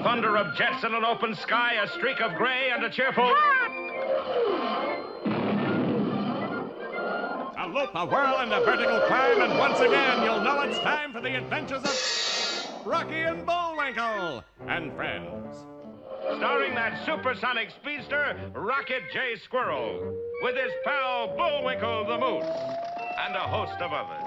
thunder of jets in an open sky, a streak of gray, and a cheerful... A loop, a whirl, and a vertical climb, and once again you'll know it's time for the adventures of Rocky and Bullwinkle and friends. Starring that supersonic speedster, Rocket J. Squirrel, with his pal Bullwinkle the Moose, and a host of others.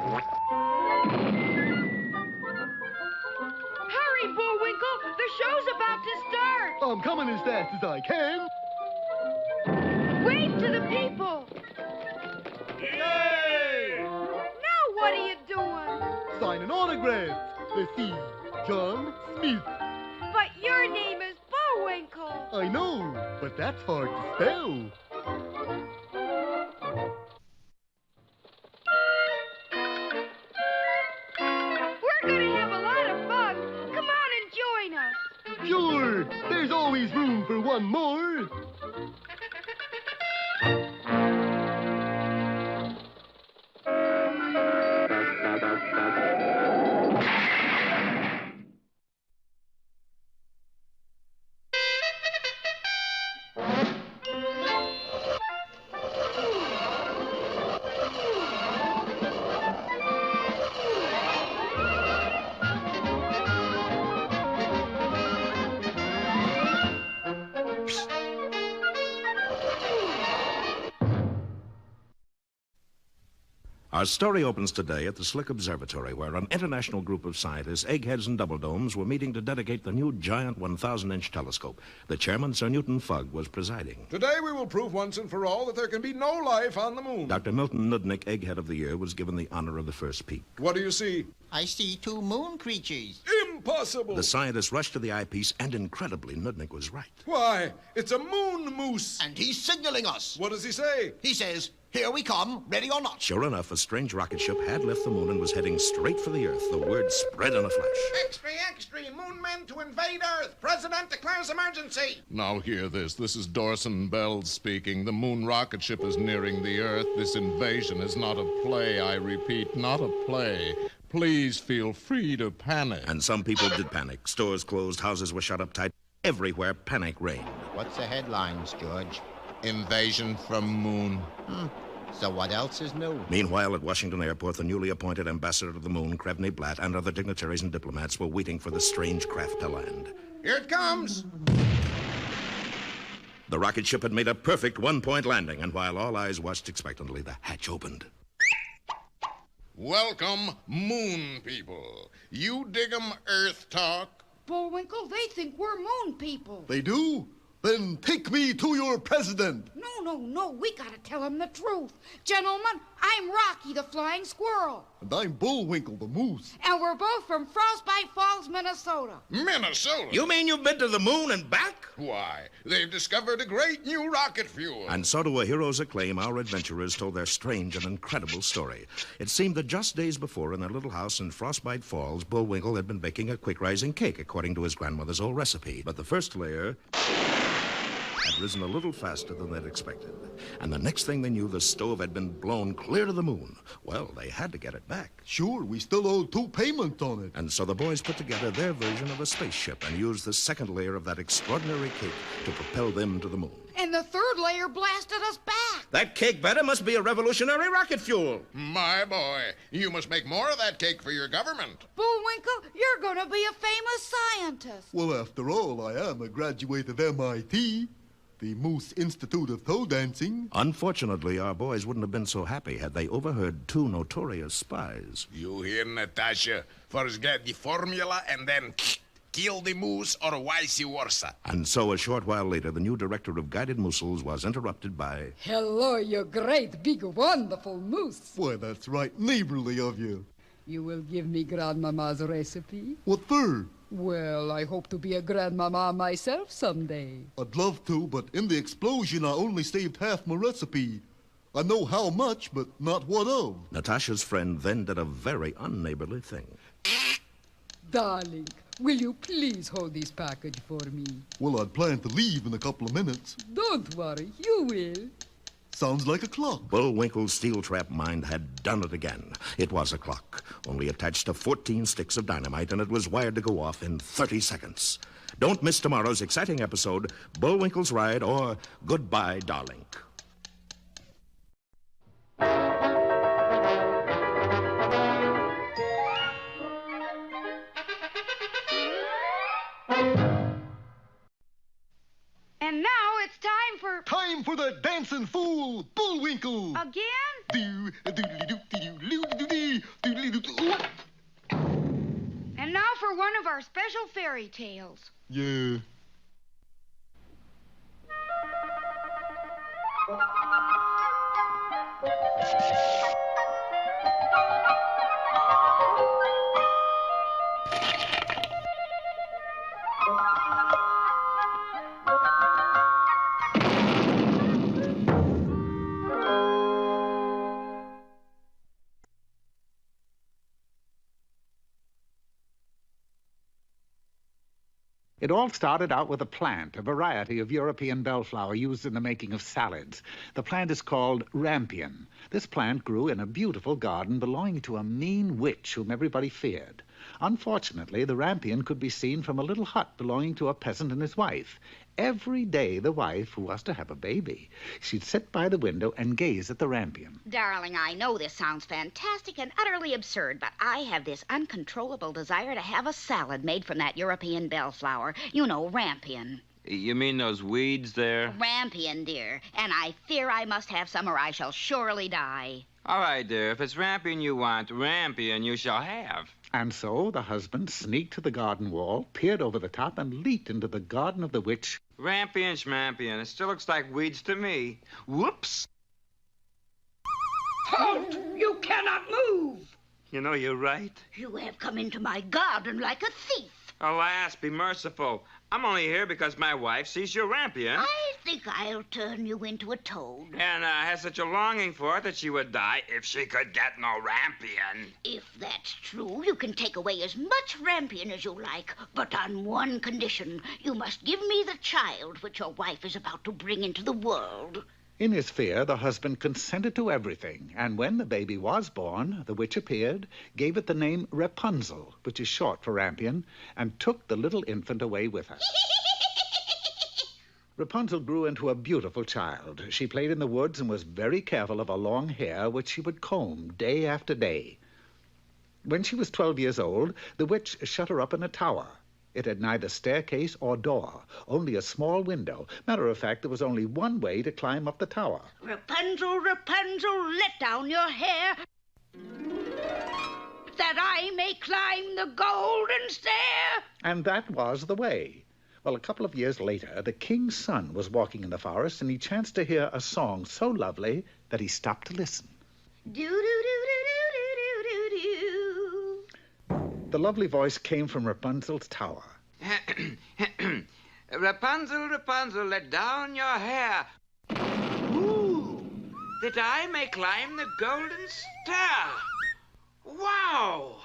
Hurry, Bullwinkle! The show's about to start! I'm coming as fast as I can. Wave to the people! Yay! Now what are you doing? Signing autographs. Let's see. John Smith. But your name is Bullwinkle. I know, but that's hard to spell. We're gonna have a lot of fun. Come on and join us. Sure, there's always room for one more. Our story opens today at the Slick Observatory, where an international group of scientists, eggheads and double domes, were meeting to dedicate the new giant 1,000-inch telescope. The chairman, Sir Newton Fugg, was presiding. Today we will prove once and for all that there can be no life on the moon. Dr. Milton Nudnik, Egghead of the Year, was given the honor of the first peek. What do you see? I see two moon creatures. Impossible! The scientists rushed to the eyepiece, and incredibly, Nudnik was right. Why, it's a moon moose. And he's signaling us. What does he say? He says, "Here we come, ready or not." Sure enough, a strange rocket ship had left the moon and was heading straight for the Earth. The word spread in a flash. Extra, extra, moon men to invade Earth. President declares emergency. Now hear this. This is Dorson Bells speaking. The moon rocket ship is nearing the Earth. This invasion is not a play, I repeat, not a play. Please feel free to panic. And some people did panic. Stores closed, houses were shut up tight. Everywhere, panic reigned. What's the headlines, George? Invasion from moon. So what else is new? Meanwhile, at Washington Airport, the newly appointed ambassador to the moon, Krevny Blatt, and other dignitaries and diplomats were waiting for the strange craft to land. Here it comes. The rocket ship had made a perfect one-point landing, and while all eyes watched expectantly, the hatch opened. Welcome, moon people. You dig 'em Earth talk? Bullwinkle, they think we're moon people. They do? Then take me to your president. No, we gotta tell him the truth. Gentlemen, I'm Rocky the Flying Squirrel. And I'm Bullwinkle the Moose. And we're both from Frostbite Falls, Minnesota. Minnesota? You mean you've been to the moon and back? Why, they've discovered a great new rocket fuel. And so to a hero's acclaim, our adventurers told their strange and incredible story. It seemed that just days before, in their little house in Frostbite Falls, Bullwinkle had been baking a quick-rising cake according to his grandmother's old recipe. But the first layer had risen a little faster than they'd expected. And the next thing they knew, the stove had been blown clear to the moon. Well, they had to get it back. Sure, we still owe 2 payments on it. And so the boys put together their version of a spaceship and used the second layer of that extraordinary cake to propel them to the moon. And the third layer blasted us back. That cake batter must be a revolutionary rocket fuel. My boy, you must make more of that cake for your government. Bullwinkle, you're gonna be a famous scientist. Well, after all, I am a graduate of MIT, the Moose Institute of Toe Dancing. Unfortunately, our boys wouldn't have been so happy had they overheard 2 notorious spies. You hear, Natasha? First get the formula and then kill the moose or vice versa. And so a short while later, the new director of guided mousels was interrupted by... Hello, you great, big, wonderful moose. Why, that's right neighborly of you. You will give me Grandmama's recipe? What for? Well, I hope to be a grandmama myself someday. I'd love to, but in the explosion, I only saved half my recipe. I know how much, but not what of. Natasha's friend then did a very unneighborly thing. Darling, will you please hold this package for me? Well, I'd planned to leave in a couple of minutes. Don't worry, you will. Sounds like a clock. Bullwinkle's steel trap mind had done it again. It was a clock, only attached to 14 sticks of dynamite, and it was wired to go off in 30 seconds. Don't miss tomorrow's exciting episode, Bullwinkle's Ride or Goodbye, Darling. And now it's time for... Time for the dancing fool, Bullwinkle. Again? And now for one of our special fairy tales. Yeah. It all started out with a plant, a variety of European bellflower used in the making of salads. The plant is called rampion. This plant grew in a beautiful garden belonging to a mean witch whom everybody feared. Unfortunately, the rampion could be seen from a little hut belonging to a peasant and his wife. Every day, the wife, who was to have a baby, she'd sit by the window and gaze at the rampion. Darling, I know this sounds fantastic and utterly absurd, but I have this uncontrollable desire to have a salad made from that European bellflower. You know, rampion. You mean those weeds there? Rampion, dear. And I fear I must have some or I shall surely die. All right, dear. If it's rampion you want, rampion you shall have. And so the husband sneaked to the garden wall, peered over the top, and leaped into the garden of the witch. Rampion, schmampion. It still looks like weeds to me. Whoops! Halt! You cannot move! You know, you're right. You have come into my garden like a thief. Alas, be merciful. I'm only here because my wife sees your rampion. I think I'll turn you into a toad. And has such a longing for it that she would die if she could get no rampion. If that's true, you can take away as much rampion as you like, but on one condition. You must give me the child which your wife is about to bring into the world. In his fear, the husband consented to everything, and when the baby was born, the witch appeared, gave it the name Rapunzel, which is short for rampion, and took the little infant away with her. Rapunzel grew into a beautiful child. She played in the woods and was very careful of her long hair, which she would comb day after day. When she was 12 years old, the witch shut her up in a tower. It had neither staircase or door, only a small window. Matter of fact, there was only one way to climb up the tower. Rapunzel, Rapunzel, let down your hair, that I may climb the golden stair. And that was the way. Well, a couple of years later, the king's son was walking in the forest, and he chanced to hear a song so lovely that he stopped to listen. Do-do-do-do-do-do-do-do. The lovely voice came from Rapunzel's tower. Rapunzel, Rapunzel, let down your hair. Ooh, that I may climb the golden stair. Wow!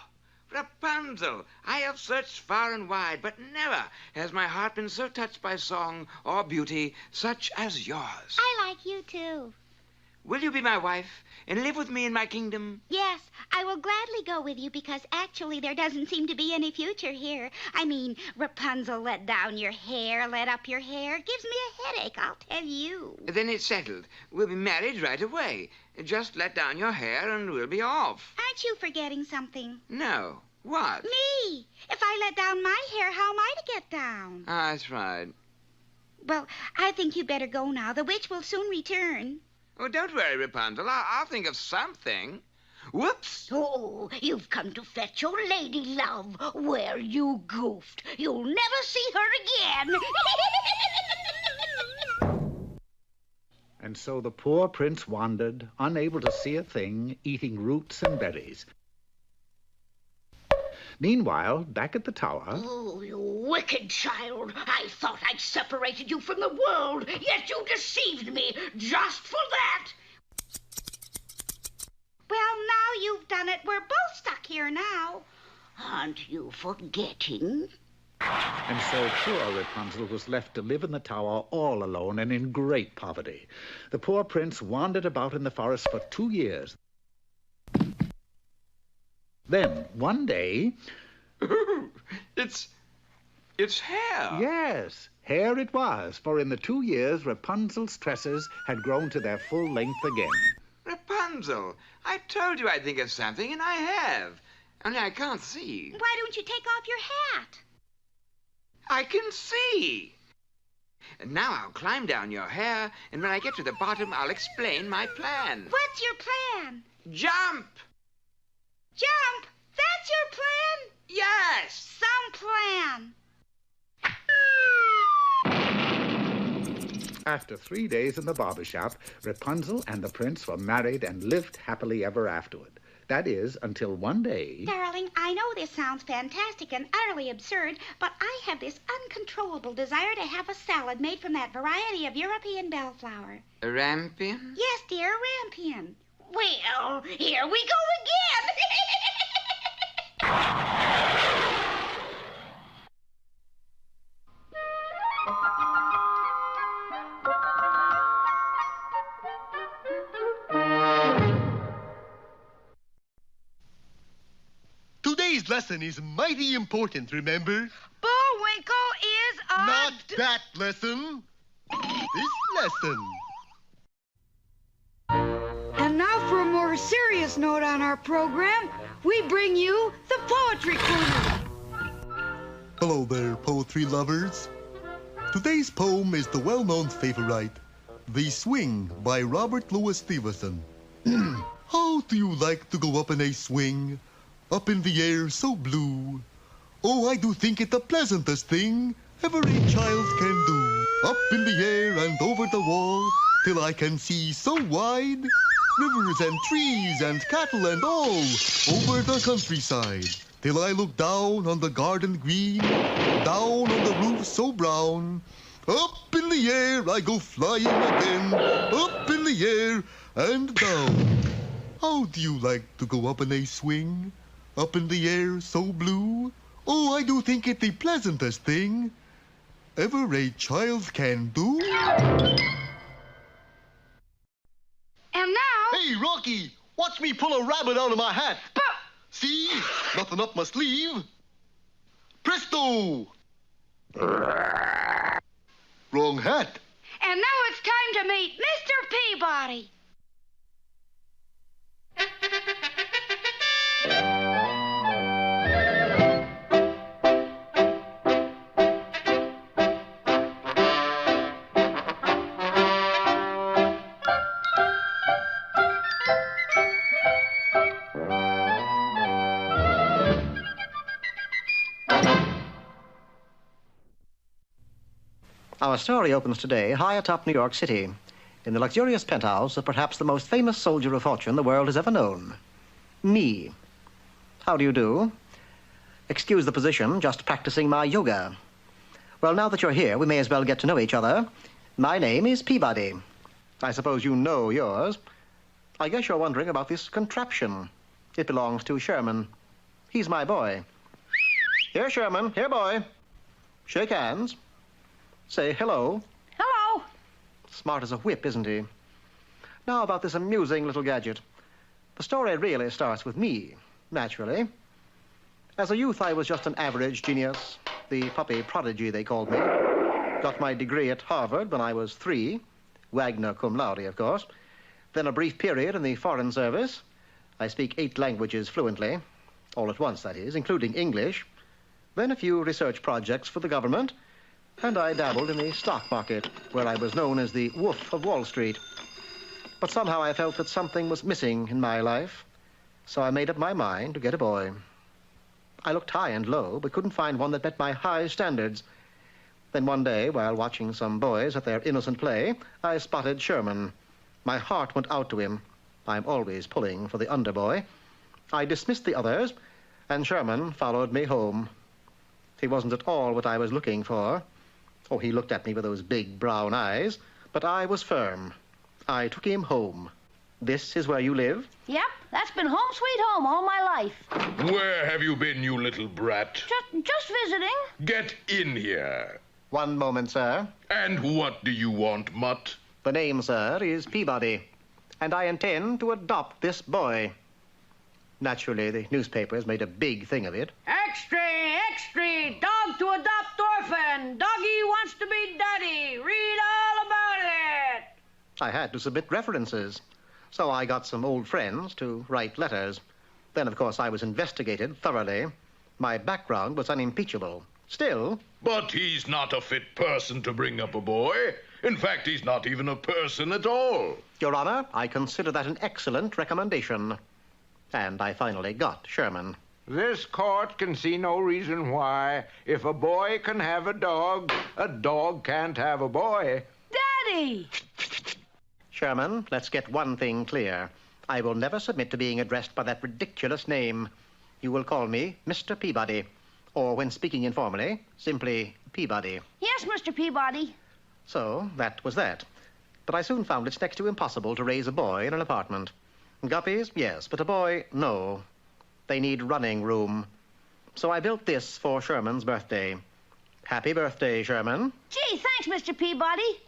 Rapunzel, I have searched far and wide, but never has my heart been so touched by song or beauty such as yours. I like you, too. Will you be my wife and live with me in my kingdom? Yes, I will gladly go with you because actually there doesn't seem to be any future here. I mean, Rapunzel, let down your hair, let up your hair. It gives me a headache, I'll tell you. Then it's settled. We'll be married right away. Just let down your hair and we'll be off. Aren't you forgetting something? No. What? Me. If I let down my hair, how am I to get down? Ah, that's right. Well, I think you better go now. The witch will soon return. Oh, don't worry, Rapunzel. I'll think of something. Whoops! Oh, you've come to fetch your lady love. Well, you goofed. You'll never see her again. And so the poor prince wandered, unable to see a thing, eating roots and berries. Meanwhile, back at the tower... Oh, you wicked child. I thought I'd separated you from the world, yet you deceived me just for that. Well, now you've done it. We're both stuck here now. Aren't you forgetting? And so poor Rapunzel was left to live in the tower all alone and in great poverty. The poor prince wandered about in the forest for 2 years. Then, one day... It's It's hair. Yes, hair it was, for in the 2 years Rapunzel's tresses had grown to their full length again. Rapunzel, I told you I'd think of something, and I have. Only I can't see. Why don't you take off your hat? I can see. And now I'll climb down your hair, and when I get to the bottom, I'll explain my plan. What's your plan? Jump! Jump! That's your plan? Yes! Some plan. After 3 days in the barber shop, Rapunzel and the prince were married and lived happily ever afterward. That is, until one day... Darling, I know this sounds fantastic and utterly absurd, but I have this uncontrollable desire to have a salad made from that variety of European bellflower. A rampion? Yes, dear, rampion. Well, here we go again. Today's lesson is mighty important, remember? Bullwinkle is a... Not that lesson. This lesson. And now for a more serious note on our program, we bring you the Poetry Corner. Hello there, poetry lovers. Today's poem is the well-known favorite, The Swing by Robert Louis Stevenson. How do you like to go up in a swing? Up in the air so blue. Oh, I do think it the pleasantest thing every child can do. Up in the air and over the wall, till I can see so wide. Rivers and trees and cattle and all over the countryside. Till I look down on the garden green, down on the roof so brown. Up in the air I go flying again, up in the air and down. How do you like to go up in a swing? Up in the air so blue? Oh, I do think it the pleasantest thing ever a child can do. And now... Hey, Rocky, watch me pull a rabbit out of my hat. See? Nothing up my sleeve. Presto! Wrong hat. And now it's time to meet Mr. Peabody. Our story opens today high atop New York City, in the luxurious penthouse of perhaps the most famous soldier of fortune the world has ever known, me. How do you do? Excuse the position, just practicing my yoga. Well, now that you're here, we may as well get to know each other. My name is Peabody. I suppose you know yours. I guess you're wondering about this contraption. It belongs to Sherman. He's my boy. Here, Sherman. Here, boy. Shake hands. Say hello. Hello. Smart as a whip, isn't he? Now about this amusing little gadget. The story really starts with me, naturally. As a youth, I was just an average genius, the puppy prodigy, they called me. Got my degree at Harvard when I was 3, Wagner cum laude, of course. Then a brief period in the Foreign Service. I speak 8 languages fluently, all at once, that is, including English. Then a few research projects for the government. And I dabbled in the stock market, where I was known as the Wolf of Wall Street. But somehow I felt that something was missing in my life, so I made up my mind to get a boy. I looked high and low, but couldn't find one that met my high standards. Then one day, while watching some boys at their innocent play, I spotted Sherman. My heart went out to him. I'm always pulling for the underboy. I dismissed the others, and Sherman followed me home. He wasn't at all what I was looking for. Oh, he looked at me with those big brown eyes, but I was firm. I took him home. This is where you live? Yep, that's been home sweet home all my life. Where have you been, you little brat? Just visiting. Get in here. One moment, sir. And what do you want, mutt? The name, sir, is Peabody, and I intend to adopt this boy. Naturally, the newspapers made a big thing of it. Extra, extra, dog to adopt or and Doggy Wants to Be Daddy. Read all about it. I had to submit references. So I got some old friends to write letters. Then, of course, I was investigated thoroughly. My background was unimpeachable. Still... But he's not a fit person to bring up a boy. In fact, he's not even a person at all. Your Honor, I consider that an excellent recommendation. And I finally got Sherman. This court can see no reason why, if a boy can have a dog can't have a boy. Daddy! Sherman, let's get one thing clear. I will never submit to being addressed by that ridiculous name. You will call me Mr. Peabody. Or, when speaking informally, simply Peabody. Yes, Mr. Peabody. So, that was that. But I soon found it's next to impossible to raise a boy in an apartment. Guppies, yes, but a boy, no. They need running room. So I built this for Sherman's birthday. Happy birthday, Sherman. Gee, thanks, Mr. Peabody.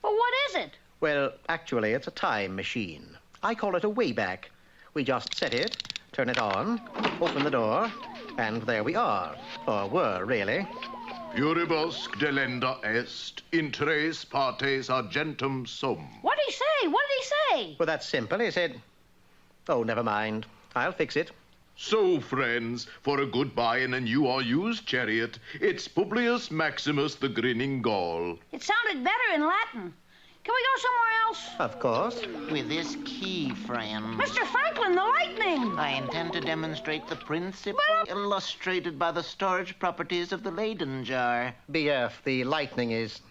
But what is it? Well, actually, it's a time machine. I call it a Wayback. We just set it, turn it on, open the door, and there we are. Or were, really. Puribus delenda est, in tres partes argentum sum. What did he say? What did he say? Well, that's simple. He said, oh, never mind. I'll fix it. So, friends, for a goodbye in a new or used chariot, it's Publius Maximus the Grinning Gaul. It sounded better in Latin. Can we go somewhere else? Of course. With this key, friend. Mr. Franklin, the lightning! I intend to demonstrate the principle illustrated by the storage properties of the Leyden jar. BF, the lightning is...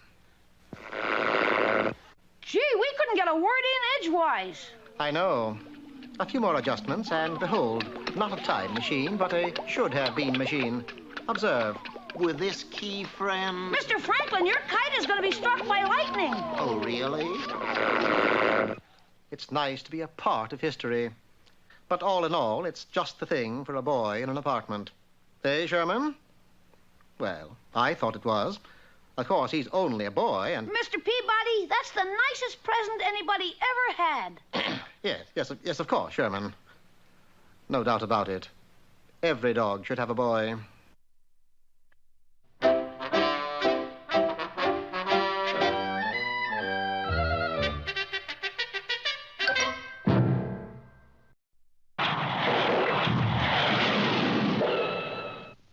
Gee, we couldn't get a word in edgewise. I know. A few more adjustments, and behold, not a time machine, but a should-have-been machine. Observe. With this key, friend... Mr. Franklin, your kite is going to be struck by lightning. Oh, really? It's nice to be a part of history. But all in all, it's just the thing for a boy in an apartment. Eh, Sherman? Well, I thought it was. Of course, he's only a boy, and... Mr. Peabody, that's the nicest present anybody ever had. Yes, of course, Sherman. No doubt about it. Every dog should have a boy.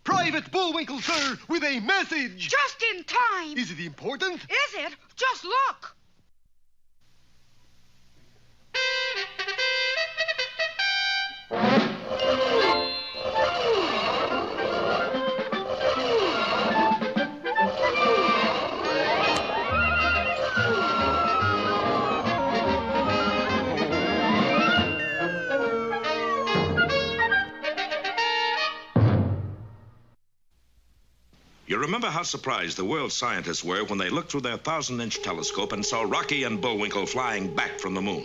Private Bullwinkle, sir, with a message. Just in time. Is it important? Is it? Just look. You remember how surprised the world's scientists were when they looked through their 1,000-inch telescope and saw Rocky and Bullwinkle flying back from the moon.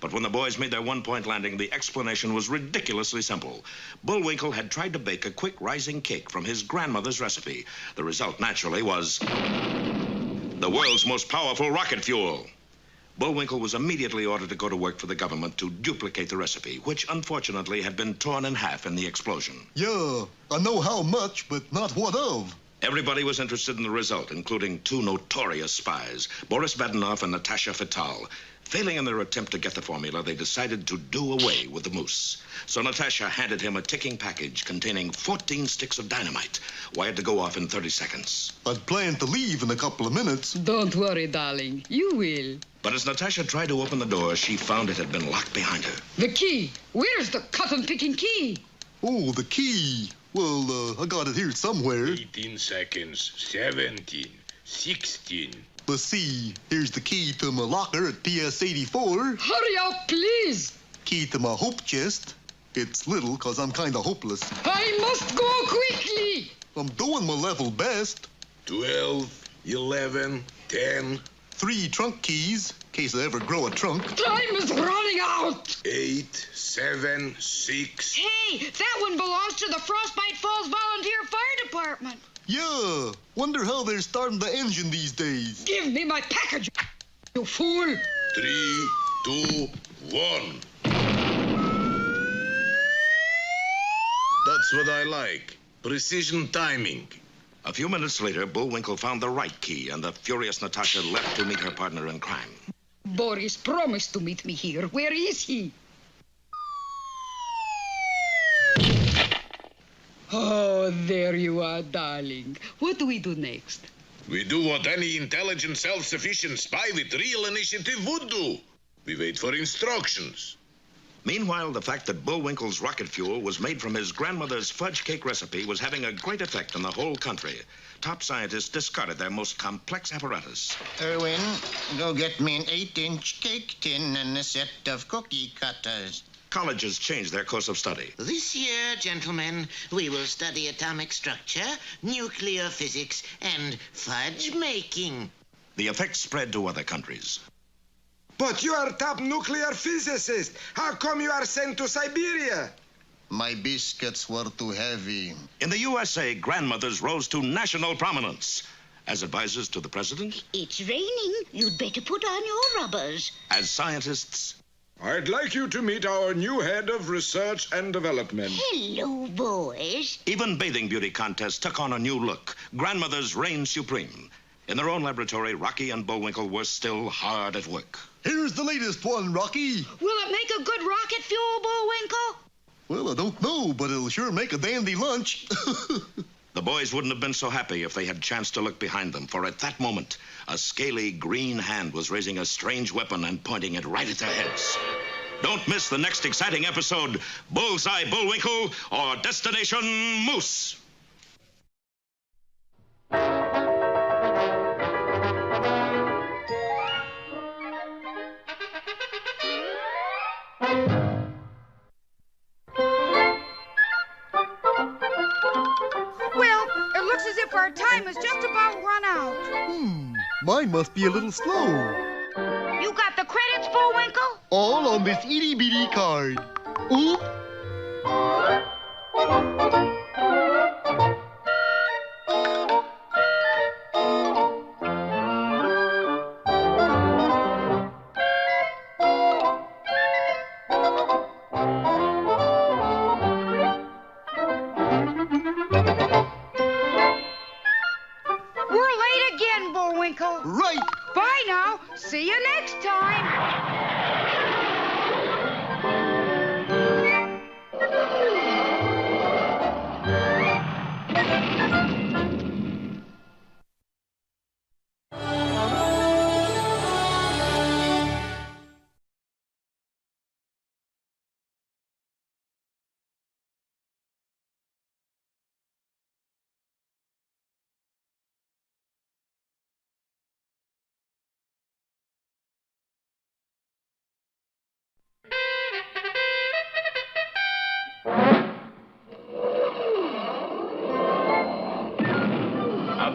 But when the boys made their one-point landing, the explanation was ridiculously simple. Bullwinkle had tried to bake a quick rising cake from his grandmother's recipe. The result, naturally, was the world's most powerful rocket fuel. Bullwinkle was immediately ordered to go to work for the government to duplicate the recipe, which unfortunately had been torn in half in the explosion. Yeah, I know how much, but not what of. Everybody was interested in the result, including two notorious spies, Boris Badenov and Natasha Fatal. Failing in their attempt to get the formula, they decided to do away with the moose. So Natasha handed him a ticking package containing 14 sticks of dynamite, wired to go off in 30 seconds. I'd planned to leave in a couple of minutes. Don't worry, darling. You will. But as Natasha tried to open the door, she found it had been locked behind her. The key. Where's the cotton-picking key? Oh, the key. Well, I got it here somewhere. 18 seconds, 17, 16. Let's see. Here's the key to my locker at PS 84. Hurry up, please. Key to my hope chest. It's little, because I'm kind of hopeless. I must go quickly. I'm doing my level best. 12, 11, 10. 3 trunk keys, in case I ever grow a trunk. Time is running out. 8, 7, 6. Hey, that one belongs to the Frostbite Falls Volunteer Fire Department. Yeah, wonder how they're starting the engine these days. Give me my package, you fool. 3, 2, 1. That's what I like. Precision timing. A few minutes later, Bullwinkle found the right key, and the furious Natasha left to meet her partner in crime. Boris promised to meet me here. Where is he? Oh, there you are, darling. What do we do next? We do what any intelligent, self-sufficient spy with real initiative would do. We wait for instructions. Meanwhile, the fact that Bullwinkle's rocket fuel was made from his grandmother's fudge cake recipe was having a great effect on the whole country. Top scientists discarded their most complex apparatus. Erwin, go get me an 8-inch cake tin and a set of cookie cutters. Colleges changed their course of study. This year, gentlemen, we will study atomic structure, nuclear physics, and fudge making. The effects spread to other countries. But you are top nuclear physicist. How come you are sent to Siberia? My biscuits were too heavy. In the USA, grandmothers rose to national prominence. As advisors to the president. It's raining. You'd better put on your rubbers. As scientists. I'd like you to meet our new head of research and development. Hello, boys. Even bathing beauty contests took on a new look. Grandmothers reigned supreme. In their own laboratory, Rocky and Bullwinkle were still hard at work. Here's the latest one, Rocky. Will it make a good rocket fuel, Bullwinkle? Well, I don't know, but it'll sure make a dandy lunch. The boys wouldn't have been so happy if they had chanced to look behind them, for at that moment, a scaly green hand was raising a strange weapon and pointing it right at their heads. Don't miss the next exciting episode, Bullseye Bullwinkle or Destination Moose. As if our time is just about run out. Mine must be a little slow. You got the credits, Bullwinkle? All on this itty-bitty card. Oop. Right. Bye now. See you next time.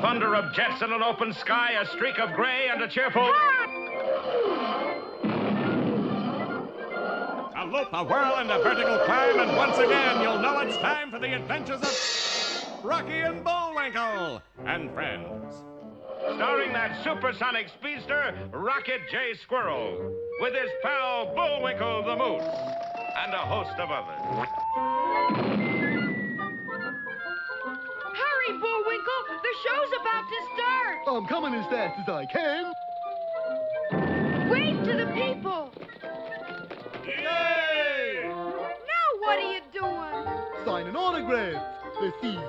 Thunder of jets in an open sky, a streak of gray, and a cheerful... A loop, a whirl, and a vertical climb, and once again, you'll know it's time for the adventures of Rocky and Bullwinkle and friends. Starring that supersonic speedster, Rocket J. Squirrel, with his pal Bullwinkle the Moose, and a host of others. Hurry, Bullwinkle! The show's about to start! I'm coming as fast as I can. Wave to the people! Yay! Now what are you doing? Signing autographs. Let's see.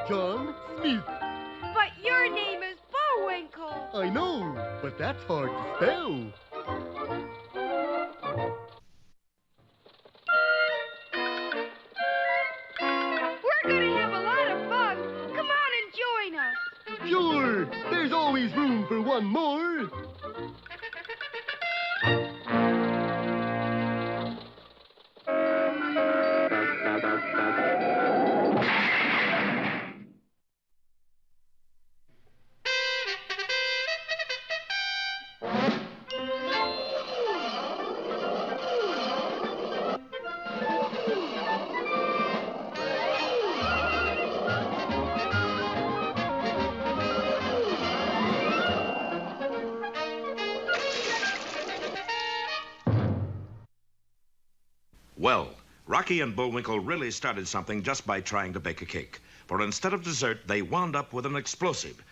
John Smith. But your name is Bullwinkle. I know, but that's hard to spell. We're gonna have a lot of fun. Come on and join us. Sure, there's always room for one more. Well, Rocky and Bullwinkle really started something just by trying to bake a cake. For instead of dessert, they wound up with an explosive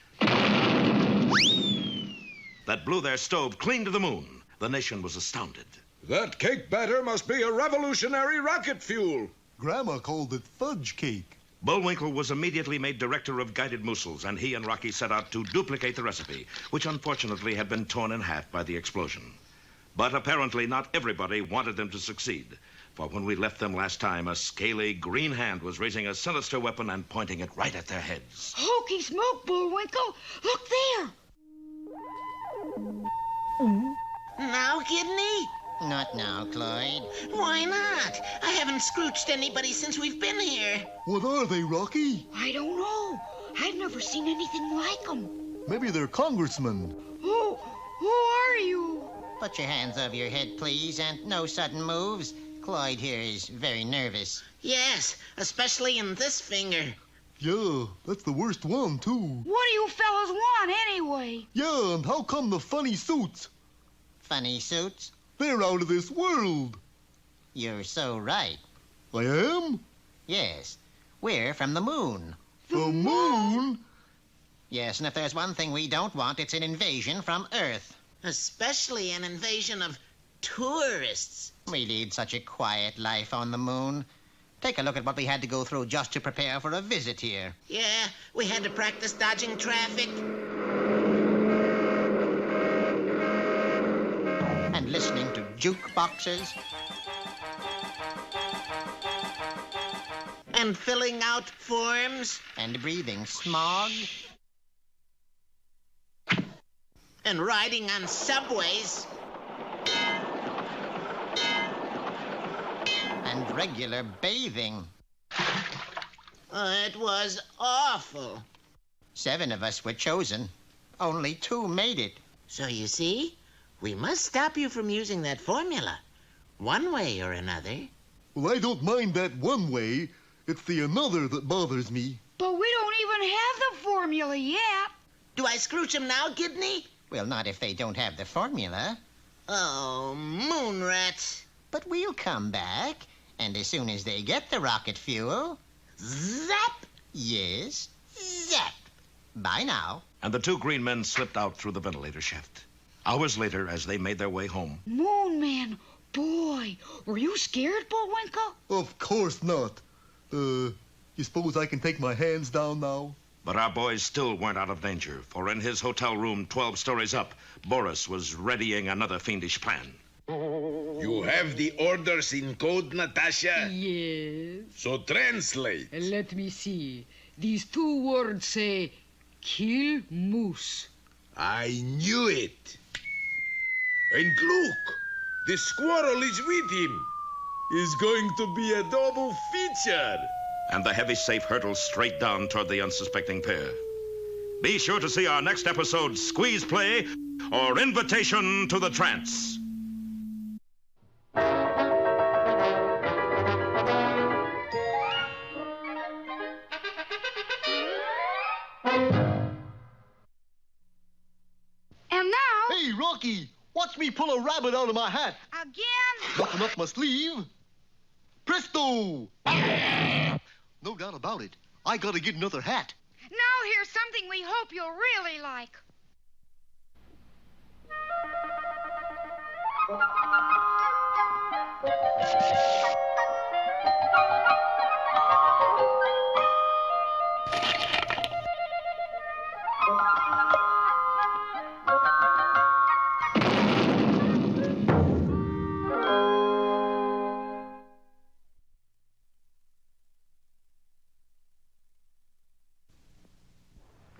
that blew their stove clean to the moon. The nation was astounded. That cake batter must be a revolutionary rocket fuel. Grandma called it fudge cake. Bullwinkle was immediately made director of guided missiles, and he and Rocky set out to duplicate the recipe, which unfortunately had been torn in half by the explosion. But apparently not everybody wanted them to succeed. For when we left them last time, a scaly green hand was raising a sinister weapon and pointing it right at their heads. Hokey smoke, Bullwinkle. Look there. Now, Kidney? Not now, Clyde. Why not? I haven't scrooched anybody since we've been here. What are they, Rocky? I don't know. I've never seen anything like them. Maybe they're congressmen. Who are you? Put your hands over your head, please, and no sudden moves. Clyde here is very nervous. Yes, especially in this finger. Yeah, that's the worst one, too. What do you fellas want, anyway? Yeah, and how come the funny suits? Funny suits? They're out of this world. You're so right. I am? Yes. We're from the moon. The moon? Yes, and if there's one thing we don't want, it's an invasion from Earth. Especially an invasion of tourists. We lead such a quiet life on the moon. Take a look at what we had to go through just to prepare for a visit here. Yeah, we had to practice dodging traffic. And listening to jukeboxes. And filling out forms. And breathing smog. And riding on subways. And regular bathing. It was awful. 7 of us were chosen. Only 2 made it. So you see, we must stop you from using that formula. One way or another. Well, I don't mind that one way. It's the another that bothers me. But we don't even have the formula yet. Do I scrooch them now, Kidney? Well, not if they don't have the formula. Oh, moon rats. But we'll come back. And as soon as they get the rocket fuel... Zap! Yes, zap. Bye now. And the 2 green men slipped out through the ventilator shaft. Hours later, as they made their way home... Moon Man, boy, were you scared, Bullwinkle? Of course not. You suppose I can take my hands down now? But our boys still weren't out of danger, for in his hotel room 12 stories up, Boris was readying another fiendish plan. You have the orders in code, Natasha? Yes. So translate. Let me see. These 2 words say, kill moose. I knew it. And look, the squirrel is with him. It's going to be a double feature. And the heavy safe hurtled straight down toward the unsuspecting pair. Be sure to see our next episode, Squeeze Play, or Invitation to the Trance. And now... Hey, Rocky, watch me pull a rabbit out of my hat. Again? Nothing up my sleeve. Presto! No doubt about it. I gotta get another hat. Now here's something we hope you'll really like.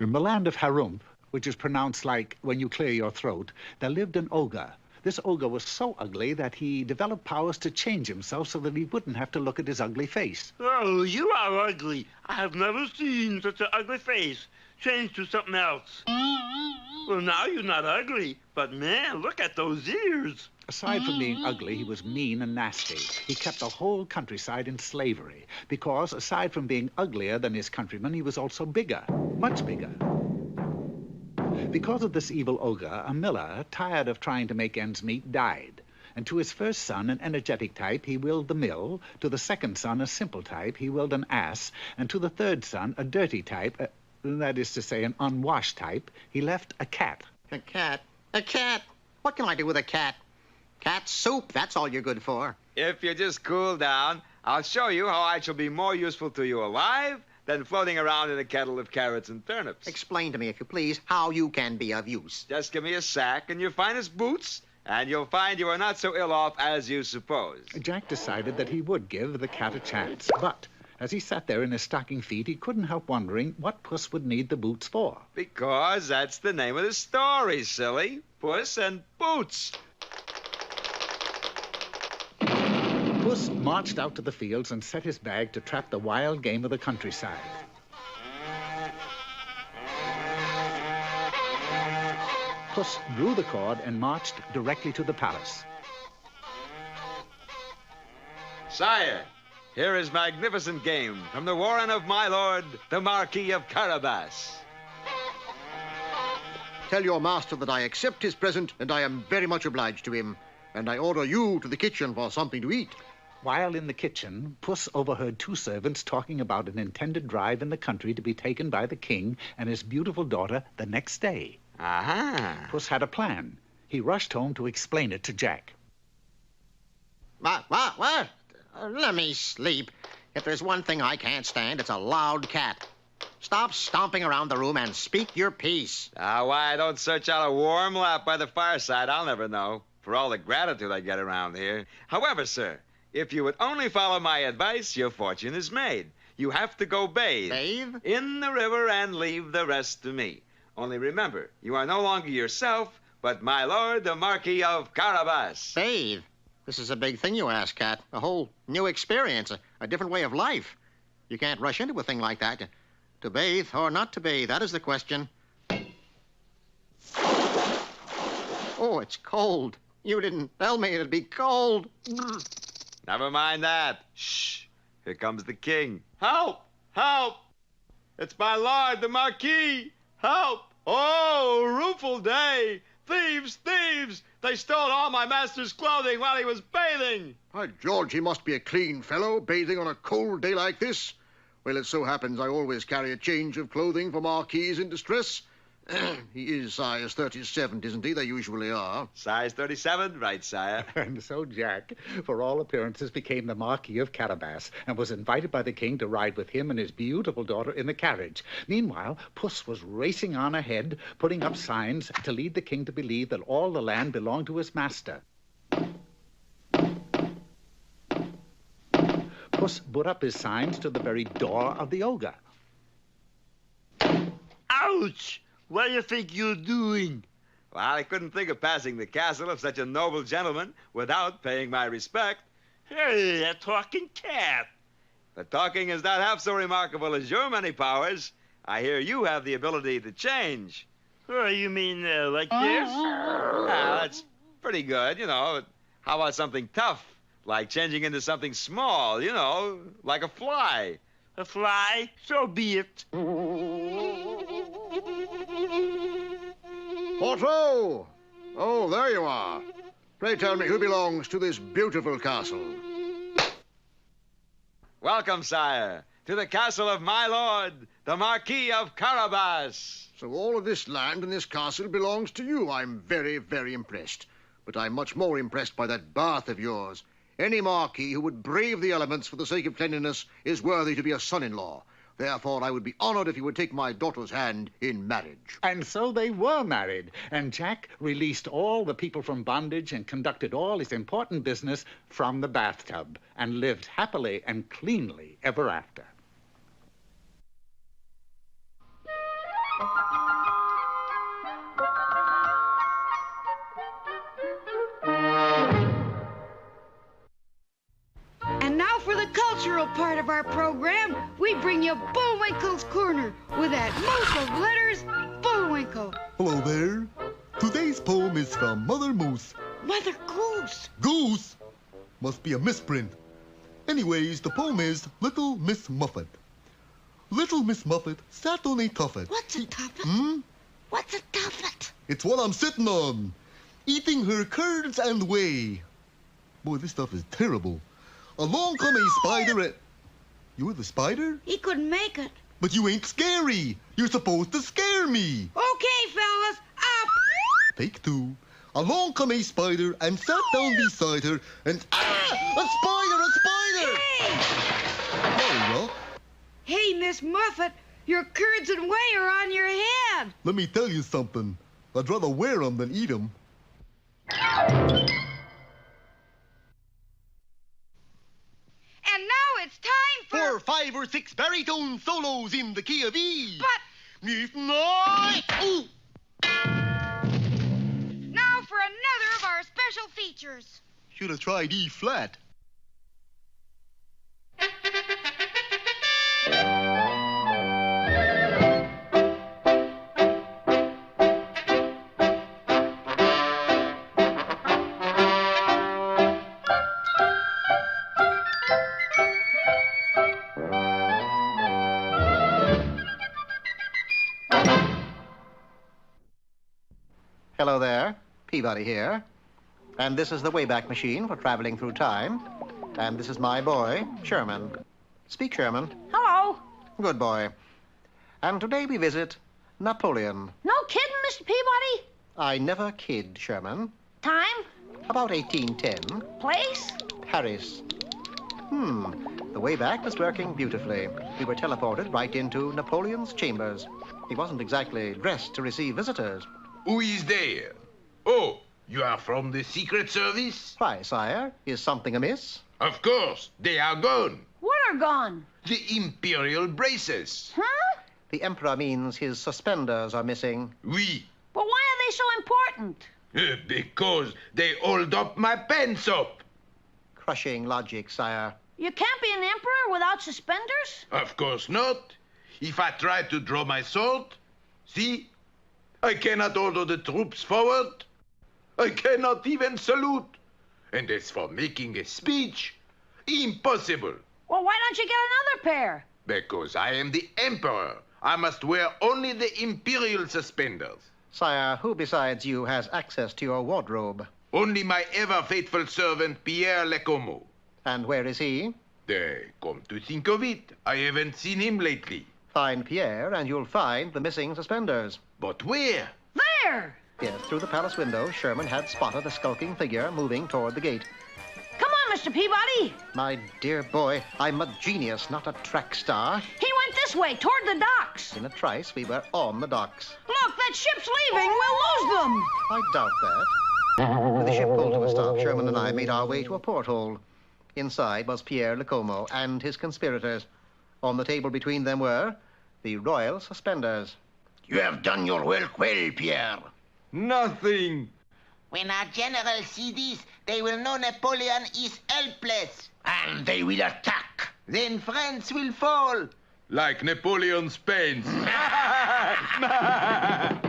In the land of Harump, which is pronounced like when you clear your throat, there lived an ogre. This ogre was so ugly that he developed powers to change himself so that he wouldn't have to look at his ugly face. Oh, you are ugly. I have never seen such an ugly face. Change to something else. Well, now you're not ugly, but man, look at those ears. Aside from being ugly, he was mean and nasty. He kept the whole countryside in slavery because, aside from being uglier than his countrymen, he was also bigger, much bigger. Because of this evil ogre, a miller, tired of trying to make ends meet, died. And to his first son, an energetic type, he willed the mill. To the second son, a simple type, he willed an ass. And to the third son, a dirty type, that is to say, an unwashed type, he left a cat. A cat? A cat? What can I do with a cat? Cat soup, that's all you're good for. If you just cool down, I'll show you how I shall be more useful to you alive than floating around in a kettle of carrots and turnips. Explain to me, if you please, how you can be of use. Just give me a sack and your finest boots, and you'll find you are not so ill off as you suppose. Jack decided that he would give the cat a chance, but as he sat there in his stocking feet, he couldn't help wondering what Puss would need the boots for. Because that's the name of the story, silly. Puss and Boots. Puss marched out to the fields and set his bag to trap the wild game of the countryside. Puss drew the cord and marched directly to the palace. Sire, here is magnificent game from the warren of my lord, the Marquis of Carabas. Tell your master that I accept his present, and I am very much obliged to him. And I order you to the kitchen for something to eat. While in the kitchen, Puss overheard two servants talking about an intended drive in the country to be taken by the king and his beautiful daughter the next day. Aha! Puss had a plan. He rushed home to explain it to Jack. What? Let me sleep. If there's one thing I can't stand, it's a loud cat. Stop stomping around the room and speak your piece. Why I don't search out a warm lap by the fireside, I'll never know, for all the gratitude I get around here. However, sir, if you would only follow my advice, your fortune is made. You have to go bathe. Bathe? In the river and leave the rest to me. Only remember, you are no longer yourself, but my lord, the Marquis of Carabas. Bathe? This is a big thing you ask, Cat. A whole new experience, a different way of life. You can't rush into a thing like that. To bathe or not to bathe, that is the question. Oh, it's cold. You didn't tell me it'd be cold. Never mind that. Shh. Here comes the king. Help! Help! It's my lord, the Marquis. Help! Oh, rueful day. Thieves! Thieves! They stole all my master's clothing while he was bathing. By George, he must be a clean fellow, bathing on a cold day like this. Well, it so happens I always carry a change of clothing for marquises in distress. He is size 37, isn't he? They usually are. Size 37? Right, sire. And so Jack, for all appearances, became the Marquis of Carabas and was invited by the king to ride with him and his beautiful daughter in the carriage. Meanwhile, Puss was racing on ahead, putting up signs to lead the king to believe that all the land belonged to his master. Puss put up his signs to the very door of the ogre. Ouch! What do you think you're doing? Well, I couldn't think of passing the castle of such a noble gentleman without paying my respect. Hey, a talking cat. But talking is not half so remarkable as your many powers. I hear you have the ability to change. Oh, you mean like this? That's pretty good, you know. How about something tough? Like changing into something small, you know, like a fly. A fly? So be it. Otto! Oh, there you are. Pray tell me who belongs to this beautiful castle. Welcome, sire, to the castle of my lord, the Marquis of Carabas. So all of this land and this castle belongs to you. I'm very, very impressed. But I'm much more impressed by that bath of yours. Any marquis who would brave the elements for the sake of cleanliness is worthy to be a son-in-law. Therefore, I would be honored if you would take my daughter's hand in marriage. And so they were married, and Jack released all the people from bondage and conducted all his important business from the bathtub and lived happily and cleanly ever after. Cultural part of our program, we bring you Bullwinkle's Corner with that moose of letters, Bullwinkle. Hello there. Today's poem is from Mother Moose. Mother Goose. Goose? Must be a misprint. Anyways, the poem is Little Miss Muffet. Little Miss Muffet sat on a tuffet. What's a tuffet? What's a tuffet? It's what I'm sitting on, eating her curds and whey. Boy, this stuff is terrible. Along come a spider and... You're the spider? He couldn't make it. But you ain't scary. You're supposed to scare me. Okay, fellas, up. Take two. Along come a spider and sat down beside her and... Ah! A spider! Hey! Oh, Hey, Miss Muffet, your curds and whey are on your head. let me tell you something. I'd rather wear 'em than eat 'em. And now it's time for 5 or 6 baritone solos in the key of E. But If not... Ooh. now for another of our special features. Should have tried E flat. Hello there, Peabody here. And this is the Wayback Machine for traveling through time. And this is my boy, Sherman. Speak, Sherman. Hello. Good boy. And today we visit Napoleon. No kidding, Mr. Peabody? I never kid, Sherman. Time? About 1810. Place? Paris. The Wayback was working beautifully. We were teleported right into Napoleon's chambers. He wasn't exactly dressed to receive visitors. Who is there? Oh, you are from the Secret Service? Why, sire, is something amiss? Of course, they are gone. What are gone? The Imperial braces. Huh? The Emperor means his suspenders are missing. Oui. But why are they so important? Because they hold up my pants up. Crushing logic, sire. You can't be an emperor without suspenders? Of course not. If I try to draw my sword, see, I cannot order the troops forward. I cannot even salute. And as for making a speech, impossible. Well, why don't you get another pair? Because I am the emperor. I must wear only the imperial suspenders. Sire, who besides you has access to your wardrobe? Only my ever-faithful servant, Pierre Lecomo. And where is he? Come to think of it, I haven't seen him lately. Find Pierre, and you'll find the missing suspenders. But where? There! Yes, through the palace window, Sherman had spotted a skulking figure moving toward the gate. Come on, Mr. Peabody. My dear boy, I'm a genius, not a track star. He went this way, toward the docks. In a trice, we were on the docks. Look, that ship's leaving. We'll lose them. I doubt that. With the ship pulled to a stop, Sherman and I made our way to a porthole. Inside was Pierre Lecomo and his conspirators. On the table between them were the royal suspenders. You have done your work well, Pierre. Nothing. When our generals see this, they will know Napoleon is helpless. And they will attack. Then France will fall. Like Napoleon's pants.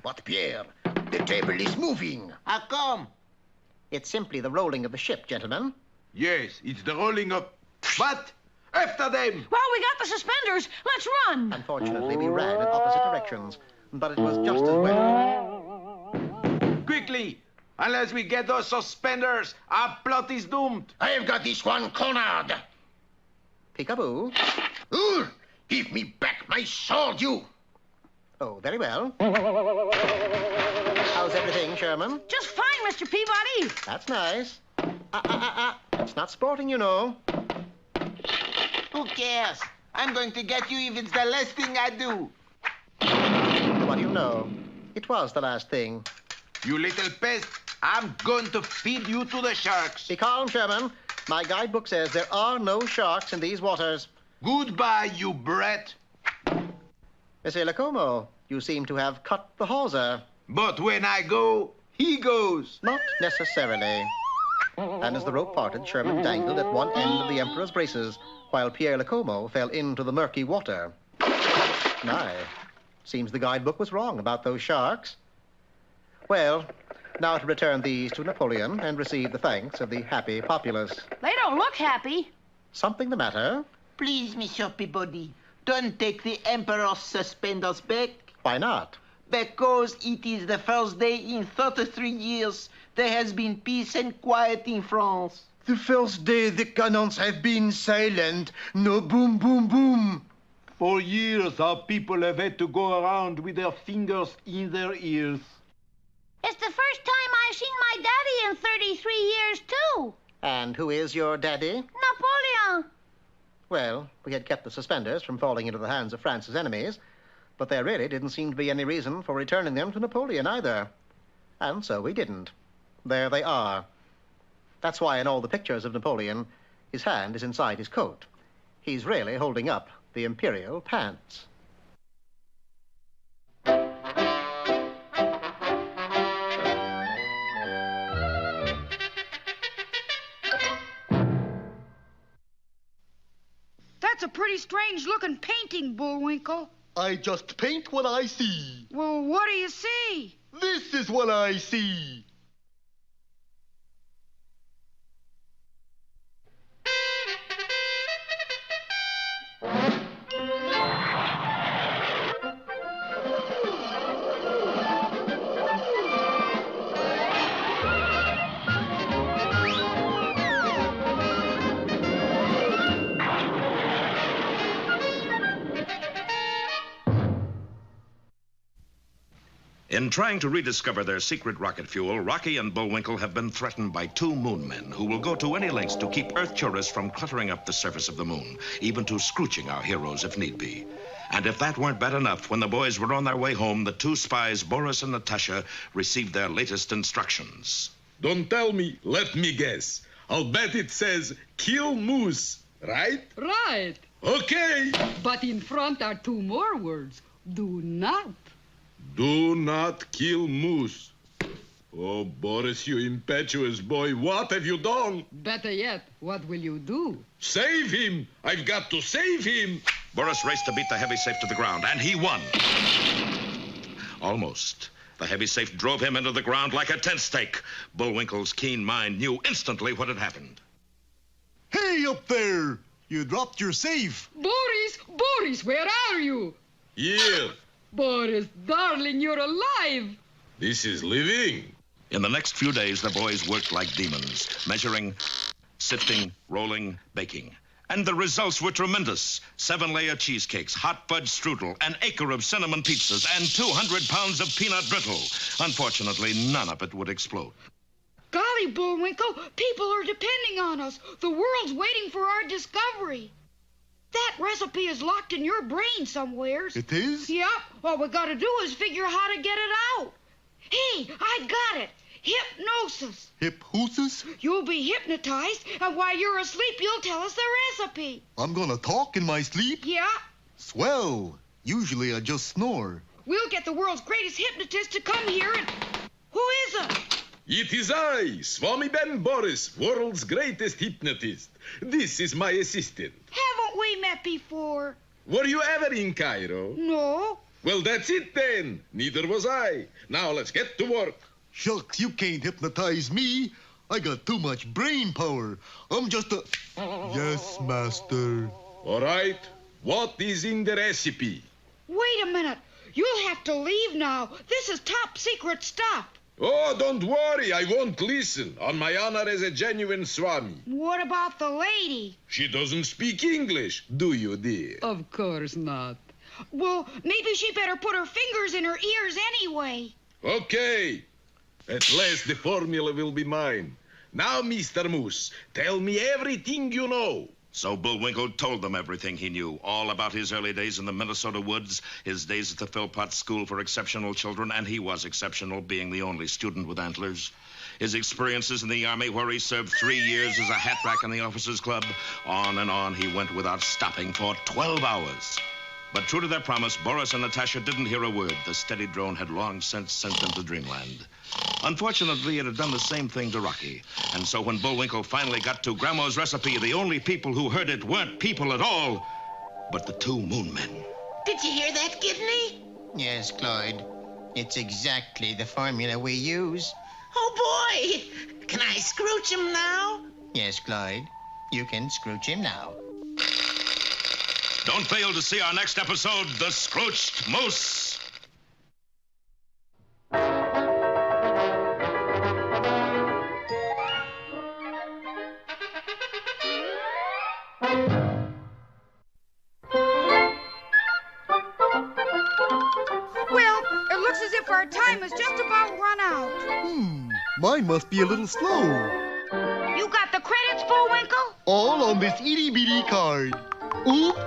But Pierre, the table is moving. How come? It's simply the rolling of the ship, gentlemen. Yes, it's the rolling of... What? After them! Well, we got the suspenders. Let's run. Unfortunately, we ran in opposite directions, but it was just as well. Quickly! Unless we get those suspenders, our plot is doomed. I have got this one cornered. Peekaboo. Ooh, give me back my sword, you. Oh, very well. How's everything, Sherman? Just fine, Mr. Peabody. That's nice. It's not sporting, you know. Who cares? I'm going to get you if it's the last thing I do. What do you know? It was the last thing. You little pest, I'm going to feed you to the sharks. Be calm, Sherman. My guidebook says there are no sharks in these waters. Goodbye, you brat. Monsieur Lecomo, you seem to have cut the hawser. But when I go, he goes. Not necessarily. And as the rope parted, Sherman dangled at one end of the Emperor's braces, while Pierre Lecomo fell into the murky water. My, seems the guidebook was wrong about those sharks. Well, now to return these to Napoleon and receive the thanks of the happy populace. They don't look happy. Something the matter? Please, Monsieur Peabody, don't take the Emperor's suspenders back. Why not? Because it is the first day in 33 years there has been peace and quiet in France. The first day the cannons have been silent. No boom, boom, boom. For years, our people have had to go around with their fingers in their ears. It's the first time I've seen my daddy in 33 years, too. And who is your daddy? Napoleon. Well, we had kept the suspenders from falling into the hands of France's enemies, but there really didn't seem to be any reason for returning them to Napoleon either. And so we didn't. There they are. That's why in all the pictures of Napoleon, his hand is inside his coat. He's really holding up the imperial pants. That's a pretty strange-looking painting, Bullwinkle. I just paint what I see. Well, what do you see? This is what I see. In trying to rediscover their secret rocket fuel, Rocky and Bullwinkle have been threatened by two moon men who will go to any lengths to keep Earth tourists from cluttering up the surface of the moon, even to scrooching our heroes if need be. And if that weren't bad enough, when the boys were on their way home, the two spies, Boris and Natasha, received their latest instructions. Don't tell me, let me guess. I'll bet it says, kill moose, right? Right. Okay. But in front are two more words. Do not. Do not kill moose. Oh, Boris, you impetuous boy, what have you done? Better yet, what will you do? Save him! I've got to save him! Boris raced to beat the heavy safe to the ground, and he won. Almost. The heavy safe drove him into the ground like a tent stake. Bullwinkle's keen mind knew instantly what had happened. Hey, up there! You dropped your safe. Boris, where are you? Here. Boris, darling, you're alive. This is living. In the next few days, the boys worked like demons, measuring, sifting, rolling, baking. And the results were tremendous. 7-layer cheesecakes, hot fudge strudel, an acre of cinnamon pizzas, and 200 pounds of peanut brittle. Unfortunately, none of it would explode. Golly, Bullwinkle, people are depending on us. The world's waiting for our discovery. That recipe is locked in your brain somewheres. It is? Yep. All we gotta do is figure how to get it out. Hey, I got it. Hypnosis. Hypnosis? You'll be hypnotized, and while you're asleep, you'll tell us the recipe. I'm gonna talk in my sleep? Yeah. Swell. Usually I just snore. We'll get the world's greatest hypnotist to come here and... Who is it? It is I, Swami Ben Boris, world's greatest hypnotist. This is my assistant. Haven't we met before? Were you ever in Cairo? No. Well, that's it then. Neither was I. Now let's get to work. Shucks, you can't hypnotize me. I got too much brain power. I'm just a... Yes, master. All right. What is in the recipe? Wait a minute. You'll have to leave now. This is top secret stuff. Oh, don't worry. I won't listen. On my honor as a genuine Swami. What about the lady? She doesn't speak English, do you, dear? Of course not. Well, maybe she better put her fingers in her ears anyway. Okay. At last the formula will be mine. Now, Mr. Moose, tell me everything you know. So Bullwinkle told them everything he knew, all about his early days in the Minnesota woods, his days at the Philpott School for Exceptional Children, and he was exceptional, being the only student with antlers. His experiences in the Army, where he served 3 years as a hat rack in the Officers' Club. On and on he went without stopping for 12 hours. But true to their promise, Boris and Natasha didn't hear a word. The steady drone had long since sent them to dreamland. Unfortunately, it had done the same thing to Rocky. And so when Bullwinkle finally got to Grandma's recipe, the only people who heard it weren't people at all, but the two moon men. Did you hear that, Gidney? Yes, Clyde. It's exactly the formula we use. Oh, boy! Can I scrooch him now? Yes, Clyde. You can scrooch him now. Don't fail to see our next episode, The Scrooched Moose. Mine must be a little slow. You got the credits, Bullwinkle? All on this itty-bitty card. Oop!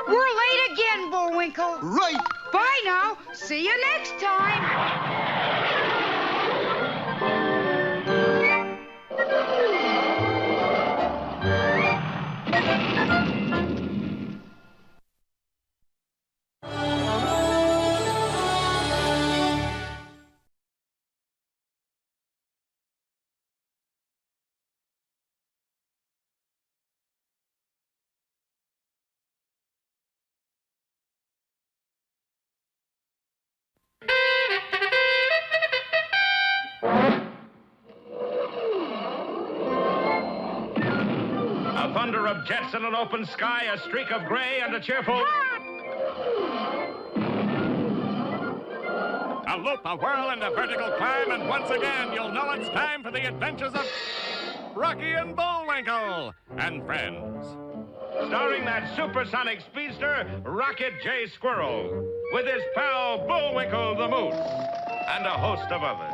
We're late again, Bullwinkle. Right. Bye now. See you next time. A thunder of jets in an open sky, a streak of gray, and a cheerful... A loop, a whirl, and a vertical climb, and once again, you'll know it's time for the adventures of Rocky and Bullwinkle and friends. Starring that supersonic speedster, Rocket J. Squirrel, with his pal Bullwinkle the Moose, and a host of others.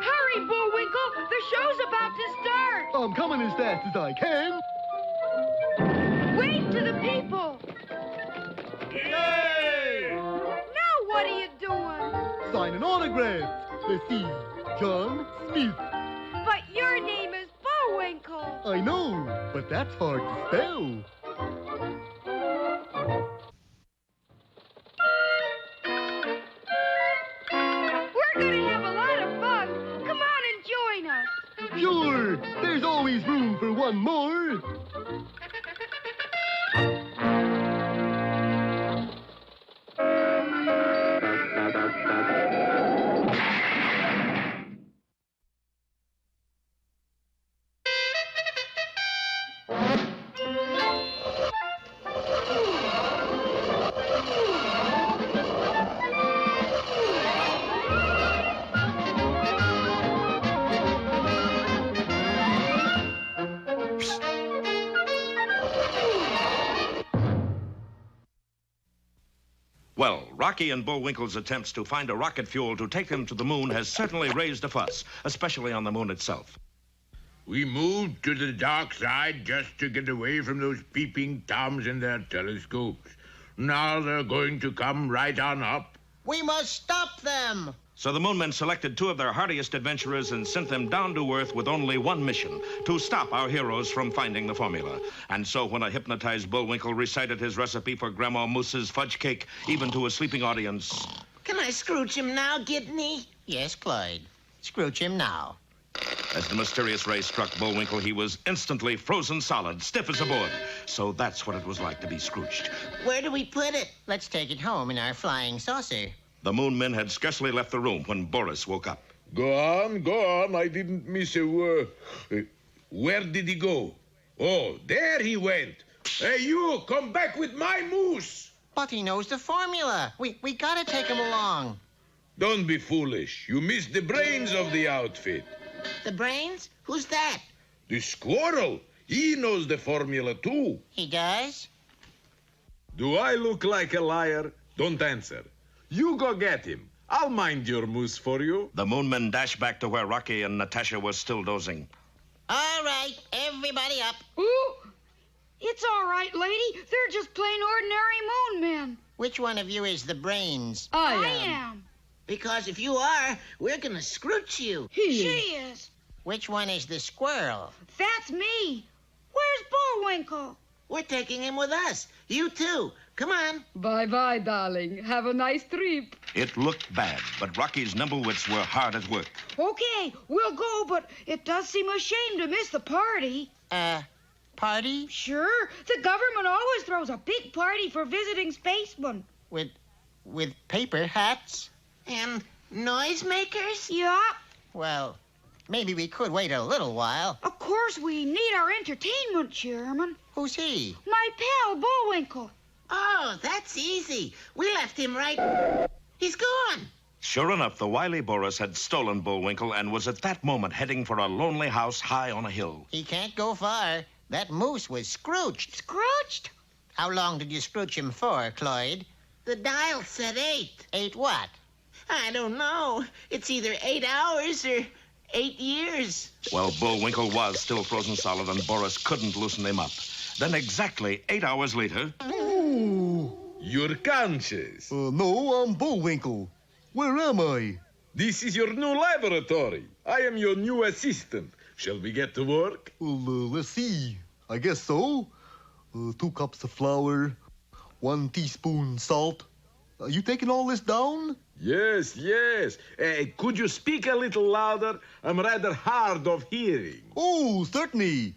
Hurry, Bullwinkle. The show's about to start. I'm coming as fast as I can. Wave to the people. Yay! Now what are you doing? Signing autographs. Let's see. John Smith. But your name is Bullwinkle. I know, but that's hard to spell. We're gonna have a lot of fun. Come on and join us. Sure, there's always room for one more. Well, Rocky and Bullwinkle's attempts to find a rocket fuel to take them to the moon has certainly raised a fuss, especially on the moon itself. We moved to the dark side just to get away from those peeping toms and their telescopes. Now they're going to come right on up. We must stop them. So the Moon Men selected two of their hardiest adventurers and sent them down to Earth with only one mission, to stop our heroes from finding the formula. And so when a hypnotized Bullwinkle recited his recipe for Grandma Moose's fudge cake, even to a sleeping audience... Can I scrooch him now, Gidney? Yes, Clyde. Scrooch him now. As the mysterious ray struck Bullwinkle, he was instantly frozen solid, stiff as a board. So that's what it was like to be Scrooched. Where do we put it? Let's take it home in our flying saucer. The Moon Men had scarcely left the room when Boris woke up. Go on. I didn't miss a word. Where did he go? Oh, there he went. Hey, you, come back with my moose. But he knows the formula. We gotta take him along. Don't be foolish. You missed the brains of the outfit. The brains? Who's that? The squirrel. He knows the formula, too. He does? Do I look like a liar? Don't answer. You go get him. I'll mind your moose for you. The Moon Men dashed back to where Rocky and Natasha were still dozing. All right, everybody up. Ooh, it's all right, lady. They're just plain ordinary moon men. Which one of you is the brains? I am. Because if you are, we're gonna scrooch you. She is. Which one is the squirrel? That's me. Where's Bullwinkle? We're taking him with us. You too. Come on. Bye-bye, darling. Have a nice trip. It looked bad, but Rocky's nimblewits were hard at work. Okay, we'll go, but it does seem a shame to miss the party. Party? Sure. The government always throws a big party for visiting spacemen. With paper hats? And noisemakers? Yeah. Well, maybe we could wait a little while. Of course, we need our entertainment chairman. Who's he? My pal, Bullwinkle. Oh, that's easy. We left him right... He's gone. Sure enough, the wily Boris had stolen Bullwinkle and was at that moment heading for a lonely house high on a hill. He can't go far. That moose was scrooched. Scrooched? How long did you scrooch him for, Cloyd? The dial said 8. 8 what? I don't know. It's either 8 hours or 8 years. Well, Bullwinkle was still frozen solid and Boris couldn't loosen him up. Then exactly 8 hours later... Ooh. You're conscious. No, I'm Bullwinkle. Where am I? This is your new laboratory. I am your new assistant. Shall we get to work? Well, let's see. I guess so. 2 cups of flour, 1 teaspoon salt. You taking all this down? Yes, yes. Could you speak a little louder? I'm rather hard of hearing. Oh, certainly.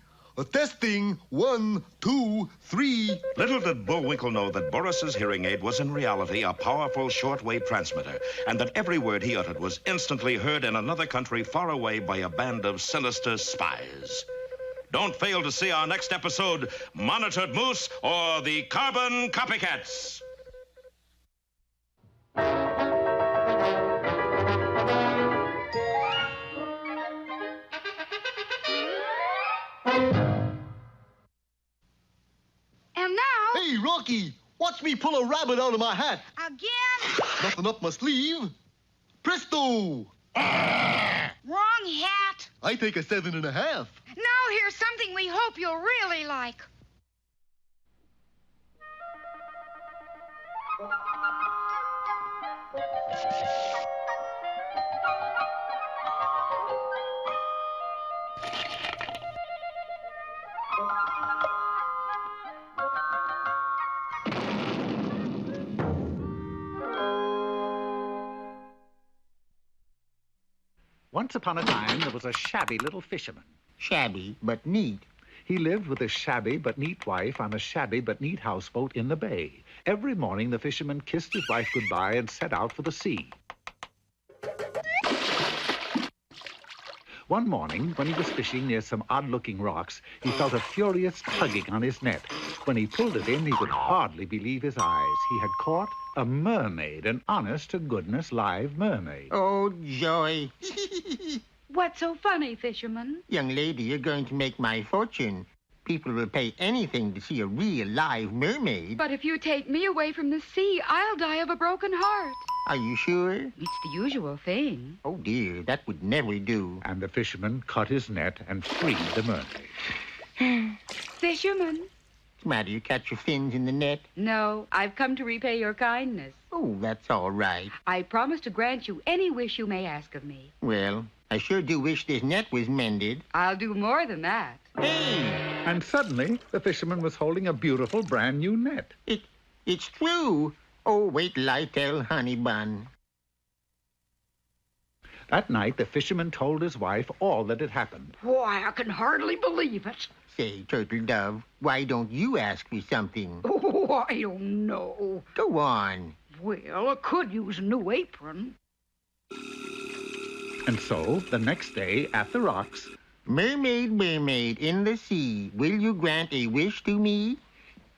Testing. 1, 2, 3. Little did Bullwinkle know that Boris's hearing aid was in reality a powerful shortwave transmitter, and that every word he uttered was instantly heard in another country far away by a band of sinister spies. Don't fail to see our next episode, Monitored Moose or the Carbon Copycats. And now... Hey, Rocky, watch me pull a rabbit out of my hat. Again? Nothing up my sleeve. Presto! Wrong hat. I take a 7.5. Now here's something we hope you'll really like. Once upon a time, there was a shabby little fisherman. Shabby, but neat. He lived with his shabby but neat wife on a shabby but neat houseboat in the bay. Every morning, the fisherman kissed his wife goodbye and set out for the sea. One morning, when he was fishing near some odd-looking rocks, he felt a furious tugging on his net. When he pulled it in, he could hardly believe his eyes. He had caught a mermaid, an honest-to-goodness live mermaid. Oh, joy. What's so funny, fisherman? Young lady, you're going to make my fortune. People will pay anything to see a real live mermaid. But if you take me away from the sea, I'll die of a broken heart. Are you sure? It's the usual thing. Oh, dear, that would never do. And the fisherman cut his net and freed the mermaid. Fisherman? What's the matter? You catch your fins in the net? No, I've come to repay your kindness. Oh, that's all right. I promise to grant you any wish you may ask of me. Well, I sure do wish this net was mended. I'll do more than that. Hey! And suddenly, the fisherman was holding a beautiful brand new net. It's true. Oh, wait till I tell Honey Bun. That night, the fisherman told his wife all that had happened. Why, I can hardly believe it. Say, Turtle Dove, why don't you ask me something? Oh, I don't know. Go on. Well, I could use a new apron. And so, the next day, at the rocks... Mermaid, mermaid in the sea, will you grant a wish to me?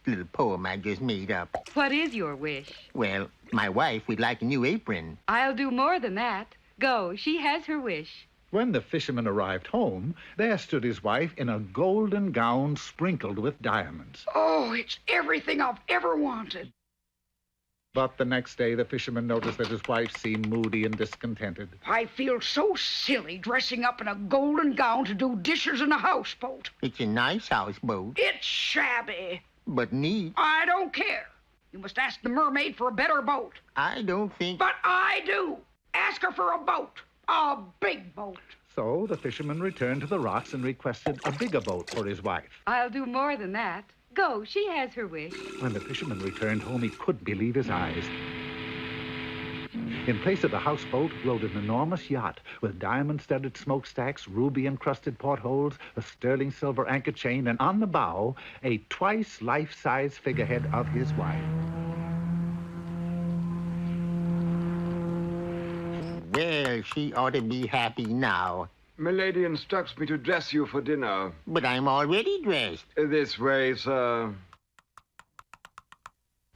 Little poem I just made up. What is your wish? Well, my wife would like a new apron. I'll do more than that. Go, she has her wish. When the fisherman arrived home, there stood his wife in a golden gown sprinkled with diamonds. Oh, it's everything I've ever wanted. But the next day, the fisherman noticed that his wife seemed moody and discontented. I feel so silly dressing up in a golden gown to do dishes in a houseboat. It's a nice houseboat. It's shabby. But neat. I don't care. You must ask the mermaid for a better boat. I don't think... But I do. Ask her for a boat. A big boat. So the fisherman returned to the rocks and requested a bigger boat for his wife. I'll do more than that. Go, she has her wish. When the fisherman returned home, he couldn't believe his eyes. In place of the houseboat rode an enormous yacht with diamond-studded smokestacks, ruby-encrusted portholes, a sterling silver anchor chain, and on the bow, a twice life-size figurehead of his wife. Well, she ought to be happy now. Milady instructs me to dress you for dinner. But I'm already dressed. This way, sir.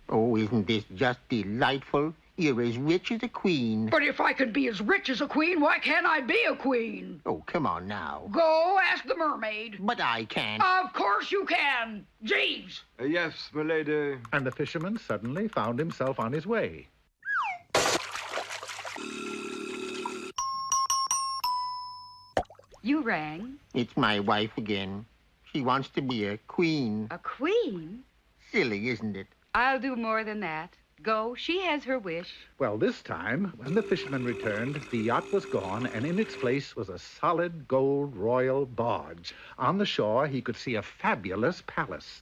Oh, isn't this just delightful? You're as rich as a queen. But if I can be as rich as a queen, why can't I be a queen? Oh, come on now. Go ask the mermaid. But I can't. Of course you can. Jeeves. Yes, milady. And the fisherman suddenly found himself on his way. You rang. It's my wife again. She wants to be a queen. A queen? Silly, isn't it? I'll do more than that. Go. She has her wish. Well, this time, when the fisherman returned, the yacht was gone, and in its place was a solid gold royal barge. On the shore, he could see a fabulous palace.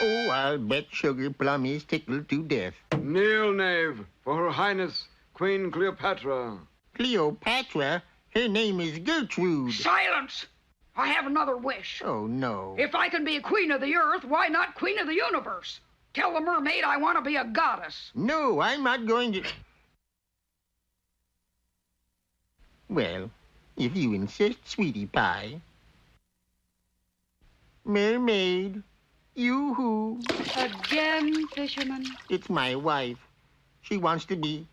Oh, I'll bet Sugar Plum is tickled to death. Kneel, knave, for Her Highness, Queen Cleopatra. Cleopatra? Her name is Gertrude. Silence! I have another wish. Oh, no. If I can be a queen of the earth, why not queen of the universe? Tell the mermaid I want to be a goddess. No, I'm not going to... Well, if you insist, sweetie pie. Mermaid. Yoo-hoo. Again, fisherman? It's my wife. She wants to be...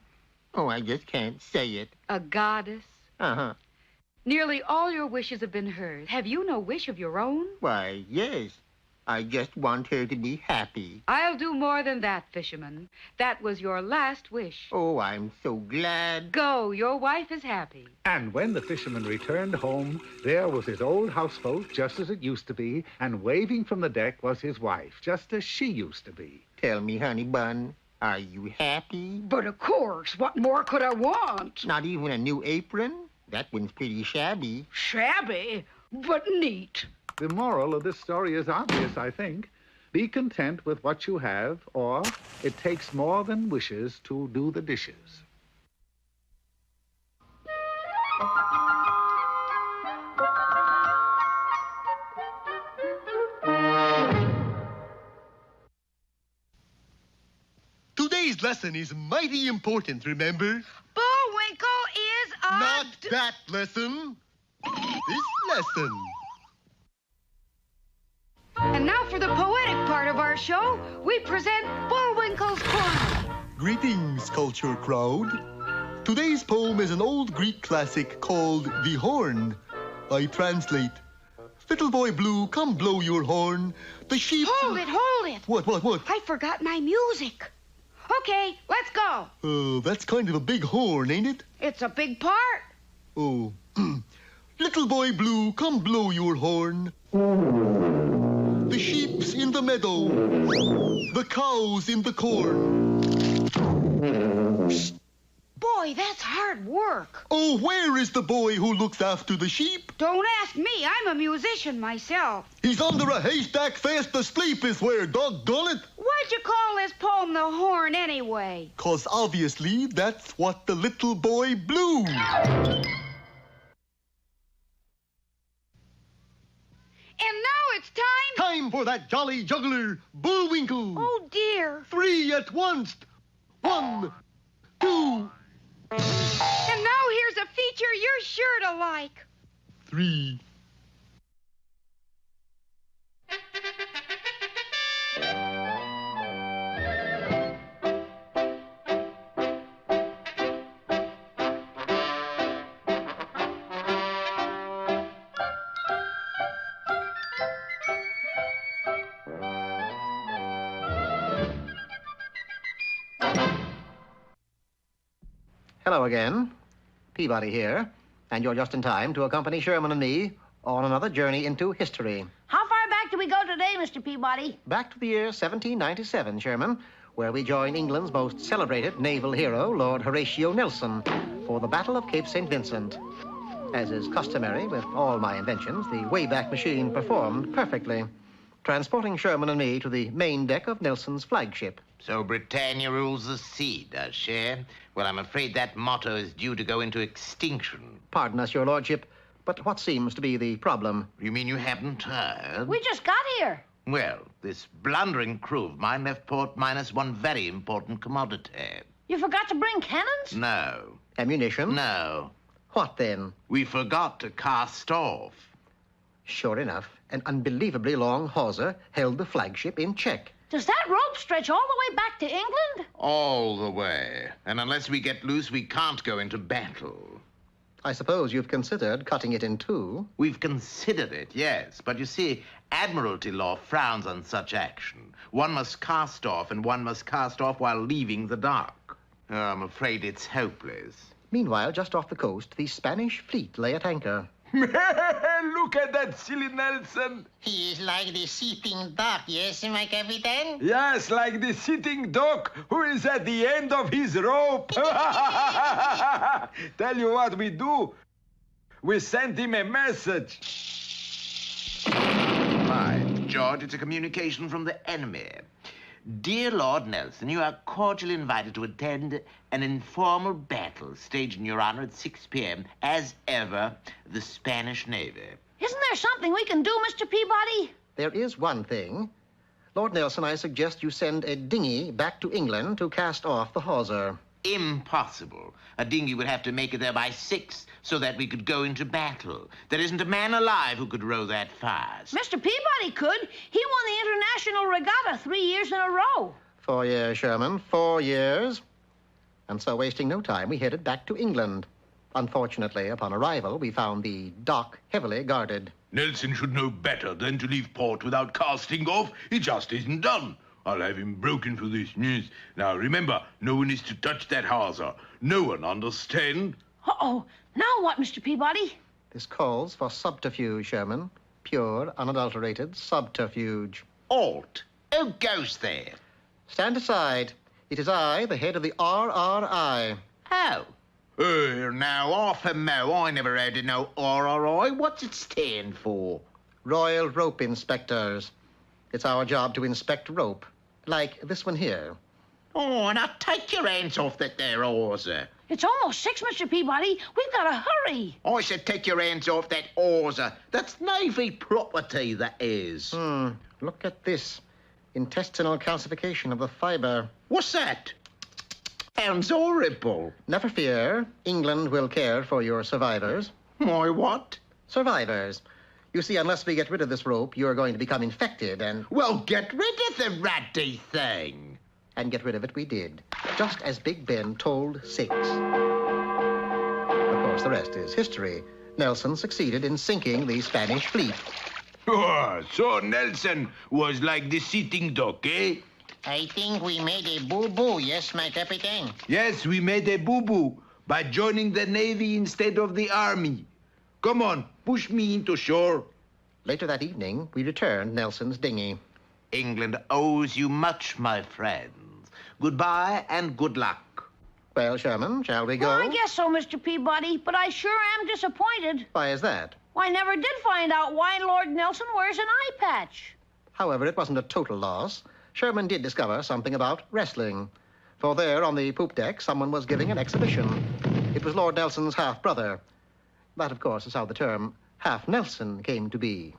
Oh, I just can't say it. A goddess? Uh-huh. Nearly all your wishes have been heard. Have you no wish of your own? Why, yes. I just want her to be happy. I'll do more than that, fisherman. That was your last wish. Oh, I'm so glad. Go. Your wife is happy. And when the fisherman returned home, there was his old houseboat, just as it used to be, and waving from the deck was his wife, just as she used to be. Tell me, honey bun, are you happy? But of course, what more could I want? Not even a new apron? That one's pretty shabby. Shabby, but neat. The moral of this story is obvious, I think. Be content with what you have, or it takes more than wishes to do the dishes. Today's lesson is mighty important, remember? Bullwinkle is a... Not that lesson. This lesson. And now for the poetic part of our show, we present Bullwinkle's Corner. Greetings, culture crowd. Today's poem is an old Greek classic called The Horn. I translate. Little boy blue, come blow your horn. The sheep... Hold it. What? I forgot my music. Okay, let's go. That's kind of a big horn, ain't it? It's a big part. Oh. Little boy blue, come blow your horn. The sheep's in the meadow. The cow's in the corn. Boy, that's hard work. Oh, where is the boy who looks after the sheep? Don't ask me. I'm a musician myself. He's under a haystack fast asleep is where, doggone it. Why'd you call this poem The Horn anyway? 'Cause obviously that's what the little boy blew. And now it's time... Time for that jolly juggler, Bullwinkle. Oh, dear. 3 at once. 1, 2... And now here's a feature you're sure to like. 3... Hello again. Peabody here, and you're just in time to accompany Sherman and me on another journey into history. How far back do we go today, Mr. Peabody? Back to the year 1797, Sherman, where we join England's most celebrated naval hero, Lord Horatio Nelson, for the Battle of Cape St. Vincent. As is customary with all my inventions, the Wayback Machine performed perfectly, transporting Sherman and me to the main deck of Nelson's flagship. So Britannia rules the sea, does she? Well, I'm afraid that motto is due to go into extinction. Pardon us, your lordship, but what seems to be the problem? You mean you haven't heard? We just got here. Well, this blundering crew of mine left port minus one very important commodity. You forgot to bring cannons? No. Ammunition? No. What then? We forgot to cast off. Sure enough, an unbelievably long hawser held the flagship in check. Does that rope stretch all the way back to England? All the way. And unless we get loose, we can't go into battle. I suppose you've considered cutting it in two. We've considered it, yes. But you see, Admiralty law frowns on such action. One must cast off, and one must cast off while leaving the dock. Oh, I'm afraid it's hopeless. Meanwhile, just off the coast, the Spanish fleet lay at anchor. Look at that silly Nelson. He is like the sitting duck, yes, my captain? Yes, like the sitting duck who is at the end of his rope. Tell you what we do. We send him a message. Right, George, it's a communication from the enemy. Dear Lord Nelson, you are cordially invited to attend an informal battle staged in your honor at 6 p.m. As ever, the Spanish Navy. Isn't there something we can do, Mr. Peabody? There is one thing. Lord Nelson, I suggest you send a dinghy back to England to cast off the hawser. Impossible. A dinghy would have to make it there by 6 so that we could go into battle. There isn't a man alive who could row that fast. Mr. Peabody could. He won the International Regatta 3 years in a row. 4 years, Sherman. 4 years. And so, wasting no time, we headed back to England. Unfortunately, upon arrival, we found the dock heavily guarded. Nelson should know better than to leave port without casting off. It just isn't done. I'll have him broken for this news. Now, remember, no one is to touch that hawser. No one, understand? Uh-oh. Now what, Mr. Peabody? This calls for subterfuge, Sherman. Pure, unadulterated subterfuge. Alt. Who goes there? Stand aside. It is I, the head of the RRI. How? Now, off a mo. I never heard of no RRI. What's it stand for? Royal Rope Inspectors. It's our job to inspect rope. Like this one here. Oh, now take your hands off that there hawser. It's almost 6, Mr. Peabody. We've got to hurry. I said take your hands off that hawser. That's Navy property, that is. Look at this. Intestinal calcification of the fibre. What's that? Sounds horrible. Never fear. England will care for your survivors. My what? Survivors. You see, unless we get rid of this rope, you're going to become infected and... Well, get rid of the ratty thing. And get rid of it we did. Just as Big Ben told 6. Of course, the rest is history. Nelson succeeded in sinking the Spanish fleet. Oh, so Nelson was like the sitting duck, eh? I think we made a boo-boo, yes, my captain? Yes, we made a boo-boo by joining the Navy instead of the Army. Come on, push me into shore. Later that evening, we returned Nelson's dinghy. England owes you much, my friends. Goodbye and good luck. Well, Sherman, shall we go? Well, I guess so, Mr. Peabody, but I sure am disappointed. Why is that? Well, I never did find out why Lord Nelson wears an eye patch. However, it wasn't a total loss. Sherman did discover something about wrestling. For there, on the poop deck, someone was giving an exhibition. It was Lord Nelson's half-brother. That, of course, is how the term half-Nelson came to be.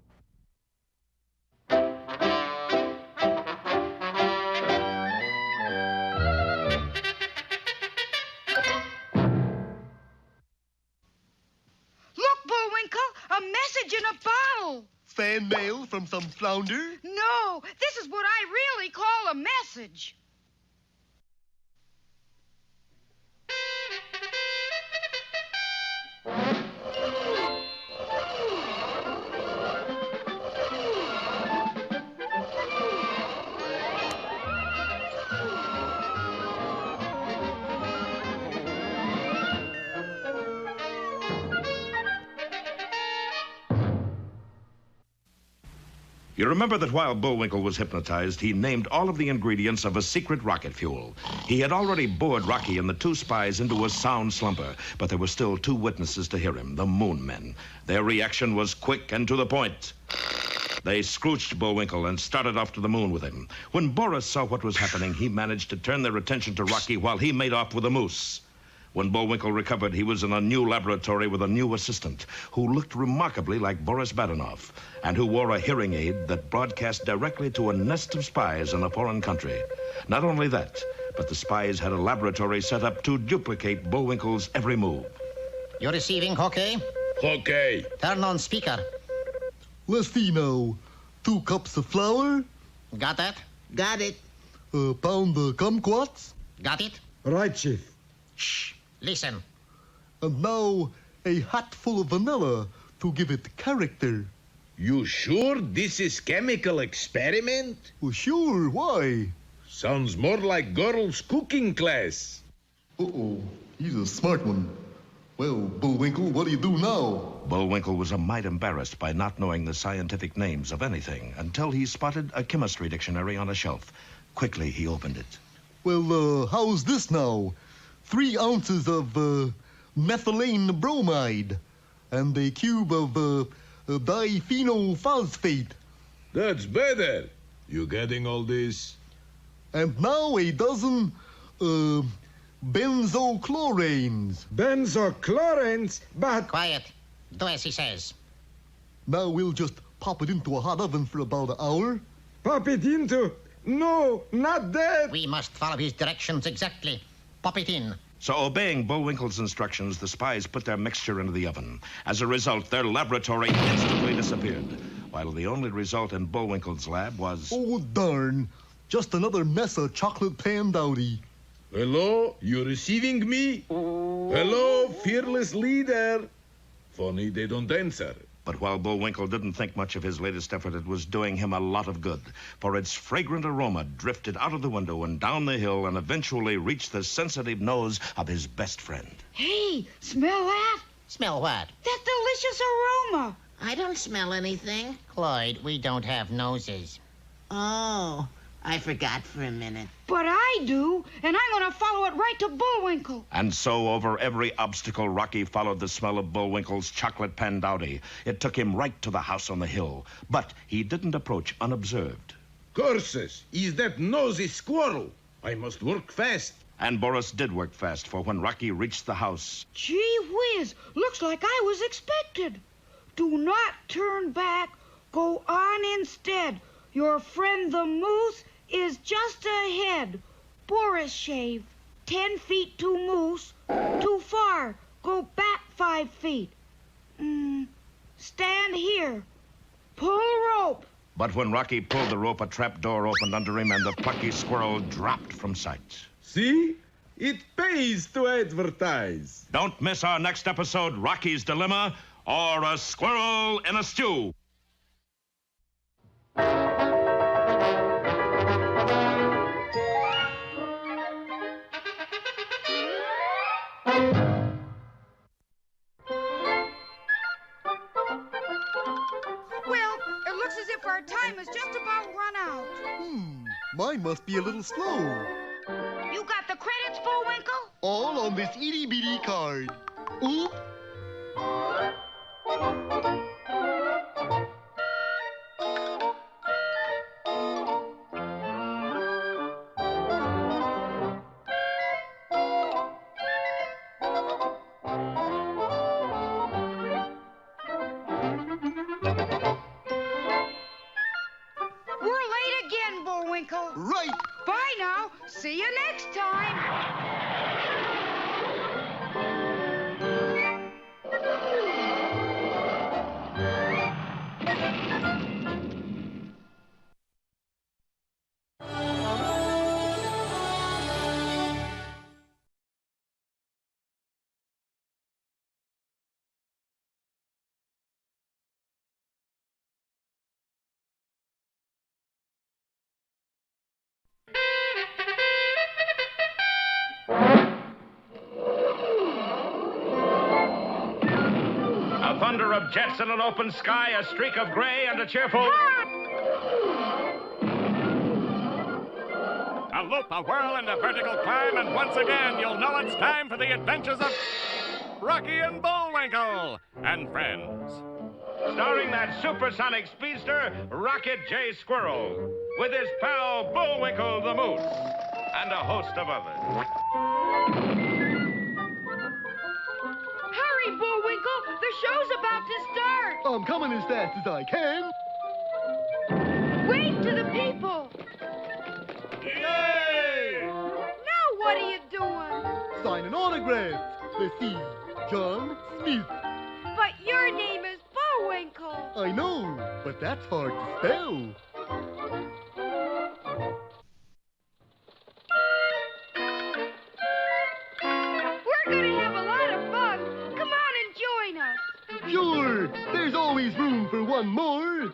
In a bottle. Fan mail from some flounder? No, this is what I really call a message. You remember that while Bullwinkle was hypnotized, he named all of the ingredients of a secret rocket fuel. He had already bored Rocky and the 2 spies into a sound slumber, but there were still 2 witnesses to hear him, the Moon Men. Their reaction was quick and to the point. They scrooched Bullwinkle and started off to the moon with him. When Boris saw what was happening, he managed to turn their attention to Rocky while he made off with a moose. When Bullwinkle recovered, he was in a new laboratory with a new assistant who looked remarkably like Boris Badenov and who wore a hearing aid that broadcast directly to a nest of spies in a foreign country. Not only that, but the spies had a laboratory set up to duplicate Bullwinkle's every move. You're receiving, Hockey? Okay. Turn on speaker. Let's see now. 2 cups of flour. Got that? Got it. A pound of kumquats. Got it? Right, Chief. Shh. Listen. And now a hatful of vanilla to give it character. You sure this is chemical experiment? Well, sure, why? Sounds more like girls' cooking class. Uh-oh, he's a smart one. Well, Bullwinkle, what do you do now? Bullwinkle was a mite embarrassed by not knowing the scientific names of anything until he spotted a chemistry dictionary on a shelf. Quickly, he opened it. Well, how's this now? 3 ounces of methylene bromide and a cube of diphenylphosphate. That's better. You getting all this? And now a dozen benzochlorines. Benzochlorines? But... Quiet. Do as he says. Now we'll just pop it into a hot oven for about an hour. Pop it into... No, not that. We must follow his directions exactly. Pop it in. So, obeying Bullwinkle's instructions, the spies put their mixture into the oven. As a result, their laboratory instantly disappeared, while the only result in Bullwinkle's lab was... Oh, darn. Just another mess of chocolate pandowdy. Hello? You receiving me? Hello, fearless leader. Funny they don't answer. But while Bullwinkle didn't think much of his latest effort, it was doing him a lot of good, for its fragrant aroma drifted out of the window and down the hill and eventually reached the sensitive nose of his best friend. Hey, smell that? Smell what? That delicious aroma. I don't smell anything. Cloyd, we don't have noses. Oh, I forgot for a minute. But I do, and I'm going to follow it right to Bullwinkle. And so, over every obstacle, Rocky followed the smell of Bullwinkle's chocolate pandowdy. It took him right to the house on the hill, but he didn't approach unobserved. Curses! Is that nosy squirrel? I must work fast. And Boris did work fast, for when Rocky reached the house... Gee whiz, looks like I was expected. Do not turn back. Go on instead. Your friend the moose is just ahead. Boris shave. 10 feet to moose. Too far. Go back 5 feet. Stand here. Pull rope. But when Rocky pulled the rope, a trap door opened under him and the plucky squirrel dropped from sight. See? It pays to advertise. Don't miss our next episode, Rocky's Dilemma, or A Squirrel in a Stew. Our time is just about run out. Mine must be a little slow. You got the credits, Bullwinkle? All on this itty-bitty card. Oop. Right. Bye now. See you next time. A thunder of jets in an open sky, a streak of gray, and a cheerful... A loop, a whirl, and a vertical climb, and once again, you'll know it's time for the adventures of Rocky and Bullwinkle and friends. Starring that supersonic speedster, Rocket J. Squirrel, with his pal Bullwinkle the Moose, and a host of others. Hurry, Bullwinkle! The show's about to start! I'm coming as fast as I can. Wave to the people! Yay! Now what are you doing? Signing autographs. Let's see. John Smith. But your name is Bullwinkle. I know, but that's hard to spell. We're gonna have a lot of fun. Come on and join us. Sure, there's always room for one more.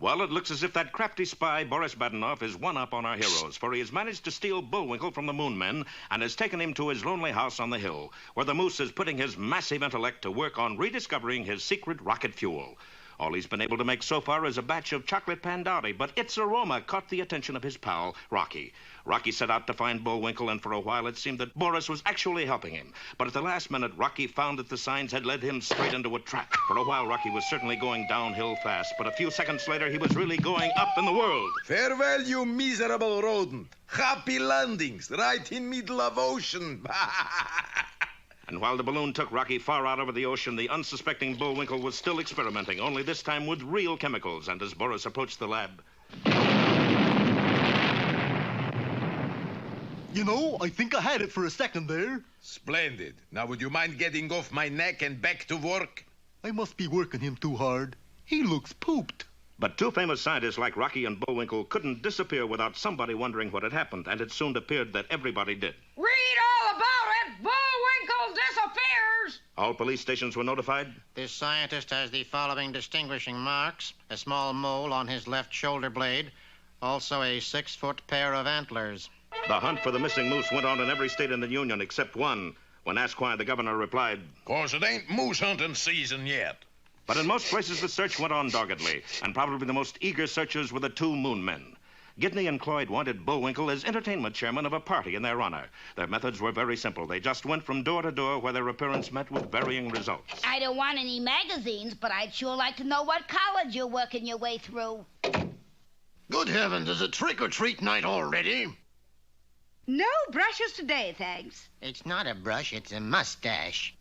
Well, it looks as if that crafty spy, Boris Badenov, is one up on our heroes, for he has managed to steal Bullwinkle from the Moon Men and has taken him to his lonely house on the hill, where the moose is putting his massive intellect to work on rediscovering his secret rocket fuel. All he's been able to make so far is a batch of chocolate pandauti, but its aroma caught the attention of his pal, Rocky. Rocky set out to find Bullwinkle, and for a while it seemed that Boris was actually helping him. But at the last minute, Rocky found that the signs had led him straight into a trap. For a while, Rocky was certainly going downhill fast, but a few seconds later, he was really going up in the world. Farewell, you miserable rodent. Happy landings, right in middle of ocean. And while the balloon took Rocky far out over the ocean, the unsuspecting Bullwinkle was still experimenting, only this time with real chemicals. And as Boris approached the lab... You know, I think I had it for a second there. Splendid. Now, would you mind getting off my neck and back to work? I must be working him too hard. He looks pooped. But two famous scientists like Rocky and Bullwinkle couldn't disappear without somebody wondering what had happened, and it soon appeared that everybody did. Read all about it! Bullwinkle disappears! All police stations were notified. This scientist has the following distinguishing marks: a small mole on his left shoulder blade, also a 6-foot pair of antlers. The hunt for the missing moose went on in every state in the Union except one. When asked why, the governor replied, "'Cause it ain't moose hunting season yet." But in most places, the search went on doggedly, and probably the most eager searchers were the two Moon Men. Gidney and Cloyd wanted Bullwinkle as entertainment chairman of a party in their honor. Their methods were very simple. They just went from door to door where their appearance met with varying results. I don't want any magazines, but I'd sure like to know what college you're working your way through. Good heavens, is it trick-or-treat night already? No brushes today, thanks. It's not a brush, it's a mustache.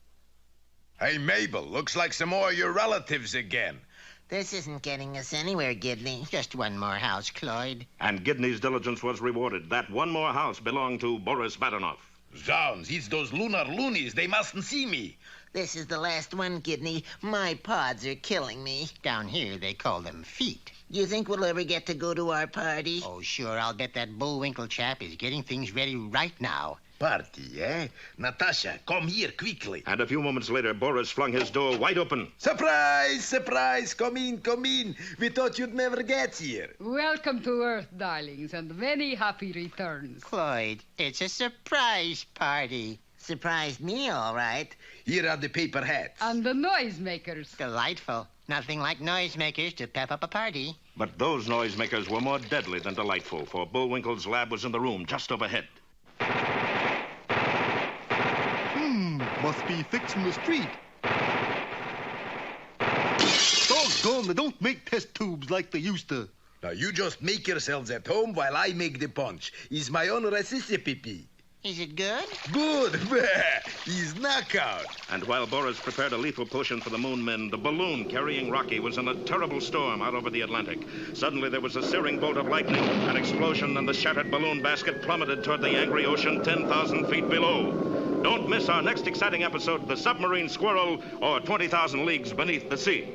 Hey, Mabel, looks like some more of your relatives again. This isn't getting us anywhere, Gidley. Just one more house, Cloyd. And Gidney's diligence was rewarded. That one more house belonged to Boris Badenov. Zounds, it's those lunar loonies. They mustn't see me. This is the last one, Gidney. My pods are killing me. Down here, they call them feet. You think we'll ever get to go to our party? Oh, sure. I'll bet that Bullwinkle chap is getting things ready right now. Party, eh? Natasha, come here quickly. And a few moments later, Boris flung his door wide open. Surprise! Surprise! Come in, come in. We thought you'd never get here. Welcome to Earth, darlings, and many happy returns. Cloyd, it's a surprise party. Surprised me, all right. Here are the paper hats. And the noisemakers. Delightful. Nothing like noisemakers to pep up a party. But those noisemakers were more deadly than delightful, for Bullwinkle's lab was in the room just overhead. Must be fixing the street. Doggone, they don't make test tubes like they used to. Now, you just make yourselves at home while I make the punch. It's my own recipe. Is it good? Good. He's knockout. And while Boris prepared a lethal potion for the Moon Men, the balloon carrying Rocky was in a terrible storm out over the Atlantic. Suddenly, there was a searing bolt of lightning, an explosion, and the shattered balloon basket plummeted toward the angry ocean 10,000 feet below. Don't miss our next exciting episode, The Submarine Squirrel, or 20,000 Leagues Beneath the Sea.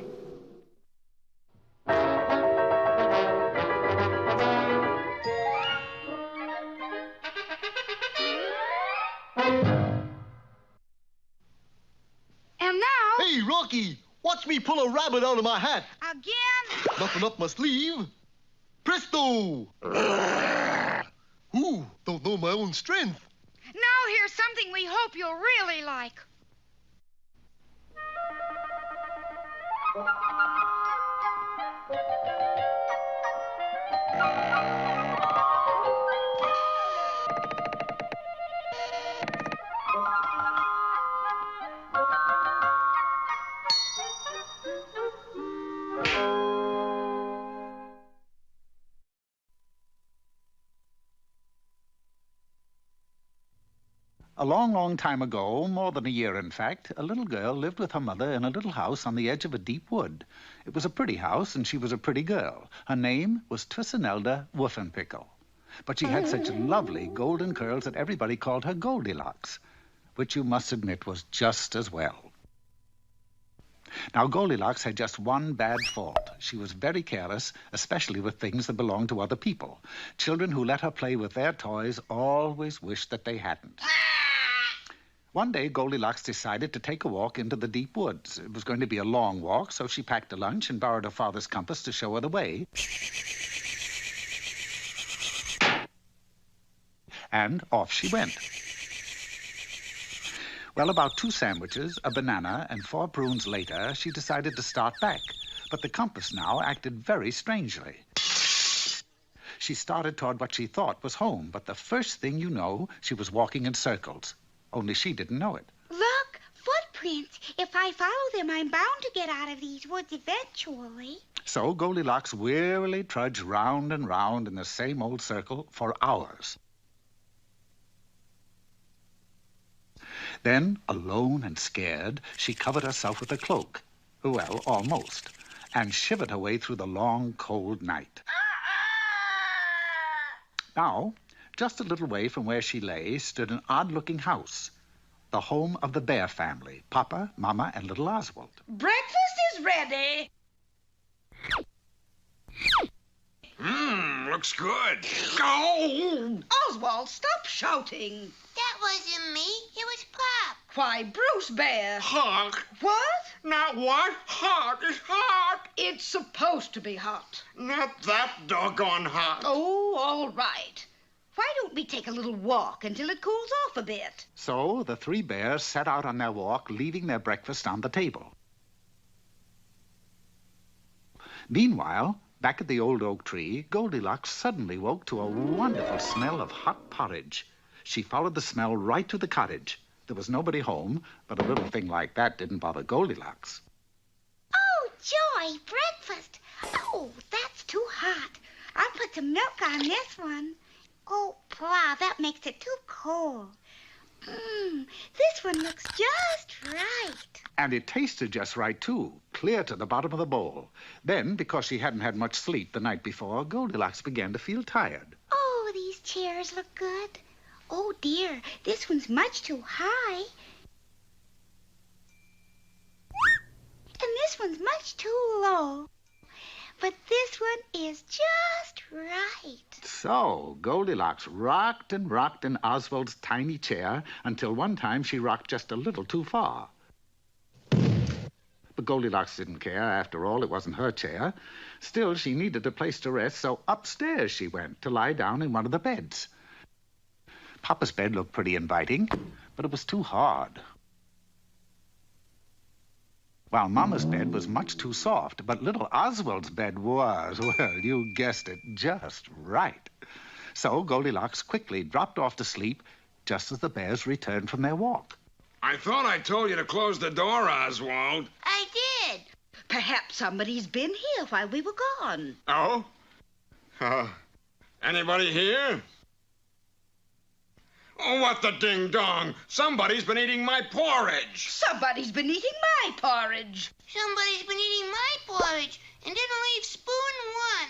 Hey, Rocky, watch me pull a rabbit out of my hat. Again? Nothing up my sleeve. Presto! Ooh, don't know my own strength. Now here's something we hope you'll really like. A long, long time ago, more than a year in fact, a little girl lived with her mother in a little house on the edge of a deep wood. It was a pretty house, and she was a pretty girl. Her name was Twissenelda Woofenpickle. But she had such lovely golden curls that everybody called her Goldilocks, which you must admit was just as well. Now, Goldilocks had just one bad fault. She was very careless, especially with things that belonged to other people. Children who let her play with their toys always wished that they hadn't. One day, Goldilocks decided to take a walk into the deep woods. It was going to be a long walk, so she packed a lunch and borrowed her father's compass to show her the way. And off she went. Well, about 2 sandwiches, a banana, and 4 prunes later, she decided to start back. But the compass now acted very strangely. She started toward what she thought was home, but the first thing you know, she was walking in circles. Only she didn't know it. Look, footprints. If I follow them, I'm bound to get out of these woods eventually. So Goldilocks wearily trudged round and round in the same old circle for hours. Then, alone and scared, she covered herself with a cloak. Well, almost. And shivered her way through the long, cold night. Now, just a little way from where she lay stood an odd-looking house. The home of the Bear family, Papa, Mama, and little Oswald. Breakfast is ready. Looks good. Oh! Oswald, stop shouting. That wasn't me. It was Pop. Why, Bruce Bear. Hot. What? Not what? Hot is hot. It's supposed to be hot. Not that doggone hot. Oh, all right. Why don't we take a little walk until it cools off a bit? So the 3 bears set out on their walk, leaving their breakfast on the table. Meanwhile, back at the old oak tree, Goldilocks suddenly woke to a wonderful smell of hot porridge. She followed the smell right to the cottage. There was nobody home, but a little thing like that didn't bother Goldilocks. Oh, joy, breakfast. Oh, that's too hot. I'll put some milk on this one. Oh, wow, that makes it too cold. This one looks just right. And it tasted just right, too, clear to the bottom of the bowl. Then, because she hadn't had much sleep the night before, Goldilocks began to feel tired. Oh, these chairs look good. Oh, dear, this one's much too high. And this one's much too low. But this one is just right. So, Goldilocks rocked and rocked in Oswald's tiny chair until one time she rocked just a little too far. But Goldilocks didn't care. After all, it wasn't her chair. Still, she needed a place to rest, so upstairs she went to lie down in one of the beds. Papa's bed looked pretty inviting, but it was too hard. While Mama's bed was much too soft, but little Oswald's bed was, well, you guessed it, just right. So Goldilocks quickly dropped off to sleep just as the bears returned from their walk. I thought I told you to close the door, Oswald. I did. Perhaps somebody's been here while we were gone. Oh? Anybody here? Oh, what the ding-dong! Somebody's been eating my porridge! Somebody's been eating my porridge. Somebody's been eating my porridge and didn't leave spoon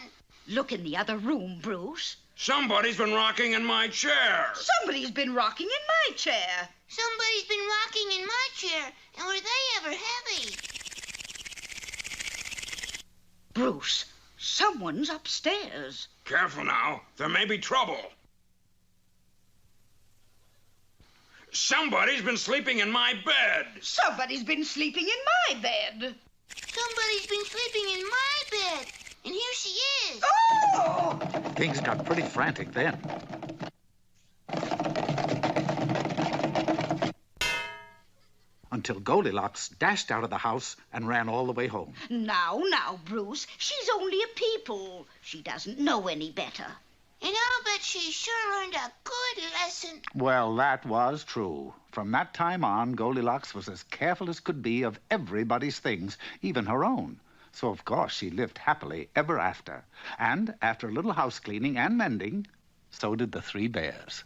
one. Look in the other room, Bruce. Somebody's been rocking in my chair! Somebody's been rocking in my chair. Somebody's been rocking in my chair, and were they ever heavy? Bruce, someone's upstairs. Careful now. There may be trouble. Somebody's been sleeping in my bed. Somebody's been sleeping in my bed. Somebody's been sleeping in my bed, and here she is. Oh! Things got pretty frantic then. Until Goldilocks dashed out of the house and ran all the way home. Now, Bruce, she's only a peeple. She doesn't know any better. And I'll bet she sure learned a good lesson. Well, that was true. From that time on, Goldilocks was as careful as could be of everybody's things, even her own. So, of course, she lived happily ever after. And after a little house cleaning and mending, so did the 3 bears.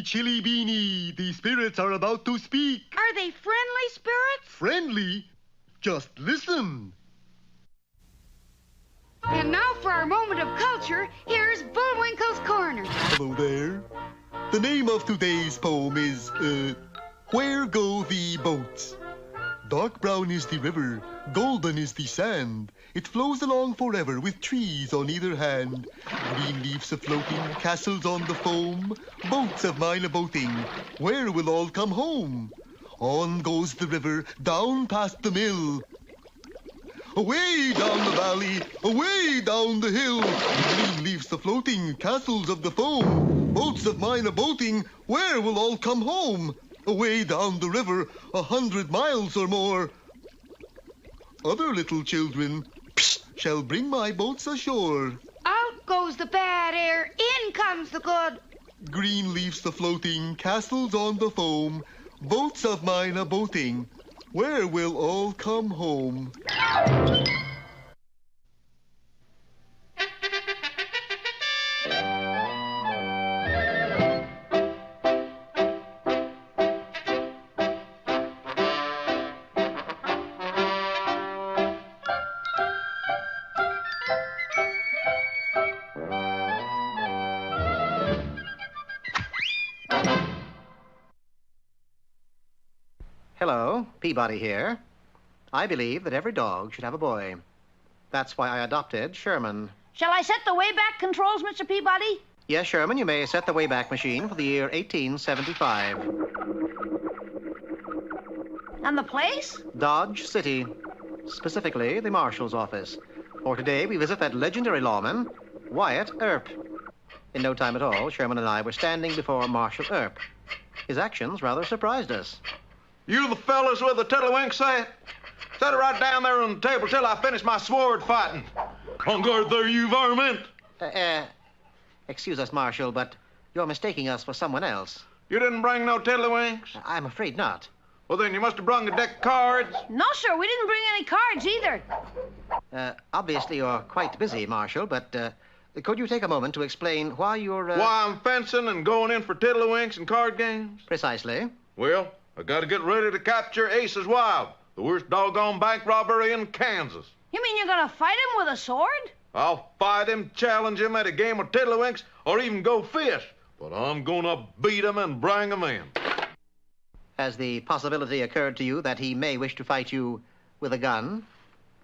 Chili Beanie. The spirits are about to speak. Are they friendly spirits? Friendly? Just listen. And now for our moment of culture, here's Bullwinkle's Corner. Hello there. The name of today's poem is, Where Go the Boats? Dark brown is the river, golden is the sand. It flows along forever with trees on either hand. Green leaves a-floating, castles on the foam. Boats of mine a-boating, where will all come home? On goes the river, down past the mill. Away down the valley, away down the hill. Green leaves a-floating, castles of the foam. Boats of mine a-boating, where will all come home? Away down the river, 100 miles or more. Other little children shall bring my boats ashore. Out goes the bad air, in comes the good. Green leaves a-floating, castles on the foam. Boats of mine a-boating, where will all come home? Hello, Peabody here. I believe that every dog should have a boy. That's why I adopted Sherman. Shall I set the Wayback Controls, Mr. Peabody? Yes, Sherman, you may set the Wayback Machine for the year 1875. And the place? Dodge City. Specifically, the Marshal's office. For today, we visit that legendary lawman, Wyatt Earp. In no time at all, Sherman and I were standing before Marshal Earp. His actions rather surprised us. You the fellas with the tiddlywinks at? Set it right down there on the table till I finish my sword fighting. On guard there, you varmint. Excuse us, Marshal, but you're mistaking us for someone else. You didn't bring no tiddlywinks? I'm afraid not. Well, then you must have brought a deck of cards. No, sir, we didn't bring any cards either. Obviously, you're quite busy, Marshal, but could you take a moment to explain why you're... Why I'm fencing and going in for tiddlywinks and card games? Precisely. Well, I gotta get ready to capture Ace's Wild, the worst doggone bank robbery in Kansas. You mean you're gonna fight him with a sword? I'll fight him, challenge him at a game of tiddlywinks, or even go fish. But I'm gonna beat him and bring him in. Has the possibility occurred to you that he may wish to fight you with a gun?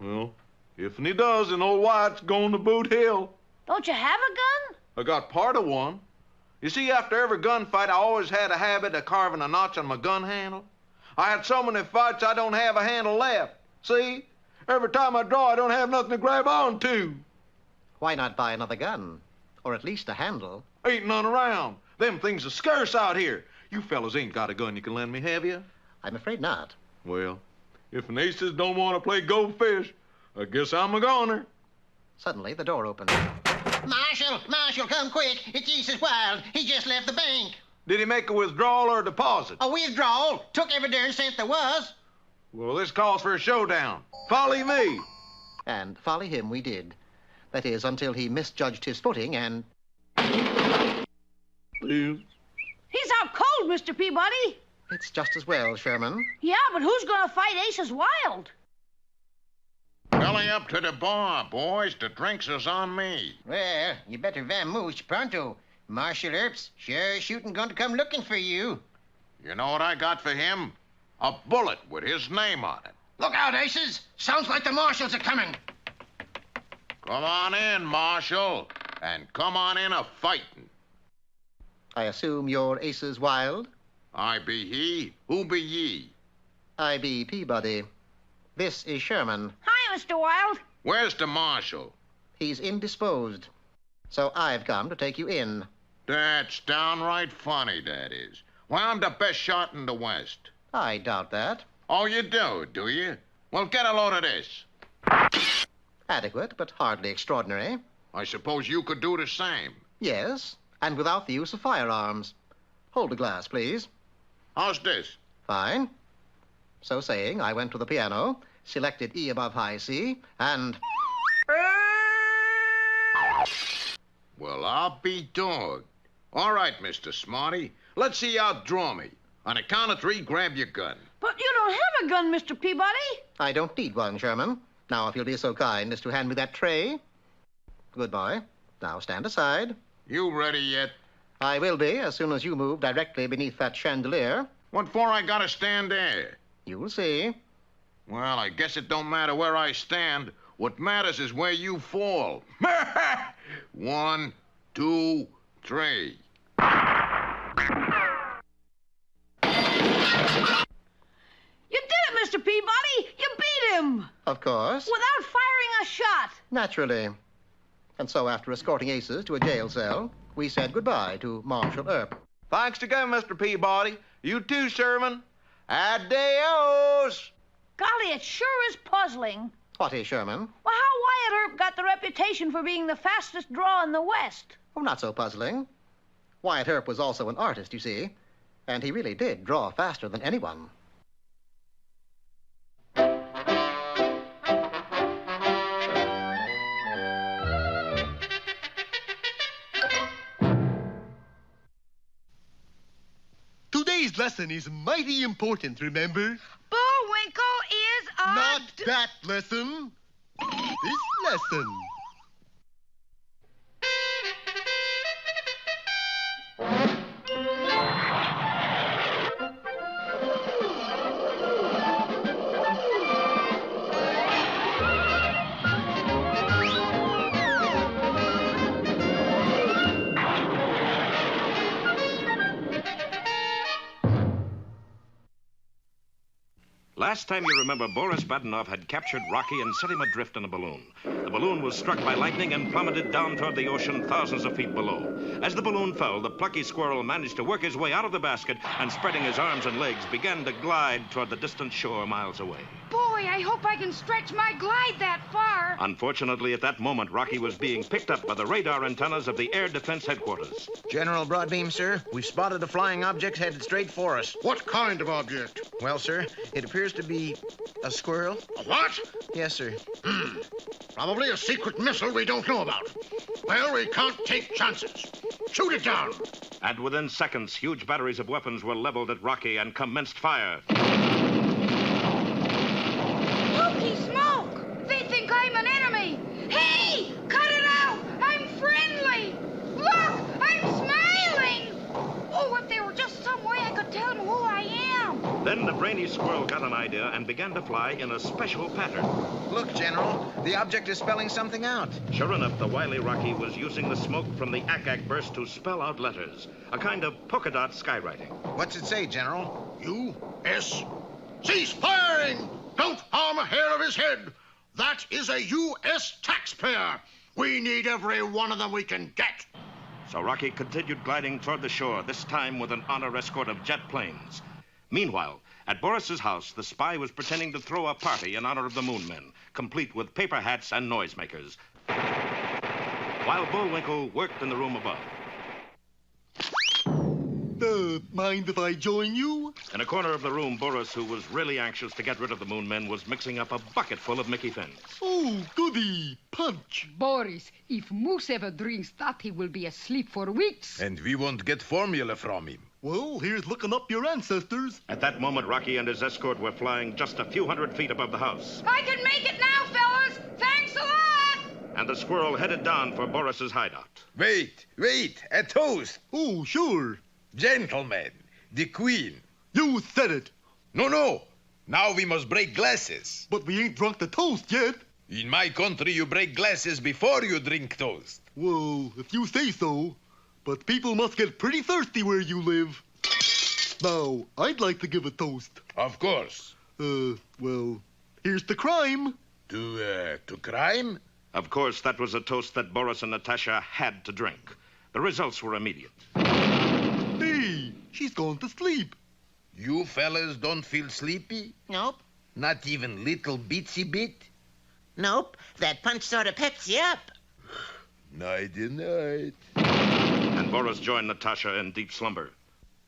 Well, if he does, then old Wyatt's going to Boot Hill. Don't you have a gun? I got part of one. You see, after every gunfight, I always had a habit of carving a notch on my gun handle. I had so many fights, I don't have a handle left. See? Every time I draw, I don't have nothing to grab on to. Why not buy another gun? Or at least a handle? Ain't none around. Them things are scarce out here. You fellas ain't got a gun you can lend me, have you? I'm afraid not. Well, if an aces don't want to play go fish, I guess I'm a goner. Suddenly, the door opened. Marshal, come quick. It's Ace's Wild. He just left the bank. Did he make a withdrawal or a deposit? A withdrawal. Took every darn cent there was. Well, this calls for a showdown. Follow me. And follow him we did. That is, until he misjudged his footing and... Please. He's out cold, Mr. Peabody. It's just as well, Sherman. Yeah, but who's gonna fight Ace's Wild? Belly up to the bar, boys. The drinks is on me. Well, you better vamoose pronto. Marshal Earp's sure shooting going to come looking for you. You know what I got for him? A bullet with his name on it. Look out, Aces. Sounds like the marshals are coming. Come on in, Marshal. And come on in a-fightin'. I assume you're Ace's Wild? I be he. Who be ye? I be Peabody. This is Sherman. Hi, Mr. Wild. Where's the Marshal? He's indisposed. So I've come to take you in. That's downright funny, that is. Why, I'm the best shot in the West. I doubt that. Oh, you do you? Well, get a load of this. Adequate, but hardly extraordinary. I suppose you could do the same. Yes, and without the use of firearms. Hold a glass, please. How's this? Fine. So saying, I went to the piano, selected E above high C, and... Well, I'll be dogged. All right, Mr. Smarty. Let's see you outdraw me. On a count of 3, grab your gun. But you don't have a gun, Mr. Peabody. I don't need one, Sherman. Now, if you'll be so kind as to hand me that tray. Good boy. Now stand aside. You ready yet? I will be as soon as you move directly beneath that chandelier. What for I gotta stand there? You'll see. Well, I guess it don't matter where I stand. What matters is where you fall. 1, 2, 3. You did it, Mr. Peabody. You beat him. Of course. Without firing a shot. Naturally. And so, after escorting Aces to a jail cell, we said goodbye to Marshal Earp. Thanks again, Mr. Peabody. You too, Sherman. Adios. Golly, it sure is puzzling. What is, Sherman? Well, how Wyatt Earp got the reputation for being the fastest draw in the West. Oh, not so puzzling. Wyatt Earp was also an artist, you see, and he really did draw faster than anyone. Today's lesson is mighty important, remember? Bullwinkle is a... Not that lesson. This lesson. Last time you remember, Boris Badenov had captured Rocky and set him adrift in a balloon. The balloon was struck by lightning and plummeted down toward the ocean thousands of feet below. As the balloon fell, the plucky squirrel managed to work his way out of the basket and, spreading his arms and legs, began to glide toward the distant shore miles away. Boy, I hope I can stretch my glide that far. Unfortunately, at that moment, Rocky was being picked up by the radar antennas of the Air Defense Headquarters. General Broadbeam, sir, we've spotted a flying object headed straight for us. What kind of object? Well, sir, it appears to be a squirrel. A what? Yes, sir. Probably a secret missile we don't know about. Well, we can't take chances. Shoot it down. And within seconds, huge batteries of weapons were leveled at Rocky and commenced fire. Holy smoke! They think I'm an enemy. Hey! Cut it out! I'm friendly. Look! I'm smiling. Oh, if there were just some way I could tell them who I am. Then the brainy squirrel got an idea and began to fly in a special pattern. Look, General, the object is spelling something out. Sure enough, the wily Rocky was using the smoke from the ack-ack burst to spell out letters, a kind of polka dot skywriting. What's it say, General? U.S. Cease firing! Don't harm a hair of his head. That is a U.S. taxpayer. We need every one of them we can get. So Rocky continued gliding toward the shore, this time with an honor escort of jet planes. Meanwhile, at Boris's house, the spy was pretending to throw a party in honor of the Moon Men, complete with paper hats and noisemakers, while Bullwinkle worked in the room above. Mind if I join you? In a corner of the room, Boris, who was really anxious to get rid of the Moon Men, was mixing up a bucket full of Mickey Fins. Oh, goody. Punch. Boris, if Moose ever drinks that, he will be asleep for weeks. And we won't get formula from him. Well, here's looking up your ancestors. At that moment, Rocky and his escort were flying just a few hundred feet above the house. I can make it now, fellas. Thanks a lot. And the squirrel headed down for Boris's hideout. Wait, a toast. Oh, sure. Gentlemen, the Queen. You said it. No. Now we must break glasses. But we ain't drunk the toast yet. In my country, you break glasses before you drink toast. Well, if you say so. But people must get pretty thirsty where you live. Now, I'd like to give a toast. Of course. Well, here's the crime. To crime? Of course, that was a toast that Boris and Natasha had to drink. The results were immediate. Hey, she's gone to sleep. You fellas don't feel sleepy? Nope. Not even little bitsy bit? Nope. That punch sort of peps you up. Nighty-night. And Boris joined Natasha in deep slumber.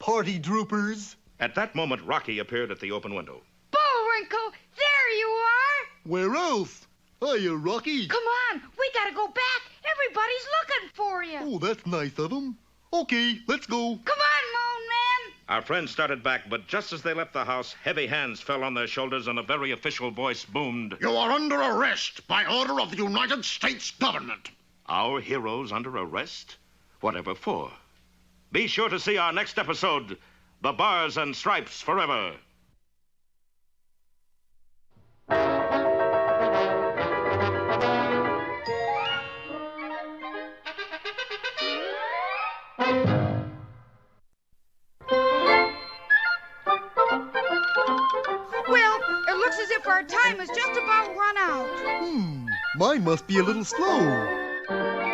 Party droopers. At that moment, Rocky appeared at the open window. Bullwinkle, there you are. Where else? Hiya, Rocky. Come on, we gotta go back. Everybody's looking for you. Oh, that's nice of them. Okay, let's go. Come on, Moon Man. Our friends started back, but just as they left the house, heavy hands fell on their shoulders and a very official voice boomed. You are under arrest by order of the United States government. Our heroes under arrest? Whatever for? Be sure to see our next episode, The Bars and Stripes Forever. Well, it looks as if our time is just about run out. Mine must be a little slow.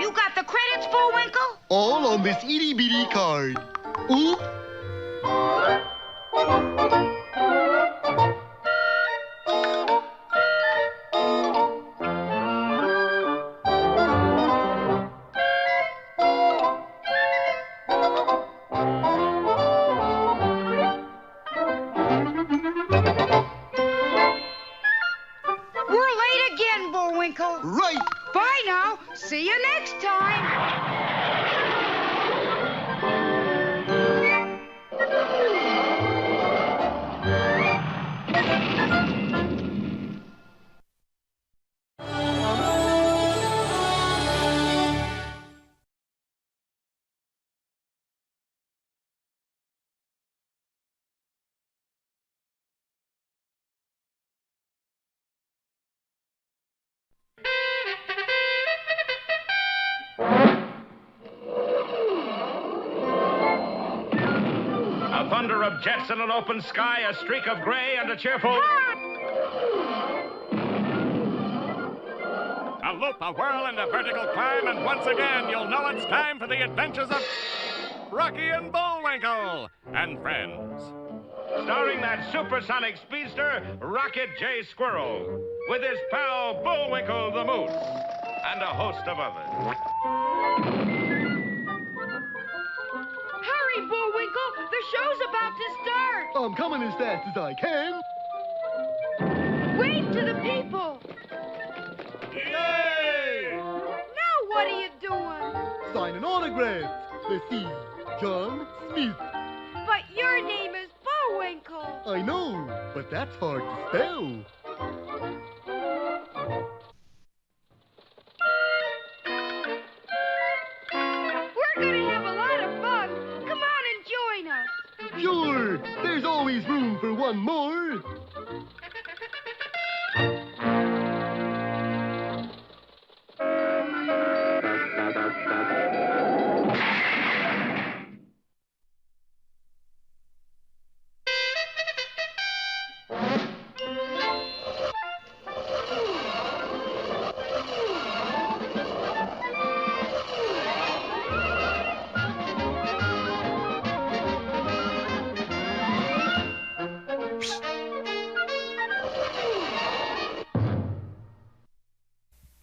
You got the credits, Bullwinkle? All on this itty-bitty card. Oop. We're late again, Bullwinkle. Right. Bye now. See you next time. A thunder of jets in an open sky, a streak of gray, and a cheerful... A loop, a whirl, and a vertical climb, and once again you'll know it's time for the adventures of Rocky and Bullwinkle and friends. Starring that supersonic speedster, Rocket J. Squirrel, with his pal Bullwinkle the Moose, and a host of others. Hurry, Bullwinkle. The show's about to start. I'm coming as fast as I can. Wave to the people. Yay! Now what are you doing? Signing autographs. Let's see. John Smith. But your name is Bullwinkle. I know, but that's hard to spell. We're going to have a lot of fun. Come on and join us. Sure, there's always room for one more.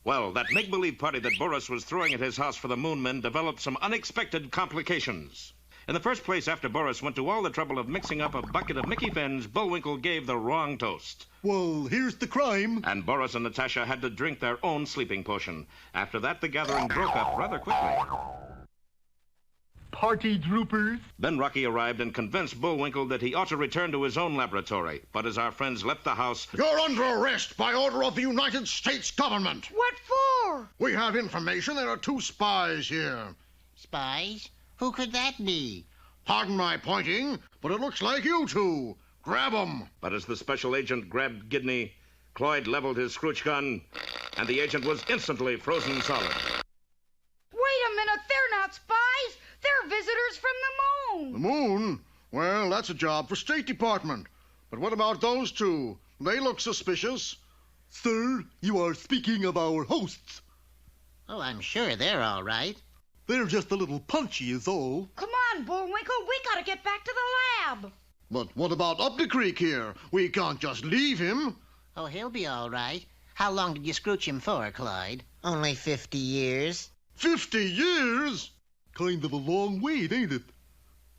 Well, that make-believe party that Boris was throwing at his house for the Moon Men developed some unexpected complications. In the first place, after Boris went to all the trouble of mixing up a bucket of Mickey Fins, Bullwinkle gave the wrong toast. Well, here's the crime. And Boris and Natasha had to drink their own sleeping potion. After that, the gathering broke up rather quickly. Party droopers. Then Rocky arrived and convinced Bullwinkle that he ought to return to his own laboratory. But as our friends left the house... You're under arrest by order of the United States government. What for? We have information there are 2 spies here. Spies? Who could that be? Pardon my pointing, but it looks like you 2. Grab 'em. But as the special agent grabbed Gidney, Cloyd leveled his scrooch gun, and the agent was instantly frozen solid. Wait a minute. They're not spies. They're visitors from the moon. The moon? Well, that's a job for State Department. But what about those 2? They look suspicious. Sir, you are speaking of our hosts. Oh, I'm sure they're all right. They're just a little punchy is all. Come on, Bullwinkle. We gotta get back to the lab. But what about Up the Creek here? We can't just leave him. Oh, he'll be all right. How long did you scrooch him for, Clyde? Only 50 years. 50 years? Kind of a long wait, ain't it?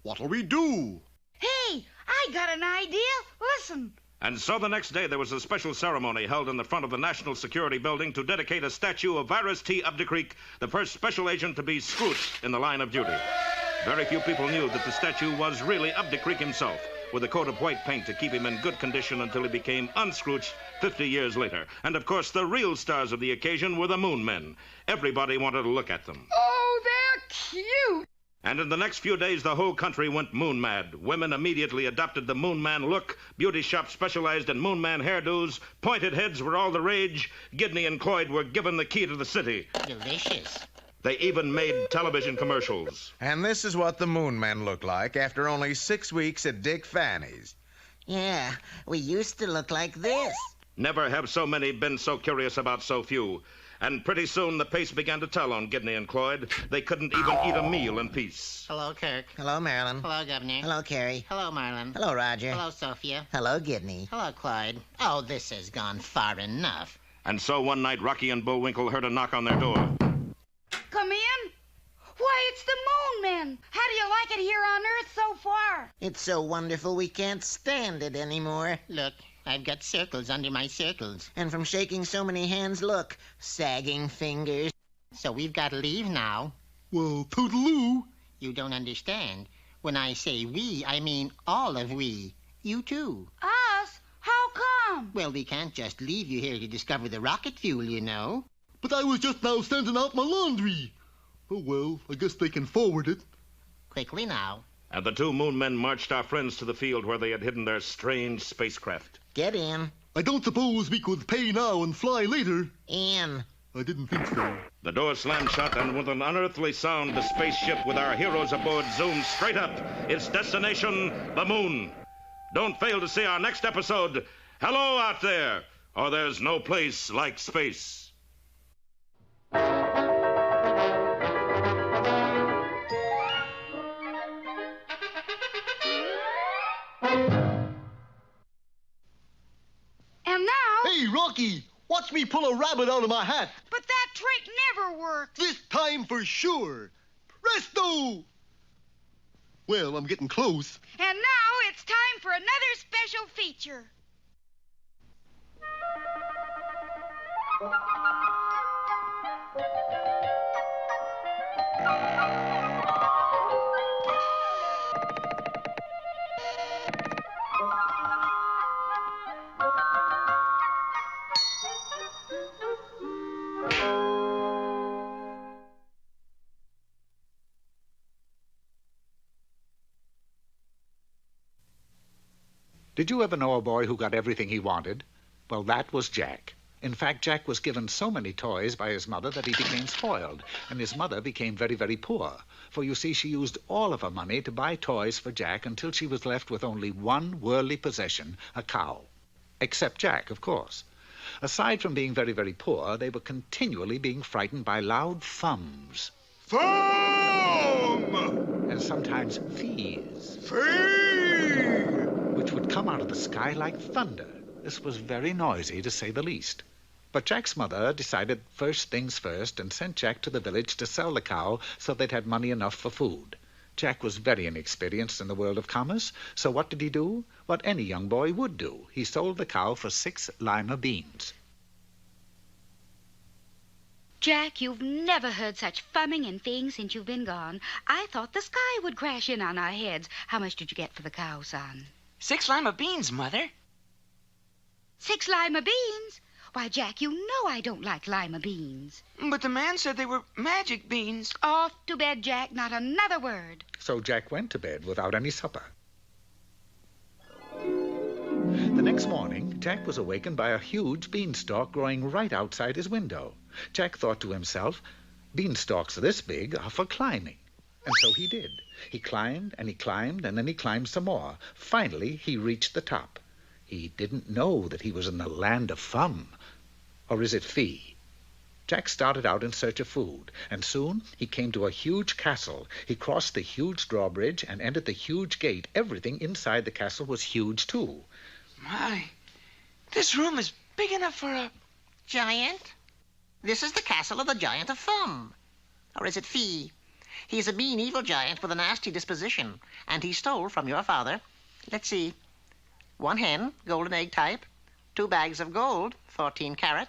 What'll we do? Hey, I got an idea. Listen. And so the next day there was a special ceremony held in the front of the National Security Building to dedicate a statue of Virus T. Up the Creek, the first special agent to be scrooched in the line of duty. Very few people knew that the statue was really Up the Creek himself, with a coat of white paint to keep him in good condition until he became unscrooched 50 years later. And, of course, the real stars of the occasion were the Moon Men. Everybody wanted to look at them. Oh, they're cute. And in the next few days, the whole country went moon mad. Women immediately adopted the Moon Man look. Beauty shops specialized in Moon Man hairdos. Pointed heads were all the rage. Gidney and Cloyd were given the key to the city. Delicious. They even made television commercials. And this is what the Moon Men look like after only 6 weeks at Dick Fanny's. Yeah, we used to look like this. Never have so many been so curious about so few. And pretty soon the pace began to tell on Gidney and Cloyd. They couldn't even eat a meal in peace. Hello, Kirk. Hello, Marilyn. Hello, Governor. Hello, Carrie. Hello, Marlin. Hello, Roger. Hello, Sophia. Hello, Gidney. Hello, Clyde. Oh, this has gone far enough. And so one night, Rocky and Bullwinkle heard a knock on their door. Come in. Why, it's the Moon Men. How do you like it here on Earth so far? It's so wonderful we can't stand it anymore. Look, I've got circles under my circles. And from shaking so many hands, look, sagging fingers. So we've got to leave now. Well, toodaloo. You don't understand. When I say we, I mean all of we. You too. Us? How come? Well, we can't just leave you here to discover the rocket fuel, you know. But I was just now sending out my laundry. Oh, well, I guess they can forward it. Quickly now. And the two Moon Men marched our friends to the field where they had hidden their strange spacecraft. Get in. I don't suppose we could pay now and fly later. In. I didn't think so. The door slammed shut, and with an unearthly sound, the spaceship with our heroes aboard zoomed straight up. Its destination, the moon. Don't fail to see our next episode, Hello Out There, or there's no place like space. And now... Hey, Rocky, watch me pull a rabbit out of my hat. But that trick never works. This time for sure. Presto! Well, I'm getting close. And now it's time for another special feature. Did you ever know a boy who got everything he wanted? Well, that was Jack. In fact, Jack was given so many toys by his mother that he became spoiled, and his mother became very, very poor. For you see, she used all of her money to buy toys for Jack until she was left with only one worldly possession, a cow. Except Jack, of course. Aside from being very, very poor, they were continually being frightened by loud thums. Thumb! And sometimes fees. Fee! Which would come out of the sky like thunder. This was very noisy, to say the least. But Jack's mother decided first things first and sent Jack to the village to sell the cow so they'd have money enough for food. Jack was very inexperienced in the world of commerce, so what did he do? What any young boy would do. He sold the cow for 6 lima beans. Jack, you've never heard such fumming and things since you've been gone. I thought the sky would crash in on our heads. How much did you get for the cow, son? 6 lima beans, Mother. 6 lima beans? Why, Jack, you know I don't like lima beans. But the man said they were magic beans. Off to bed, Jack. Not another word. So Jack went to bed without any supper. The next morning, Jack was awakened by a huge beanstalk growing right outside his window. Jack thought to himself, beanstalks this big are for climbing. And so he did. He climbed, and then he climbed some more. Finally, he reached the top. He didn't know that he was in the land of fun. Or is it fee? Jack started out in search of food, and soon he came to a huge castle. He crossed the huge drawbridge and entered the huge gate. Everything inside the castle was huge, too. My, this room is big enough for a... Giant? This is the castle of the Giant of Thumb. Or is it Fee? He's a mean, evil giant with a nasty disposition, and he stole from your father, let's see, 1 hen, golden egg type, 2 bags of gold, 14 carat,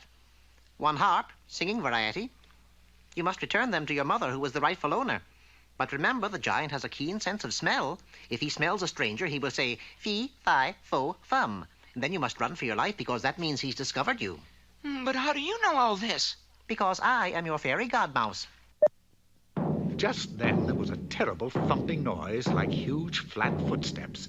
1 harp, singing variety. You must return them to your mother, who was the rightful owner. But remember, the giant has a keen sense of smell. If he smells a stranger, he will say, fee, fi, fo, fum. And then you must run for your life because that means he's discovered you. But how do you know all this? Because I am your fairy godmouse. Just then, there was a terrible thumping noise like huge, flat footsteps.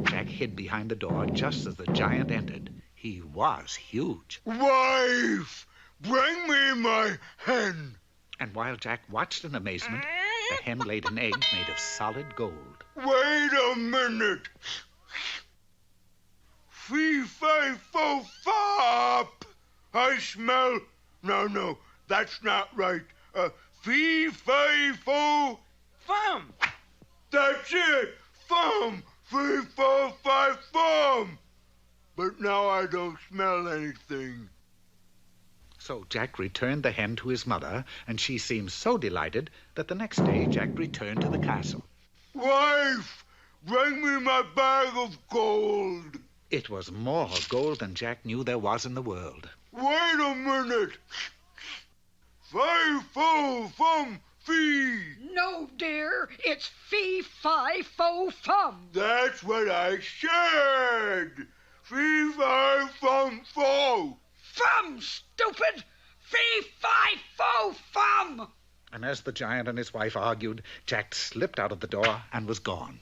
Jack hid behind the door just as the giant entered. He was huge. Wife, bring me my hen. And while Jack watched in amazement, the hen laid an egg made of solid gold. Wait a minute. Fee-fi-fo-fop. I smell... No, that's not right. Fee-fi-fo... Fum. That's it. Fum. Fee-fo-fi-fum. But now I don't smell anything. So Jack returned the hen to his mother, and she seemed so delighted that the next day Jack returned to the castle. Wife, bring me my bag of gold. It was more gold than Jack knew there was in the world. Wait a minute. Fi-fo-fum, fee. No, dear, it's fee-fi-fo-fum. That's what I said. Fee-fi-fum-fo. Fum, stupid! Fee-fi-fo-fum! And as the giant and his wife argued, Jack slipped out of the door and was gone.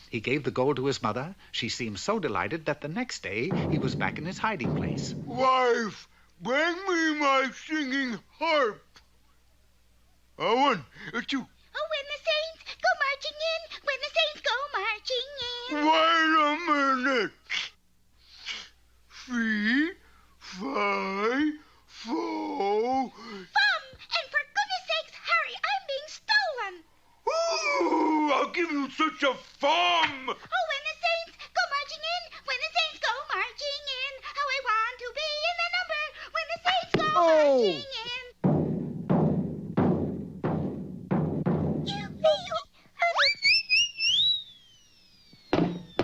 He gave the gold to his mother. She seemed so delighted that the next day he was back in his hiding place. Wife, bring me my singing harp. One, two. Oh, when the saints go marching in, when the saints go marching in. Wait a minute. Fee-fi-fo... Fum! And for goodness sakes, hurry, I'm being stolen. Ooh, I'll give you such a fum. Oh, when the saints go marching in, when the saints go marching in, how I want to be in the number when the saints go marching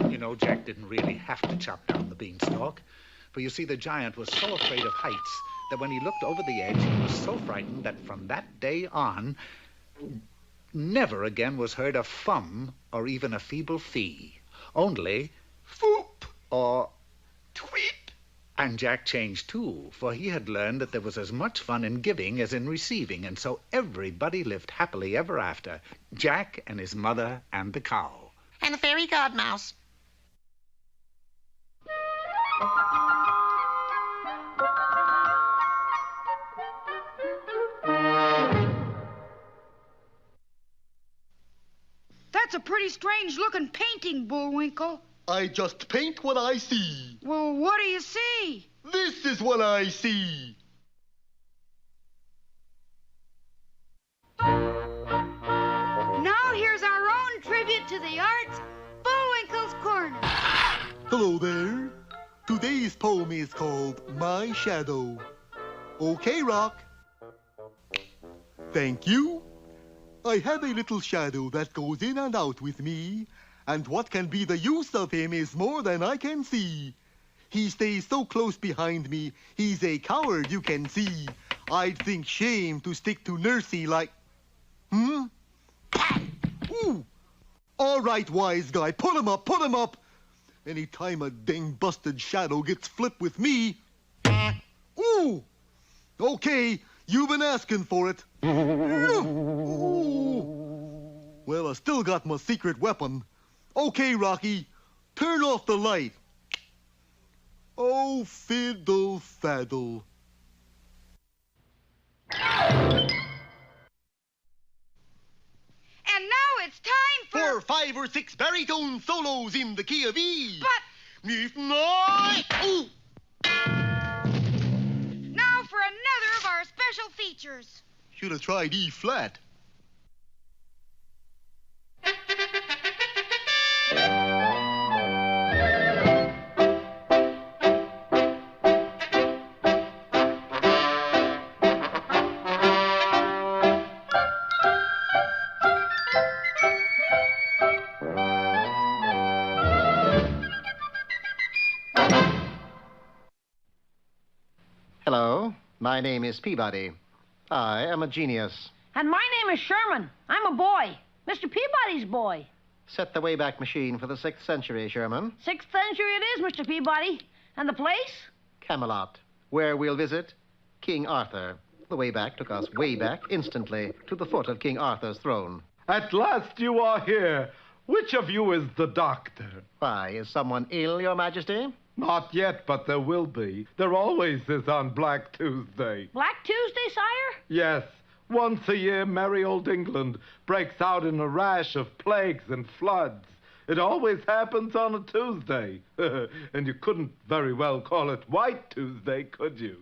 in. You know, Jack didn't really have to chop down the beanstalk. For you see, the giant was so afraid of heights that when he looked over the edge, he was so frightened that from that day on, never again was heard a fum or even a feeble fee. Only foop or tweep. And Jack changed too, for he had learned that there was as much fun in giving as in receiving, and so everybody lived happily ever after, Jack and his mother and the cow. And the fairy godmouse. That's a pretty strange-looking painting, Bullwinkle. I just paint what I see. Well, what do you see? This is what I see. Now here's our own tribute to the arts, Bullwinkle's Corner. Hello there. Today's poem is called My Shadow. Okay, Rock. Thank you. I have a little shadow that goes in and out with me, and what can be the use of him is more than I can see. He stays so close behind me, he's a coward, you can see. I'd think shame to stick to Nursey like... Ooh! All right, wise guy, put him up, put him up! Any time a dang busted shadow gets flipped with me... Ooh! Okay, you've been asking for it. Well, I still got my secret weapon. Okay, Rocky, turn off the light. Oh, fiddle faddle. And now it's time for 5 or 6 baritone solos in the key of E. But... Ooh. Now for another of our special features. Should have tried E flat. Hello, my name is Peabody. I am a genius. And my name is Sherman. I'm a boy. Mr. Peabody's boy. Set the Wayback Machine for the 6th century, Sherman. 6th century it is, Mr. Peabody. And the place? Camelot, where we'll visit King Arthur. The Wayback took us way back instantly to the foot of King Arthur's throne. At last you are here. Which of you is the doctor? Why, is someone ill, Your Majesty? Not yet, but there will be. There always is on Black Tuesday. Black Tuesday, sire? Yes. Once a year, merry old England breaks out in a rash of plagues and floods. It always happens on a Tuesday. And you couldn't very well call it White Tuesday, could you?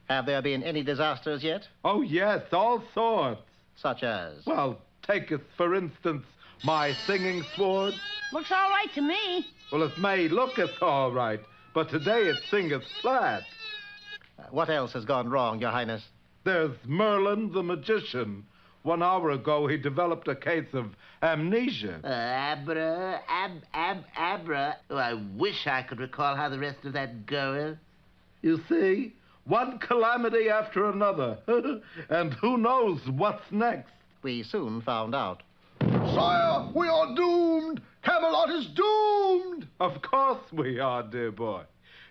Have there been any disasters yet? Oh, yes, all sorts. Such as? Well, take us, for instance, my singing sword. Looks all right to me. Well, it may look as all right, but today it singeth flat. What else has gone wrong, Your Highness? There's Merlin the magician. 1 hour ago, he developed a case of amnesia. Abra. Oh, I wish I could recall how the rest of that goes. You see, one calamity after another. And who knows what's next? We soon found out. Sire, we are doomed! Camelot is doomed! Of course we are, dear boy.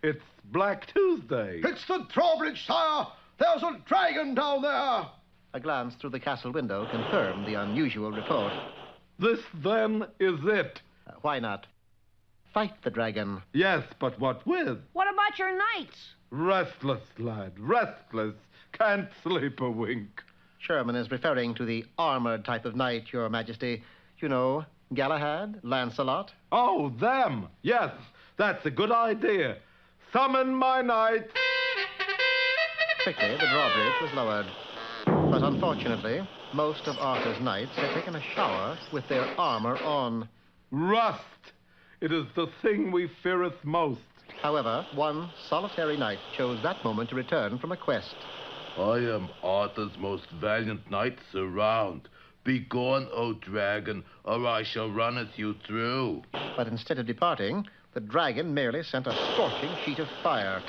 It's Black Tuesday. It's the drawbridge, sire! There's a dragon down there! A glance through the castle window confirmed the unusual report. This, then, is it. Why not fight the dragon? Yes, but what with? What about your knights? Restless, lad, restless. Can't sleep a wink. Sherman is referring to the armored type of knight, Your Majesty. You know, Galahad, Lancelot. Oh, them. Yes, that's a good idea. Summon my knights. Quickly, the drawbridge was lowered. But unfortunately, most of Arthur's knights had taken a shower with their armor on. Rust! It is the thing we feareth most. However, one solitary knight chose that moment to return from a quest. I am Arthur's most valiant knights around. Begone, O dragon, or I shall runneth you through. But instead of departing, the dragon merely sent a scorching sheet of fire.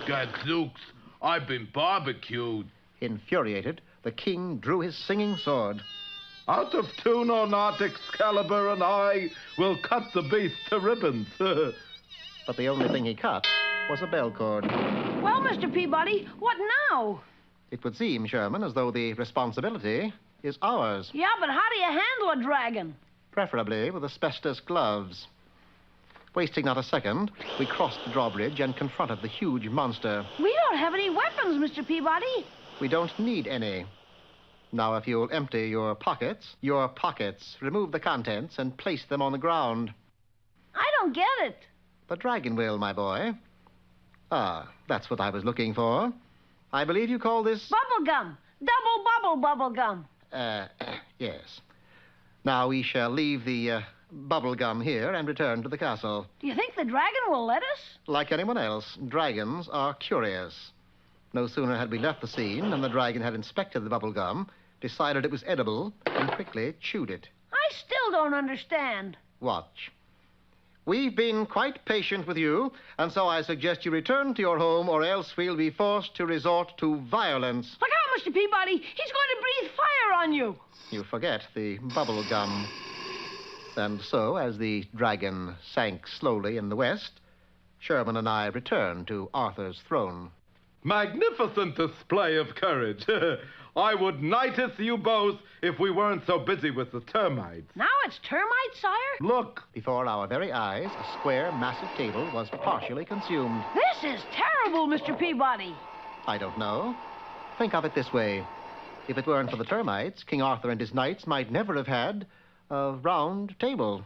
Gadzooks, I've been barbecued. Infuriated, the king drew his singing sword. Out of tune or not, Excalibur and I will cut the beast to ribbons. But the only thing he cut was a bell cord. Well, Mr. Peabody, what now? It would seem, Sherman, as though the responsibility is ours. Yeah, but how do you handle a dragon? Preferably with asbestos gloves. Wasting not a second, we crossed the drawbridge and confronted the huge monster. We don't have any weapons, Mr. Peabody. We don't need any. Now, if you'll empty your pockets, remove the contents and place them on the ground. I don't get it. The dragon will, my boy. Ah, that's what I was looking for. I believe you call this... Bubble gum. Double bubble gum. Yes. Now we shall leave the bubble gum here and return to the castle. Do you think the dragon will let us? Like anyone else, dragons are curious. No sooner had we left the scene than the dragon had inspected the bubble gum, decided it was edible, and quickly chewed it. I still don't understand. Watch. We've been quite patient with you, and so I suggest you return to your home, or else we'll be forced to resort to violence. Look out, Mr. Peabody! He's going to breathe fire on you! You forget the bubble gum. And so, as the dragon sank slowly in the west, Sherman and I returned to Arthur's throne. Magnificent display of courage. I would knighteth you both if we weren't so busy with the termites. Now it's termites, sire? Look. Before our very eyes, a square, massive table was partially consumed. This is terrible, Mr. Peabody. I don't know. Think of it this way. If it weren't for the termites, King Arthur and his knights might never have had a round table.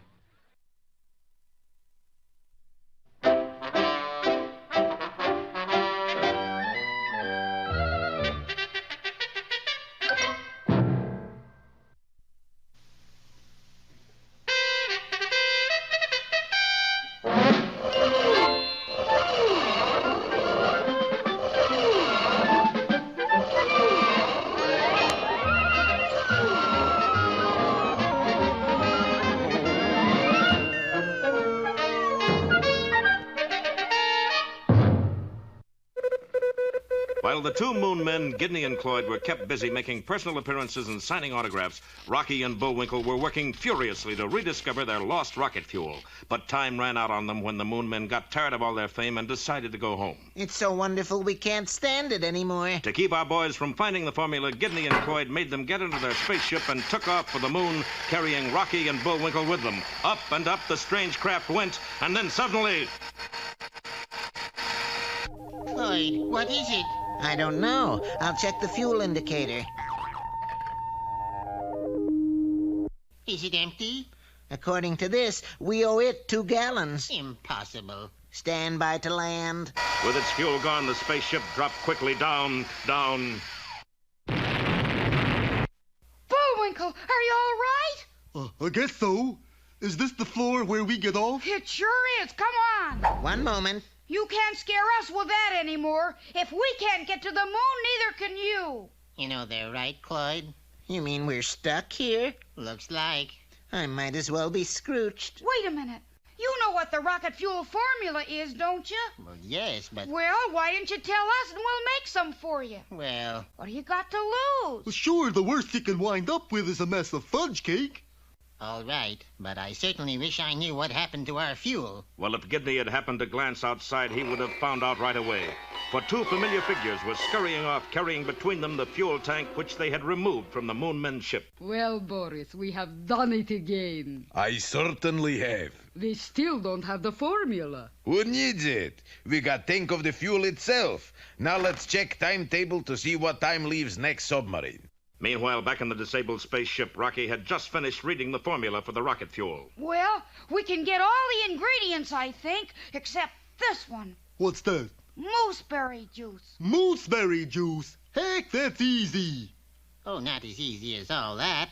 While the two Moon men, Gidney and Cloyd, were kept busy making personal appearances and signing autographs, Rocky and Bullwinkle were working furiously to rediscover their lost rocket fuel. But time ran out on them when the Moon men got tired of all their fame and decided to go home. It's so wonderful we can't stand it anymore. To keep our boys from finding the formula, Gidney and Cloyd made them get into their spaceship and took off for the moon, carrying Rocky and Bullwinkle with them. Up and up the strange craft went, and then suddenly... Cloyd, what is it? I don't know. I'll check the fuel indicator. Is it empty? According to this, we owe it 2 gallons. Impossible. Stand by to land. With its fuel gone, the spaceship dropped quickly down. Bullwinkle, are you all right? I guess so. Is this the floor where we get off? It sure is. Come on. One moment. You can't scare us with that anymore. If we can't get to the moon, neither can you. You know they're right, Cloyd. You mean we're stuck here? Looks like. I might as well be Scrooched. Wait a minute. You know what the rocket fuel formula is, don't you? Well, yes, but... Well, why didn't you tell us and we'll make some for you? Well... What do you got to lose? Well, sure, the worst you can wind up with is a mess of fudge cake. All right, but I certainly wish I knew what happened to our fuel. Well, if Gidney had happened to glance outside, he would have found out right away. For 2 familiar figures were scurrying off, carrying between them the fuel tank which they had removed from the Moon men's ship. Well, Boris, we have done it again. I certainly have. We still don't have the formula. Who needs it? We got tank of the fuel itself. Now let's check timetable to see what time leaves next submarine. Meanwhile, back in the disabled spaceship, Rocky had just finished reading the formula for the rocket fuel. Well, we can get all the ingredients, I think, except this one. What's that? Mooseberry juice. Mooseberry juice? Heck, that's easy. Oh, not as easy as all that.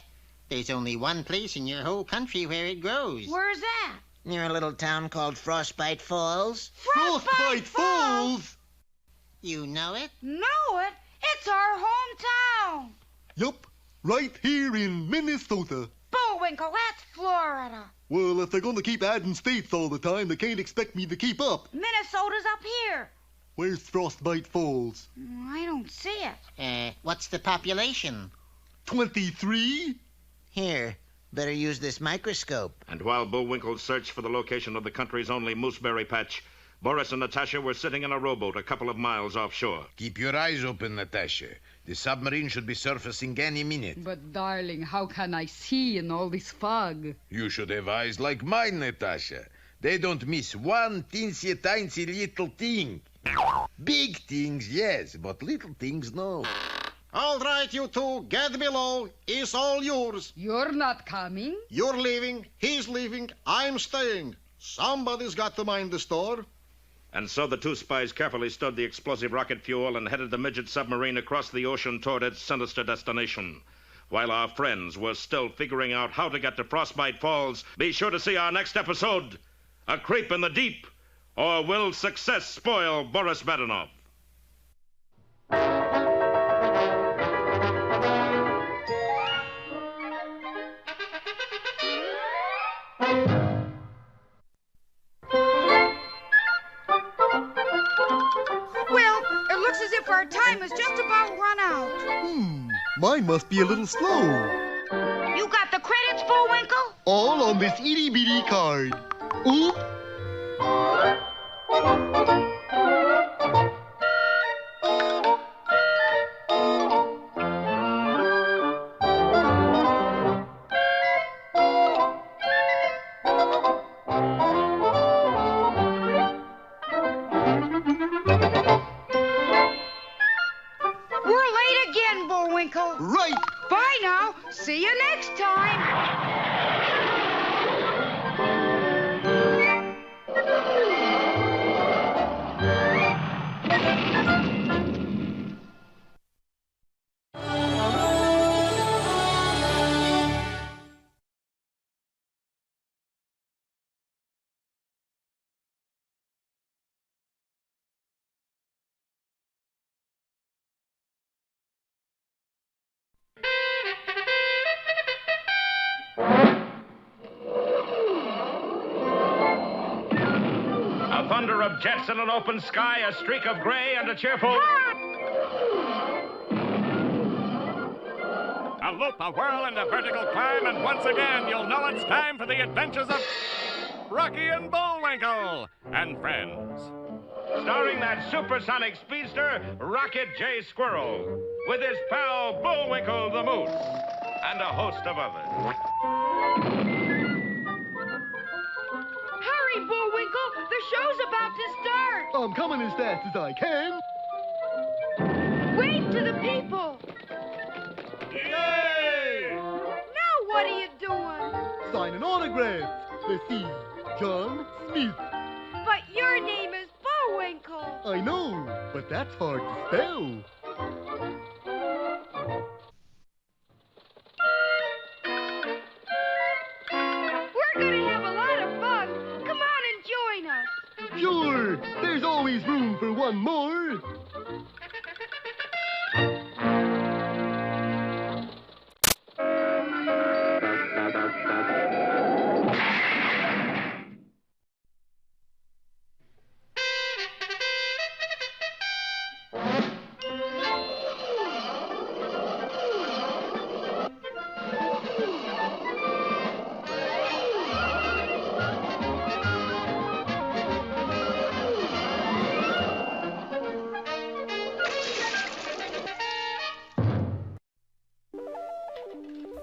There's only one place in your whole country where it grows. Where's that? Near a little town called Frostbite Falls. Frostbite Falls? You know it? Know it? It's our hometown. Yup, right here in Minnesota. Bullwinkle, that's Florida. Well, if they're going to keep adding states all the time, they can't expect me to keep up. Minnesota's up here. Where's Frostbite Falls? I don't see it. What's the population? 23? Here, better use this microscope. And while Bullwinkle searched for the location of the country's only mooseberry patch, Boris and Natasha were sitting in a rowboat a couple of miles offshore. Keep your eyes open, Natasha. The submarine should be surfacing any minute. But, darling, how can I see in all this fog? You should have eyes like mine, Natasha. They don't miss one teensy-tiny little thing. Big things, yes, but little things, no. All right, you two, get below. It's all yours. You're not coming? You're leaving, he's leaving, I'm staying. Somebody's got to mind the store. And so the 2 spies carefully stowed the explosive rocket fuel and headed the midget submarine across the ocean toward its sinister destination. While our friends were still figuring out how to get to Frostbite Falls, be sure to see our next episode, A Creep in the Deep, or Will Success Spoil Boris Badenov? As if our time is just about run out. Mine must be a little slow. You got the credits, Bullwinkle? All on this itty-bitty card. Oop! Right. Bye now. See you next time. Thunder of jets in an open sky, a streak of gray, and a cheerful... loop, a whirl, and a vertical climb, and once again, you'll know it's time for the adventures of Rocky and Bullwinkle and friends. Starring that supersonic speedster, Rocket J. Squirrel, with his pal Bullwinkle the Moose, and a host of others. Hurry, Bullwinkle! The show's about to start! I'm coming as fast as I can. Wave to the people! Yay! Now what are you doing? Signing autographs. Let's see. John Smith. But your name is Bullwinkle. I know, but that's hard to spell. We're gonna have a lot of fun. Come on and join us. Sure, there's always room for one more.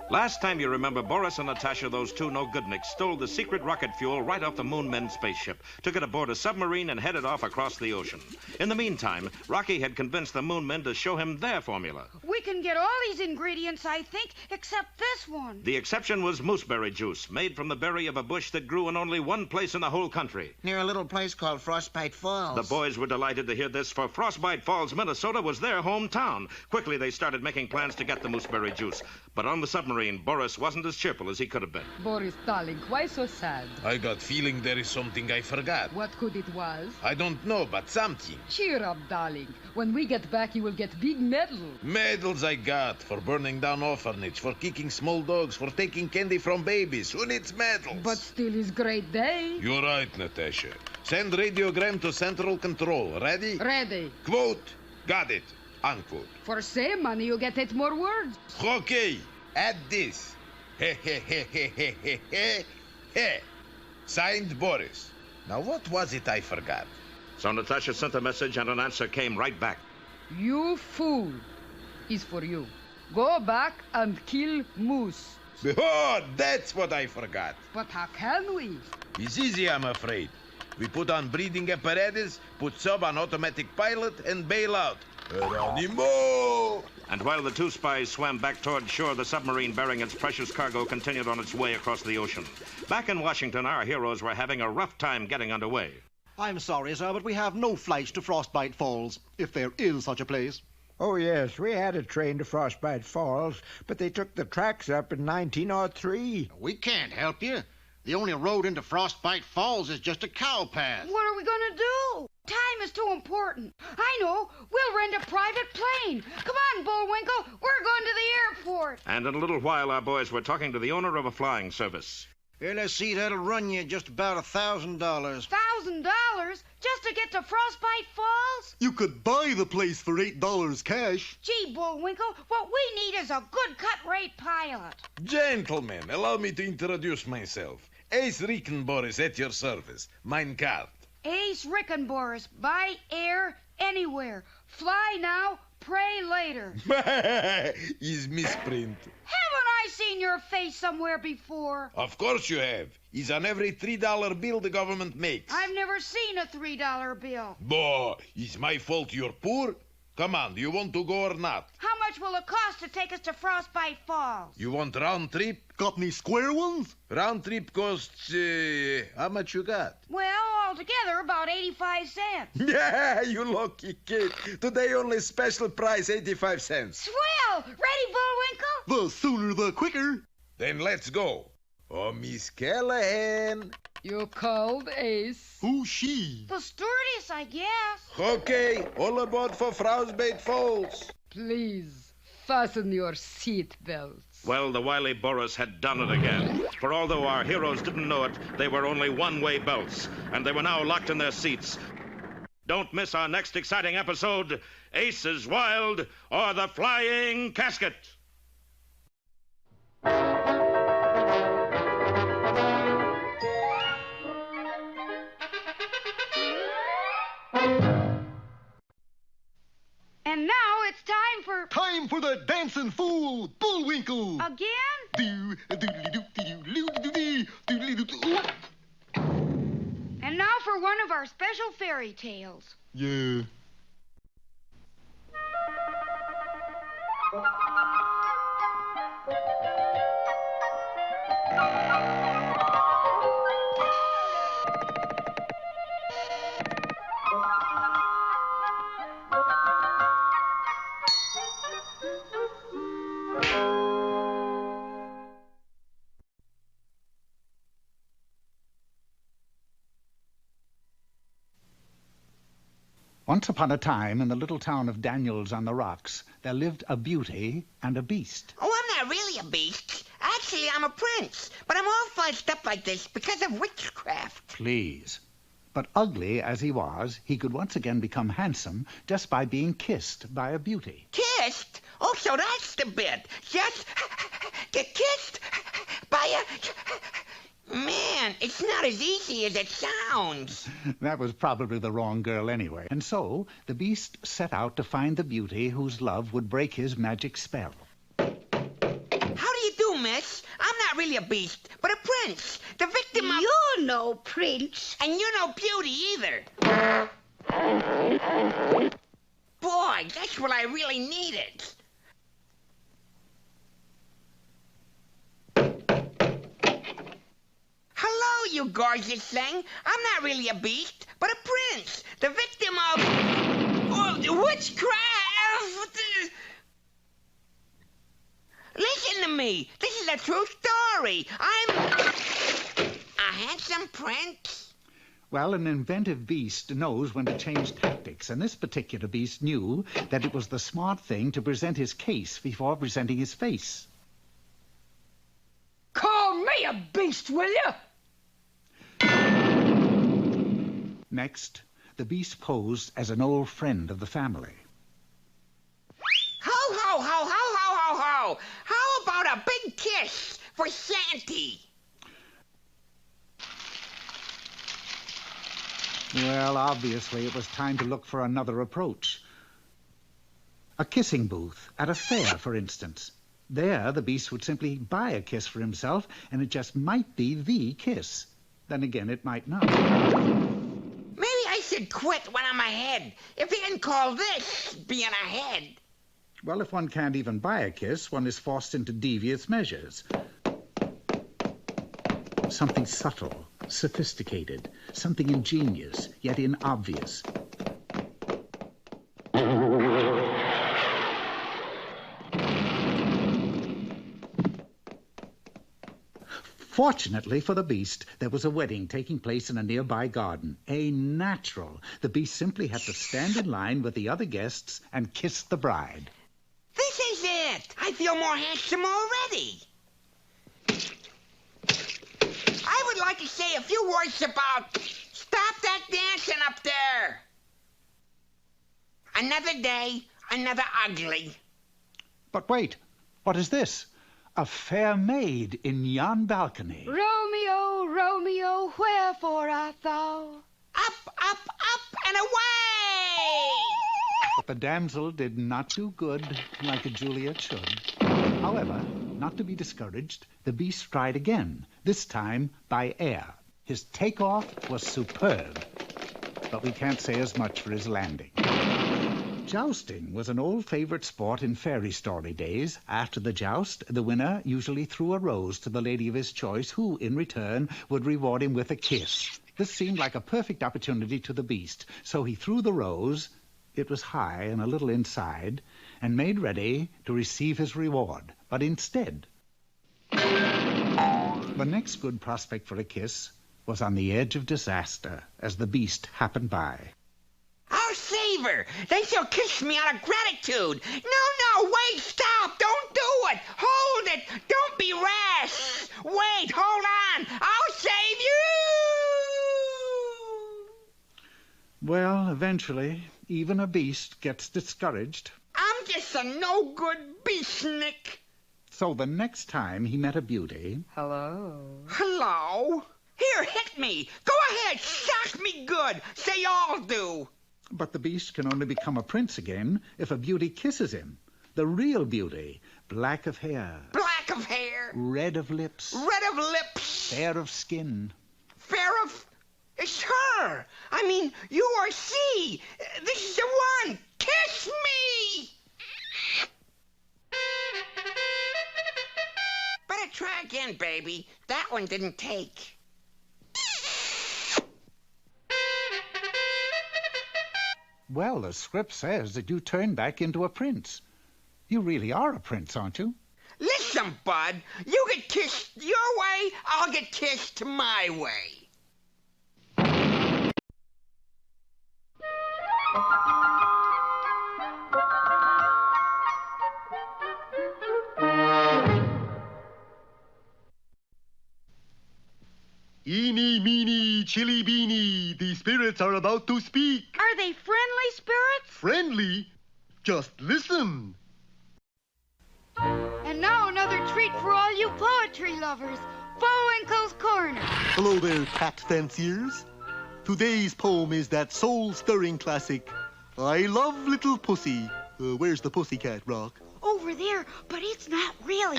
Last time you remember, Boris and Natasha, those two no-goodniks, stole the secret rocket fuel right off the Minn spaceship, took it aboard a submarine, and headed off across the ocean. In the meantime, Rocky had convinced the Minn to show him their formula. We can get all these ingredients, I think, except this one. The exception was mooseberry juice, made from the berry of a bush that grew in only one place in the whole country. Near a little place called Frostbite Falls. The boys were delighted to hear this, for Frostbite Falls, Minnesota was their hometown. Quickly, they started making plans to get the mooseberry juice. But on the submarine, Boris wasn't as cheerful as he could have been. Boris, darling, why so sad? I got feeling there is something I forgot. What could it was? I don't know, but something. Cheer up, darling. When we get back, you will get big medal. Medals I got for burning down orphanage, for kicking small dogs, for taking candy from babies. Who needs medals? But still is great day. You're right, Natasha. Send radiogram to Central Control. Ready? Ready. Quote. Got it. Unquote. For same money, you get 8 more words. Okay. Add this. He he he he he he he he. Signed, Boris. Now, what was it I forgot? So Natasha sent a message, and an answer came right back. You fool. Is for you. Go back and kill moose. Oh, that's what I forgot. But how can we? It's easy, I'm afraid. We put on breathing apparatus, put sub on automatic pilot, and bail out. Geronimo! And while the two spies swam back toward shore, the submarine bearing its precious cargo continued on its way across the ocean. Back in Washington, our heroes were having a rough time getting underway. I'm sorry, sir, but we have no flights to Frostbite Falls, if there is such a place. Oh, yes, we had a train to Frostbite Falls, but they took the tracks up in 1903. We can't help you. The only road into Frostbite Falls is just a cow path. What are we going to do? Time is too important. I know. We'll rent a private plane. Come on, Bullwinkle. We're going to the airport. And in a little while, our boys were talking to the owner of a flying service. Here, let's see, that'll run you just about $1,000. $1,000 just to get to Frostbite Falls? You could buy the place for $8 cash. Gee, Bullwinkle, what we need is a good cut-rate pilot. Gentlemen, allow me to introduce myself. Ace Rickenboris at your service. Mein card. Ace Rickenboris, by air, anywhere. Fly now, pray later. Is misprint. Haven't I seen your face somewhere before? Of course you have. He's on every $3 bill the government makes. I've never seen a $3 bill. Boh, it's my fault you're poor? Come on, do you want to go or not? How much will it cost to take us to Frostbite Falls? You want round trip? Got any square ones? Round trip costs, how much you got? Well, altogether, about 85 cents. Yeah, you lucky kid. Today only special price, 85 cents. Swell! Ready, Bullwinkle? The sooner the quicker. Then let's go. Oh, Miss Callahan. You called, Ace? Who's she? The stewardess, I guess. Okay, all aboard for Frostbite Falls. Please, fasten your seat belts. Well, the wily Boris had done it again. For although our heroes didn't know it, they were only one-way belts, and they were now locked in their seats. Don't miss our next exciting episode, Ace is Wild or the Flying Casket. time for the dancing fool, Bullwinkle. Again? And now for one of our special fairy tales. Yeah. Once upon a time, in the little town of Daniels on the Rocks, there lived a beauty and a beast. Oh, I'm not really a beast. Actually, I'm a prince. But I'm all fussed up like this because of witchcraft. Please. But ugly as he was, he could once again become handsome just by being kissed by a beauty. Kissed? Oh, so that's the bit. Just get kissed by a... Man, it's not as easy as it sounds. That was probably the wrong girl anyway. And so the beast set out to find the beauty whose love would break his magic spell. How do you do, miss? I'm not really a beast, but a prince. The victim of... You're no prince. And you're no beauty either. Boy, that's what I really needed. Hello, you gorgeous thing. I'm not really a beast, but a prince. The victim of... witchcraft. Listen to me. This is a true story. I'm a handsome prince. Well, an inventive beast knows when to change tactics, and this particular beast knew that it was the smart thing to present his case before presenting his face. Call me a beast, will you? Next, the beast posed as an old friend of the family. Ho, ho, ho, ho, ho, ho, ho. How about a big kiss for Santy? Well, obviously, it was time to look for another approach. A kissing booth at a fair, for instance. There, the beast would simply buy a kiss for himself, and it just might be the kiss. Then again, it might not. Maybe I should quit when I'm ahead, if you can call this being ahead. Well, if one can't even buy a kiss, one is forced into devious measures. Something subtle, sophisticated, something ingenious, yet inobvious. Fortunately for the beast, there was a wedding taking place in a nearby garden. A natural. The beast simply had to stand in line with the other guests and kiss the bride. This is it. I feel more handsome already. I would like to say a few words about... Stop that dancing up there. Another day, another ugly. But wait, what is this? A fair maid in yon balcony. Romeo, Romeo, wherefore art thou? Up, up, up, and away! But the damsel did not do good like a Juliet should. However, not to be discouraged, the beast tried again, this time by air. His takeoff was superb, but we can't say as much for his landing. Jousting was an old favorite sport in fairy story days. After the joust, the winner usually threw a rose to the lady of his choice, who, in return, would reward him with a kiss. This seemed like a perfect opportunity to the beast, so he threw the rose, it was high and a little inside, and made ready to receive his reward. But instead, the next good prospect for a kiss was on the edge of disaster as the beast happened by. I'll save her. Then she'll kiss me out of gratitude. No, wait, stop. Don't do it. Hold it. Don't be rash. Wait, hold on. I'll save you. Well, eventually, even a beast gets discouraged. I'm just a no-good beastnik. So the next time he met a beauty... Hello? Here, hit me. Go ahead, shock me good. Say all do. But the beast can only become a prince again if a beauty kisses him. The real beauty. Black of hair. Black of hair. Red of lips. Red of lips. Fair of skin. Fair of... It's her. I mean, you or she. This is the one. Kiss me. Better try again, baby. That one didn't take. Well, the script says that you turn back into a prince. You really are a prince, aren't you? Listen, bud. You get kissed your way, I'll get kissed my way. Eeny, meeny, chilly beany, the spirits are about to speak. Are they friendly spirits? Friendly? Just listen. And now another treat for all you poetry lovers. Bullwinkle's Corner. Hello there, cat fanciers. Today's poem is that soul-stirring classic, I Love Little Pussy. Where's the pussycat, Rock? Over there, but it's not really.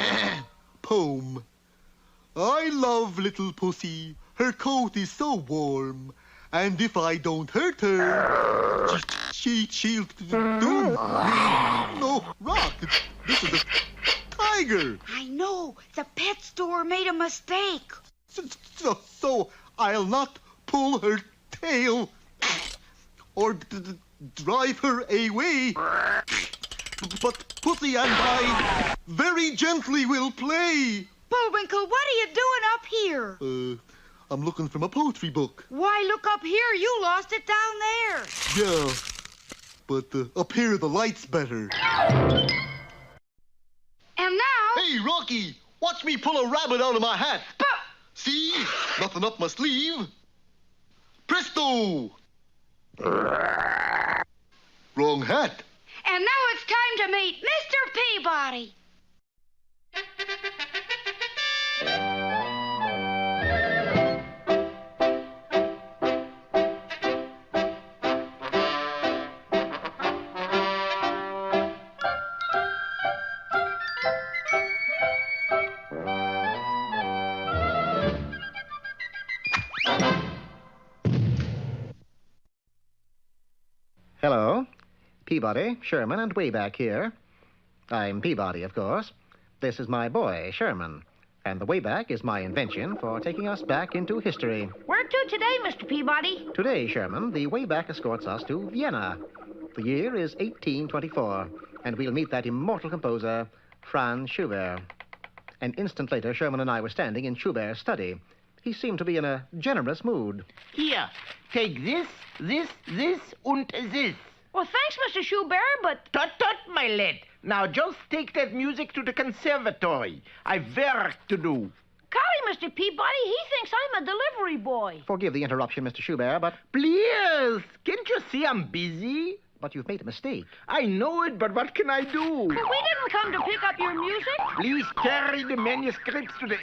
Poem. I love little pussy. Her coat is so warm. And if I don't hurt her, she'll do. No, Rock, this is a tiger. I know. The pet store made a mistake. So I'll not pull her tail or drive her away. But Pussy and I very gently will play. Bullwinkle, what are you doing up here? I'm looking from a poetry book. Why, look up here. You lost it down there. Yeah, but up here the light's better. And now... Hey, Rocky, watch me pull a rabbit out of my hat. See? Nothing up my sleeve. Presto! Wrong hat. And now it's time to meet Mr. Peabody. Hello. Peabody, Sherman, and Wayback here. I'm Peabody, of course. This is my boy, Sherman. And the Wayback is my invention for taking us back into history. Where to today, Mr. Peabody? Today, Sherman, the Wayback escorts us to Vienna. The year is 1824, and we'll meet that immortal composer, Franz Schubert. An instant later, Sherman and I were standing in Schubert's study. He seemed to be in a generous mood. Here, take this, and this. Well, thanks, Mr. Schubert, but... Tut, my lad. Now just take that music to the conservatory. I've work to do. Golly, Mr. Peabody, he thinks I'm a delivery boy. Forgive the interruption, Mr. Schubert, but... Please, can't you see I'm busy? But you've made a mistake. I know it, but what can I do? But we didn't come to pick up your music. Please carry the manuscripts to the...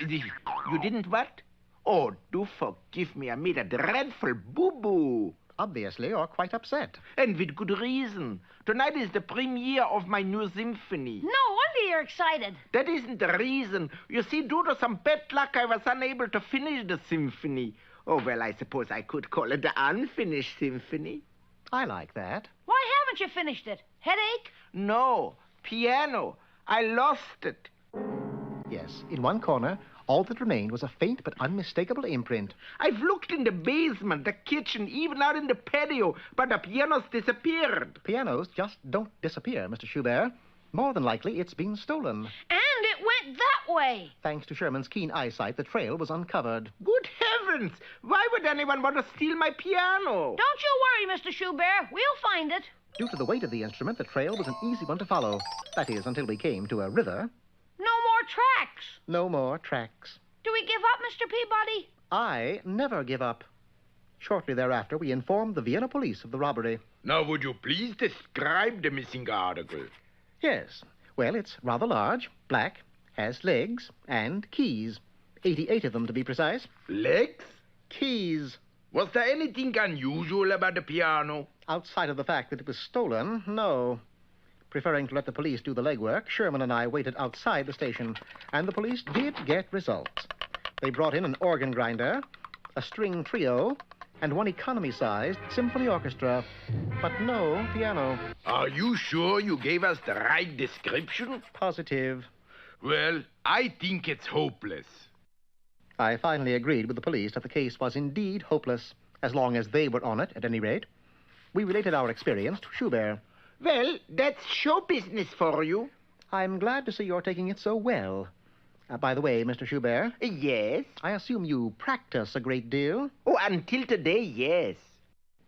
You didn't what? Oh, do forgive me. I made a dreadful boo-boo. Obviously, you're quite upset. And with good reason. Tonight is the premiere of my new symphony. No wonder you're excited. That isn't the reason. You see, due to some bad luck, I was unable to finish the symphony. Oh, well, I suppose I could call it the unfinished symphony. I like that. Why haven't you finished it? Headache? No, piano. I lost it. Yes, in one corner, all that remained was a faint but unmistakable imprint. I've looked in the basement, the kitchen, even out in the patio, but the piano's disappeared. Pianos just don't disappear, Mr. Schubert. More than likely, it's been stolen. And it went that way. Thanks to Sherman's keen eyesight, the trail was uncovered. Good heavens! Why would anyone want to steal my piano? Don't you worry, Mr. Schubert. We'll find it. Due to the weight of the instrument, the trail was an easy one to follow. That is, until we came to a river. No more tracks. No more tracks. Do we give up, Mr. Peabody? I never give up. Shortly thereafter, we informed the Vienna police of the robbery. Now, would you please describe the missing article? Yes. Well, it's rather large, black, has legs, and keys. 88 of them, to be precise. Legs? Keys. Was there anything unusual about the piano? Outside of the fact that it was stolen, no. Preferring to let the police do the legwork, Sherman and I waited outside the station, and the police did get results. They brought in an organ grinder, a string trio, and one economy-sized symphony orchestra, but no piano. Are you sure you gave us the right description? Positive. Well, I think it's hopeless. I finally agreed with the police that the case was indeed hopeless, as long as they were on it, at any rate. We related our experience to Schubert. Well, that's show business for you. I'm glad to see you're taking it so well. By the way, Mr. Schubert. Yes? I assume you practice a great deal? Oh, until today, yes.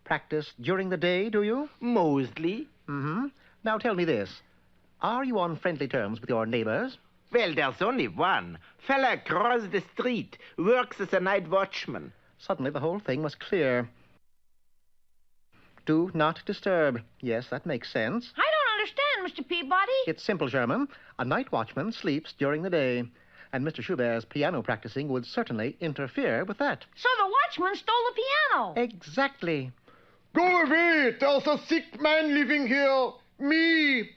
Practice during the day, do you? Mostly. Mm-hmm. Now tell me this. Are you on friendly terms with your neighbors? Well, there's only one. Fella across the street. Works as a night watchman. Suddenly the whole thing was clear. Do not disturb. Yes, that makes sense. I don't understand, Mr. Peabody. It's simple, Sherman. A night watchman sleeps during the day, and Mr. Schubert's piano practicing would certainly interfere with that. So the watchman stole the piano. Exactly. Go away! There's a sick man living here. Me!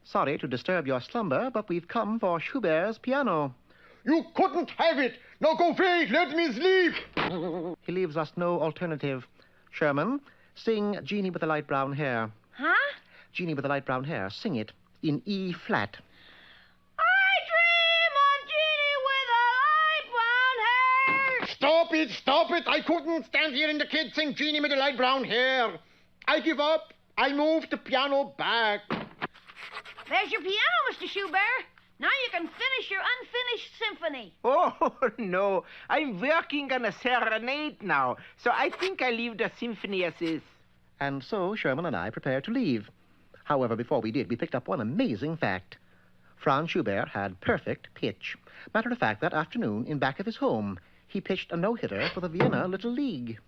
Sorry to disturb your slumber, but we've come for Schubert's piano. You couldn't have it! Now go away! Let me sleep! He leaves us no alternative. Sherman, sing Jeannie with the light brown hair. Huh? Jeannie with the light brown hair. Sing it in E flat. I dream of Jeannie with the light brown hair. Stop it! Stop it! I couldn't stand here and the kid sing Jeannie with the light brown hair. I give up. I move the piano back. There's your piano, Mr. Schubert. Now you can finish your unfinished symphony. Oh, no. I'm working on a serenade now, so I think I leave the symphony as is. And so Sherman and I prepared to leave. However, before we did, we picked up one amazing fact. Franz Schubert had perfect pitch. Matter of fact, that afternoon, in back of his home, he pitched a no-hitter for the Vienna Little League.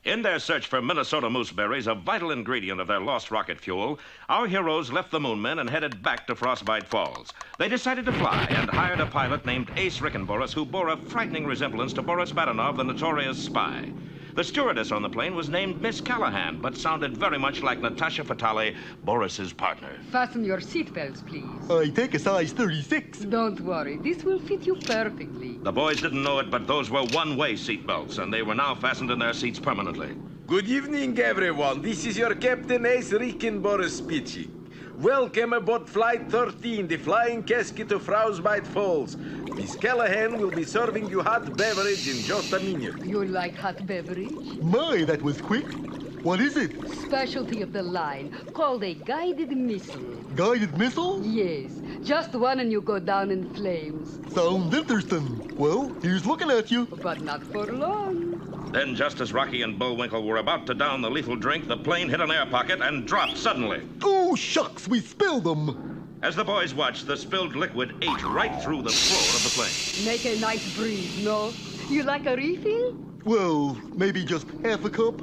In their search for Minnesota mooseberries, a vital ingredient of their lost rocket fuel, our heroes left the Moon Men and headed back to Frostbite Falls. They decided to fly and hired a pilot named Ace Rickenboris, who bore a frightening resemblance to Boris Badenov, the notorious spy. The stewardess on the plane was named Miss Callahan, but sounded very much like Natasha Fatale, Boris's partner. Fasten your seatbelts, please. I take a size 36. Don't worry. This will fit you perfectly. The boys didn't know it, but those were one-way seatbelts, and they were now fastened in their seats permanently. Good evening, everyone. This is your Captain Ace Rickenboris speaking. Welcome aboard Flight 13, the flying casket to Frostbite Falls. Miss Callahan will be serving you hot beverage in just a minute. You like hot beverage? My, that was quick. What is it? Specialty of the line, called a guided missile. Guided missile? Yes. Just one and you go down in flames. Sounds interesting. Well, here's looking at you. But not for long. Then, just as Rocky and Bullwinkle were about to down the lethal drink, the plane hit an air pocket and dropped suddenly. Oh, shucks, we spilled them. As the boys watched, the spilled liquid ate right through the floor of the plane. Make a nice breeze, no? You like a refill? Well, maybe just half a cup.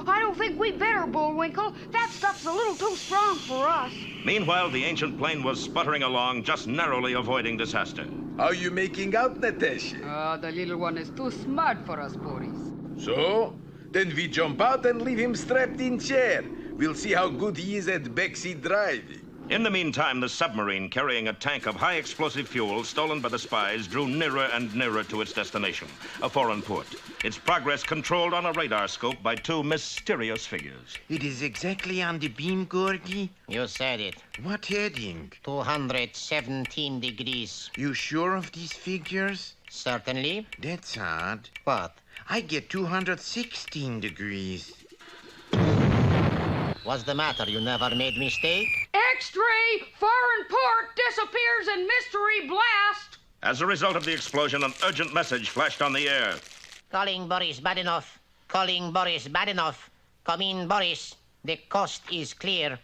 I don't think we better, Bullwinkle. That stuff's a little too strong for us. Meanwhile, the ancient plane was sputtering along, just narrowly avoiding disaster. How you making out, Natasha? The little one is too smart for us, Boris. So? Then we jump out and leave him strapped in chair. We'll see how good he is at backseat driving. In the meantime, the submarine carrying a tank of high-explosive fuel stolen by the spies drew nearer and nearer to its destination, a foreign port. Its progress controlled on a radar scope by two mysterious figures. It is exactly on the beam, Gordy. You said it. What heading? 217 degrees. You sure of these figures? Certainly. That's odd. What? I get 216 degrees. What's the matter? You never made mistake? X-ray! Foreign port disappears in mystery blast! As a result of the explosion, an urgent message flashed on the air. Calling Boris Badenov. Calling Boris Badenov. Come in, Boris. The coast is clear.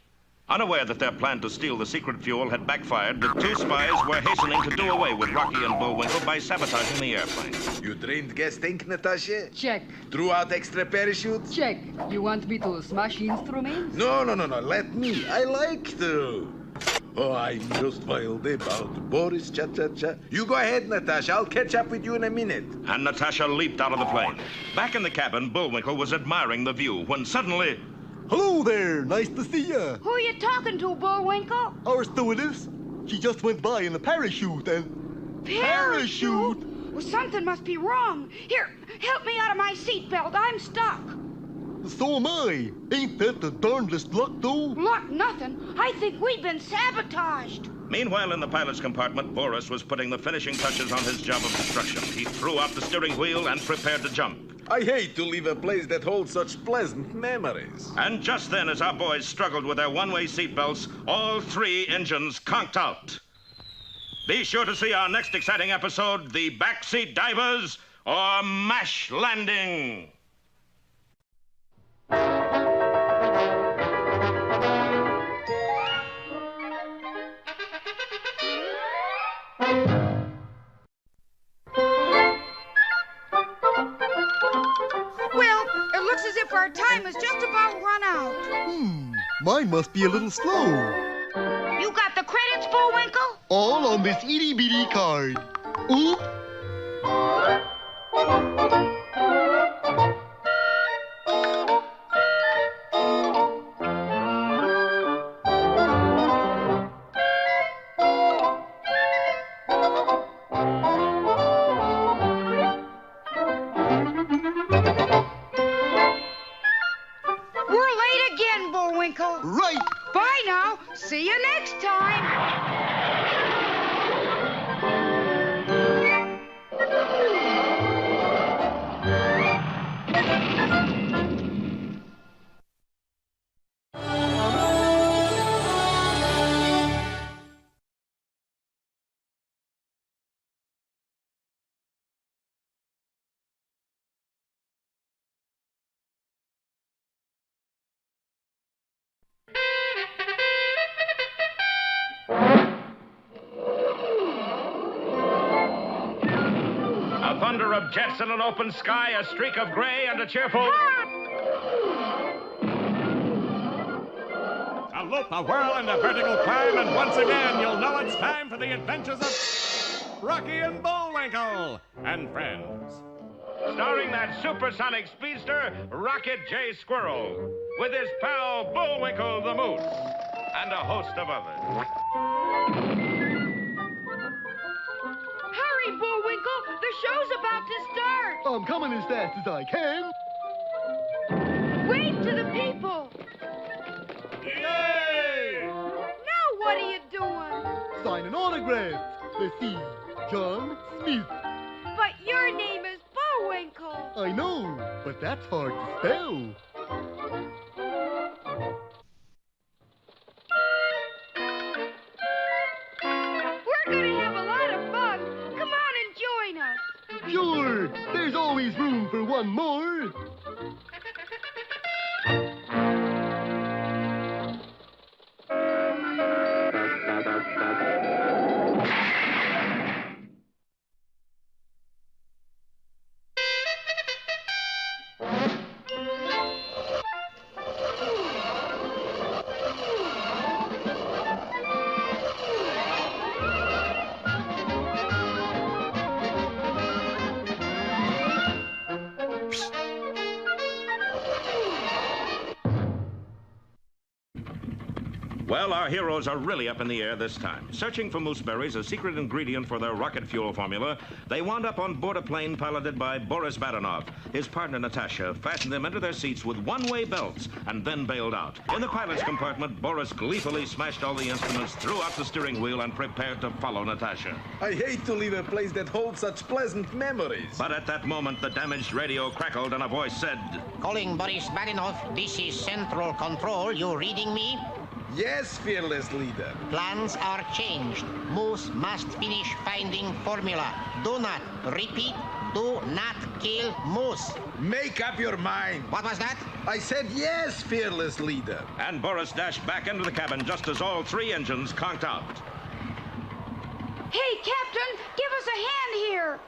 Unaware that their plan to steal the secret fuel had backfired, the two spies were hastening to do away with Rocky and Bullwinkle by sabotaging the airplane. You trained gas tank, Natasha? Check. Threw out extra parachutes? Check. You want me to smash instruments? No. Let me. I like to. Oh, I'm just wild about Boris cha-cha-cha. You go ahead, Natasha. I'll catch up with you in a minute. And Natasha leaped out of the plane. Back in the cabin, Bullwinkle was admiring the view when suddenly... Hello there. Nice to see ya. Who are you talking to, Bullwinkle? Our stewardess. She just went by in a parachute and... Parachute? Well, something must be wrong. Here, help me out of my seatbelt. I'm stuck. So am I. Ain't that the darndest luck, though? Luck nothing. I think we've been sabotaged. Meanwhile, in the pilot's compartment, Boris was putting the finishing touches on his job of destruction. He threw out the steering wheel and prepared to jump. I hate to leave a place that holds such pleasant memories. And just then, as our boys struggled with their one-way seatbelts, all three engines conked out. Be sure to see our next exciting episode, The Backseat Divers or MASH Landing. Well, it looks as if our time is just about run out. Mine must be a little slow. You got the credits, Bullwinkle? All on this itty-bitty card. Oop! We're late again, Bullwinkle. Right. Bye now. See you next time. A thunder of jets in an open sky, a streak of gray, and a cheerful... A loop, a whirl, and a vertical climb, and once again, you'll know it's time for the adventures of Rocky and Bullwinkle and friends. Starring that supersonic speedster, Rocket J. Squirrel, with his pal Bullwinkle the Moose, and a host of others. Hurry, Bullwinkle. The show's about to start. I'm coming as fast as I can. Wave to the people. Yay! Now what are you doing? Signing autographs. Let's see. John Smith. But your name is Bullwinkle. I know, but that's hard to spell. We're going to have a lot of fun. Come on and join us. Sure, there's always room for one more. Well, our heroes are really up in the air this time. Searching for mooseberries, a secret ingredient for their rocket fuel formula, they wound up on board a plane piloted by Boris Badenov. His partner, Natasha, fastened them into their seats with one-way belts and then bailed out. In the pilot's compartment, Boris gleefully smashed all the instruments, threw out the steering wheel, and prepared to follow Natasha. I hate to leave a place that holds such pleasant memories. But at that moment, the damaged radio crackled and a voice said, Calling Boris Badenov. This is Central Control. You reading me? Yes, fearless leader. Plans are changed. Moose must finish finding formula. Do not, repeat, Do not kill moose. Make up your mind. What was that? I said yes, fearless leader. And Boris dashed back into the cabin just as all three engines conked out. Hey, Captain, give us a hand here.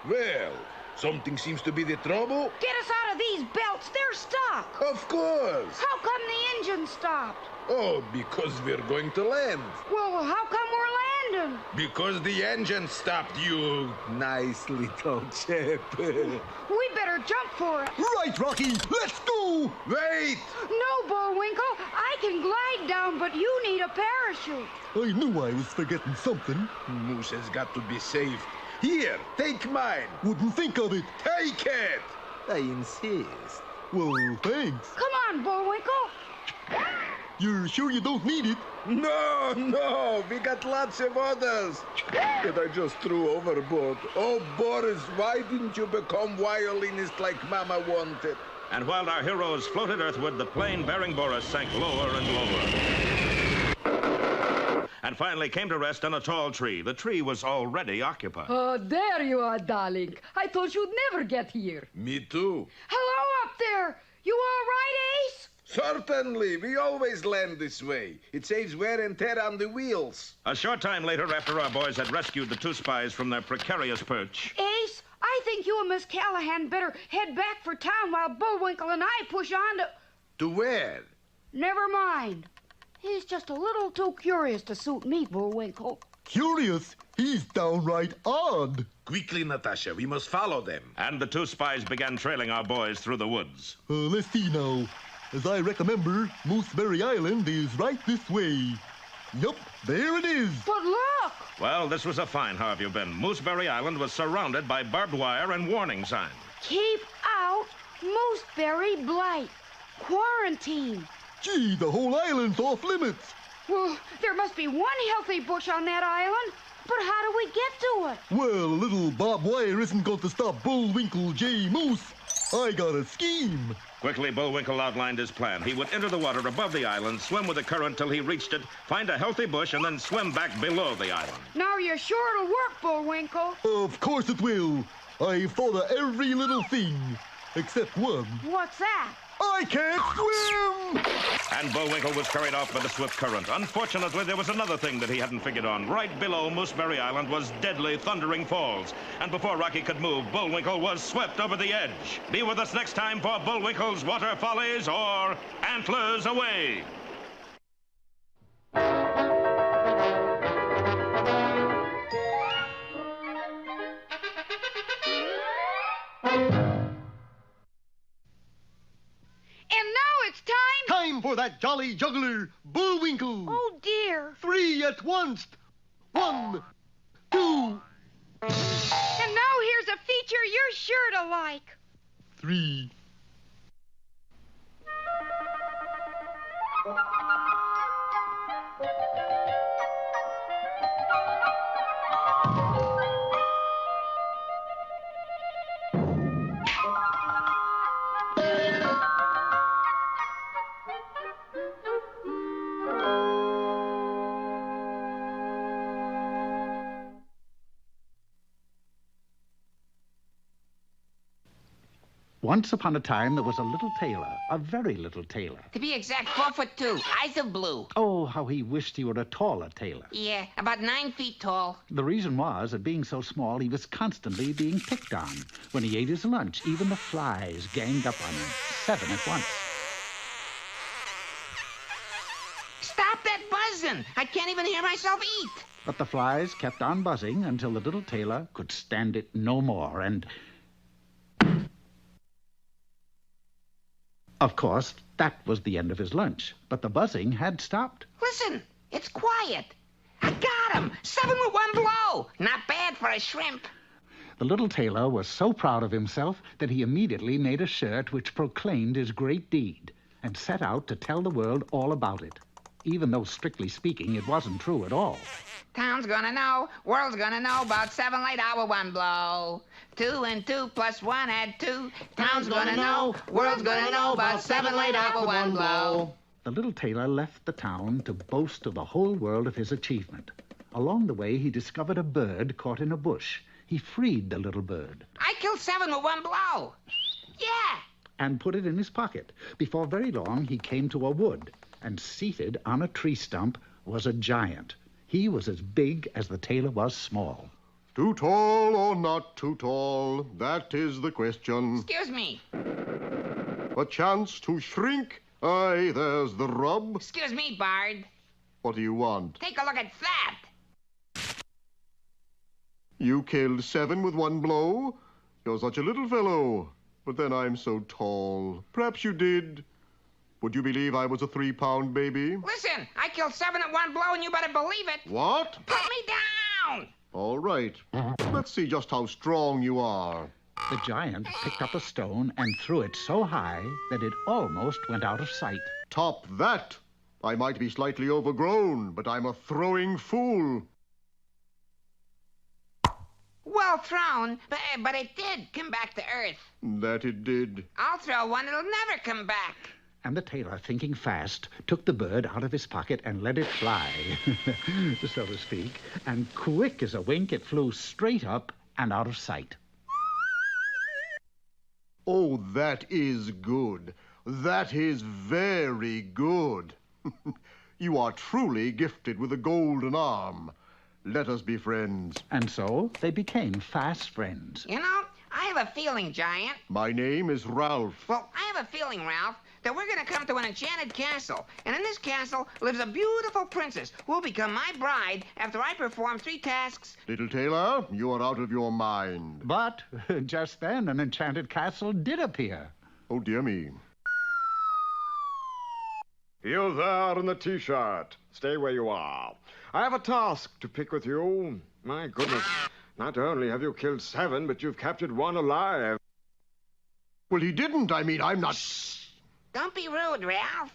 Well, something seems to be the trouble. Get us out of these belts. They're stuck. Of course. How come the engine stopped? Oh, because we're going to land. Well, how come we're landing? Because the engine stopped, you Nice little chap. We better jump for it. Right, Rocky, let's go! Wait! No, Bullwinkle, I can glide down, but you need a parachute. I knew I was forgetting something. Moose has got to be saved. Here, take mine. Wouldn't think of it. Take it! I insist. Well, thanks. Come on, Bullwinkle. You're sure you don't need it? No, we got lots of others that I just threw overboard. Oh, Boris, why didn't you become violinist like Mama wanted? And while our heroes floated earthward, the plane bearing Boris sank lower and lower. And finally came to rest on a tall tree. The tree was already occupied. Oh, there you are, darling. I thought you'd never get here. Me too. Hello up there. You all right, Ace? Certainly. We always land this way. It saves wear and tear on the wheels. A short time later, after our boys had rescued the two spies from their precarious perch. Ace, I think you and Miss Callahan better head back for town while Bullwinkle and I push on to... To where? Never mind. He's just a little too curious to suit me, Bullwinkle. Curious? He's downright odd. Quickly, Natasha. We must follow them. And the two spies began trailing our boys through the woods. Let's see now. As I remember, Mooseberry Island is right this way. Yup, there it is. But look! Well, this was a fine how have you been. Mooseberry Island was surrounded by barbed wire and warning signs. Keep out Mooseberry Blight. Quarantine. Gee, the whole island's off limits. Well, there must be one healthy bush on that island. But how do we get to it? Well, little barbed wire isn't going to stop Bullwinkle J. Moose. I got a scheme. Quickly, Bullwinkle outlined his plan. He would enter the water above the island, swim with the current till he reached it, find a healthy bush, and then swim back below the island. Now you're sure it'll work, Bullwinkle. Of course it will. I've thought of every little thing. Except one. What's that? I can't swim! And Bullwinkle was carried off by the swift current. Unfortunately, there was another thing that he hadn't figured on. Right below Mooseberry Island was deadly thundering falls. And before Rocky could move, Bullwinkle was swept over the edge. Be with us next time for Bullwinkle's Water Follies or Antlers Away. Time for that jolly juggler, Bullwinkle. Oh, dear. 3 at once. 1, 2. And now here's a feature you're sure to like. 3. Once upon a time, there was a little tailor, a very little tailor. To be exact, 4'2", eyes of blue. Oh, how he wished he were a taller tailor. Yeah, about 9 feet tall. The reason was that being so small, he was constantly being picked on. When he ate his lunch, even the flies ganged up on him, 7 at once. Stop that buzzing! I can't even hear myself eat. But the flies kept on buzzing until the little tailor could stand it no more, and... Of course, that was the end of his lunch, but the buzzing had stopped. Listen, it's quiet. I got him! 7 with 1 blow! Not bad for a shrimp. The little tailor was so proud of himself that he immediately made a shirt which proclaimed his great deed and set out to tell the world all about it, even though, strictly speaking, it wasn't true at all. Town's gonna know, world's gonna know about 7 late hour 1 blow. 2 and 2 plus 1 add 2. Town's gonna know, world's gonna know about 7 late hour 1 blow. The little tailor left the town to boast to the whole world of his achievement. Along the way, he discovered a bird caught in a bush. he freed the little bird I killed 7 with one blow. Yeah. and put it in his pocket. Before very long, he came to a wood, and seated on a tree stump was a giant. He was as big as the tailor was small. Too tall or not too tall? That is the question. Excuse me. A chance to shrink? Aye, there's the rub. Excuse me, Bard. What do you want? Take a look at that. You killed 7 with one blow? You're such a little fellow. But then I'm so tall. Perhaps you did. Would you believe I was a 3-pound baby? Listen, I killed 7 at one blow, and you better believe it. What? Put me down! All right. Let's see just how strong you are. The giant picked up a stone and threw it so high that it almost went out of sight. Top that! I might be slightly overgrown, but I'm a throwing fool. Well thrown, but it did come back to Earth. That it did. I'll throw one that'll never come back. And the tailor, thinking fast, took the bird out of his pocket and let it fly, so to speak. And quick as a wink, it flew straight up and out of sight. Oh, that is good. That is very good. You are truly gifted with a golden arm. Let us be friends. And so they became fast friends. You know, I have a feeling, Giant. My name is Ralph. Well, I have a feeling, Ralph, that we're going to come to an enchanted castle. And in this castle lives a beautiful princess who will become my bride after I perform 3 tasks. Little tailor, you are out of your mind. But just then an enchanted castle did appear. Oh, dear me. You there in the T-shirt. Stay where you are. I have a task to pick with you. My goodness. Not only have you killed 7, but you've captured 1 alive. Well, he didn't. I mean, I'm not... Shh! Don't be rude, Ralph.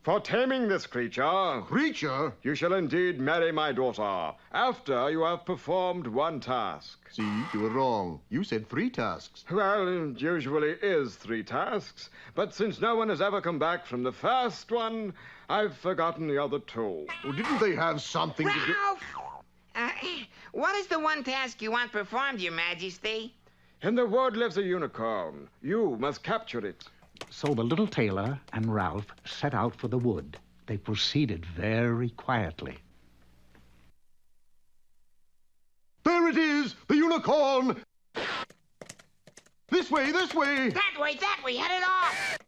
For taming this creature... Creature? You shall indeed marry my daughter, after you have performed 1 task. See, you were wrong. You said 3 tasks. Well, it usually is 3 tasks, but since no one has ever come back from the first one, I've forgotten the other 2. Well, didn't they have something to do... Ralph! What is the 1 task you want performed, Your Majesty? In the wood lives a unicorn. You must capture it. So the little tailor and Ralph set out for the wood. They proceeded very quietly. There it is! The unicorn! This way, this way! That way, head it off!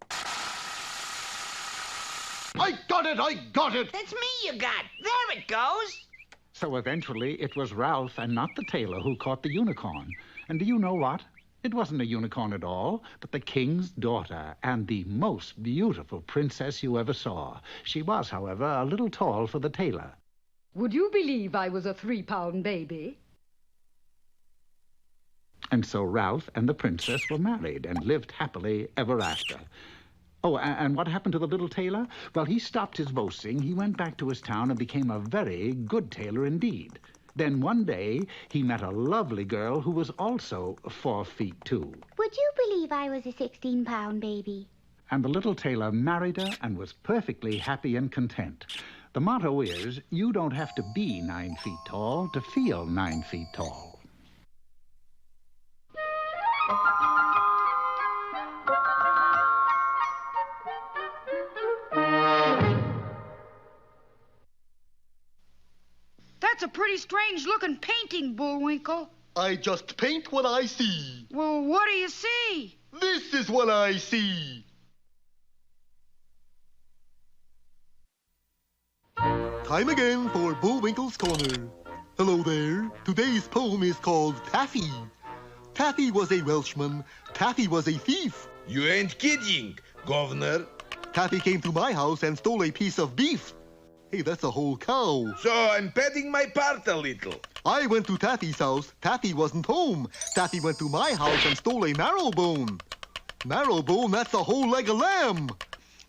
I got it, I got it! That's me you got! There it goes! So eventually it was Ralph and not the tailor who caught the unicorn. And do you know what? It wasn't a unicorn at all, but the king's daughter and the most beautiful princess you ever saw. She was, however, a little tall for the tailor. Would you believe I was a 3-pound baby? And so Ralph and the princess were married and lived happily ever after. Oh, and what happened to the little tailor? Well, he stopped his boasting, he went back to his town and became a very good tailor indeed. Then one day, he met a lovely girl who was also 4 feet 2. Would you believe I was a 16-pound baby? And the little tailor married her and was perfectly happy and content. The motto is, you don't have to be 9 feet tall to feel 9 feet tall. That's a pretty strange-looking painting, Bullwinkle. I just paint what I see. Well, what do you see? This is what I see. Time again for Bullwinkle's Corner. Hello there. Today's poem is called Taffy. Taffy was a Welshman. Taffy was a thief. You ain't kidding, Governor. Taffy came to my house and stole a piece of beef. Hey, that's a whole cow. So I'm petting my part a little. I went to Taffy's house. Taffy wasn't home. Taffy went to my house and stole a marrow bone. Marrow bone, that's a whole leg of lamb.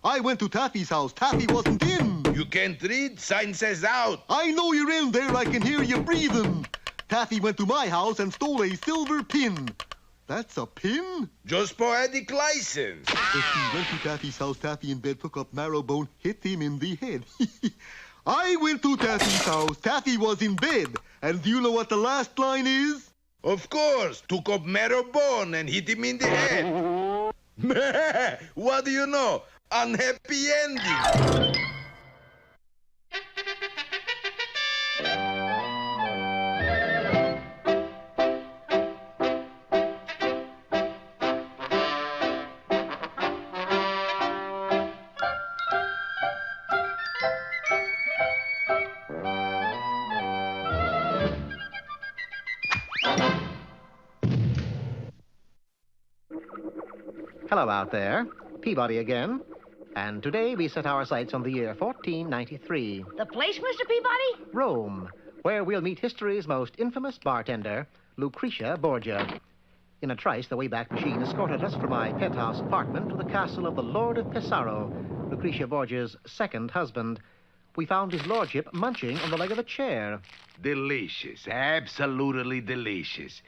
I went to Taffy's house. Taffy wasn't in. You can't read? Sign says out. I know you're in there. I can hear you breathing. Taffy went to my house and stole a silver pin. That's a pin? Just poetic license. If he went to Taffy's house, Taffy in bed took up Marrowbone, hit him in the head. I went to Taffy's house. Taffy was in bed. And do you know what the last line is? Of course. Took up marrow bone and hit him in the head. What do you know? Unhappy ending. Hello out there. Peabody again. And today we set our sights on the year 1493. The place, Mr. Peabody? Rome, where we'll meet history's most infamous bartender, Lucretia Borgia. In a trice, the Wayback Machine escorted us from my penthouse apartment to the castle of the Lord of Pesaro, Lucretia Borgia's second husband. We found his lordship munching on the leg of a chair. Delicious. Absolutely delicious.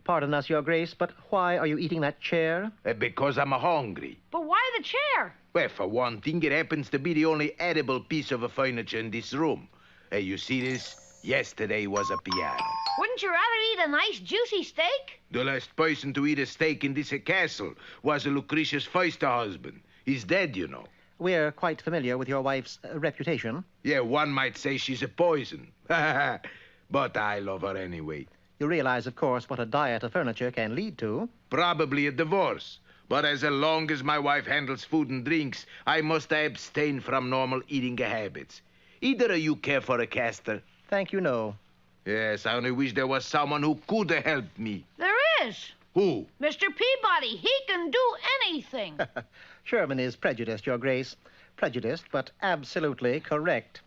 Pardon us, Your Grace, but why are you eating that chair? Because I'm hungry. But why the chair? Well, for one thing, it happens to be the only edible piece of furniture in this room. Hey, you see this? Yesterday was a piano. Wouldn't you rather eat a nice, juicy steak? The last person to eat a steak in this castle was Lucretia's first husband. He's dead, you know. We're quite familiar with your wife's reputation. Yeah, one might say she's a poison. But I love her anyway. You realize, of course, what a diet of furniture can lead to. Probably a divorce. But as long as my wife handles food and drinks, I must abstain from normal eating habits. Either of you care for a caster? Thank you, no. Yes, I only wish there was someone who could help me. There is. Who? Mr. Peabody. He can do anything. Sherman is prejudiced, Your Grace. Prejudiced, but absolutely correct.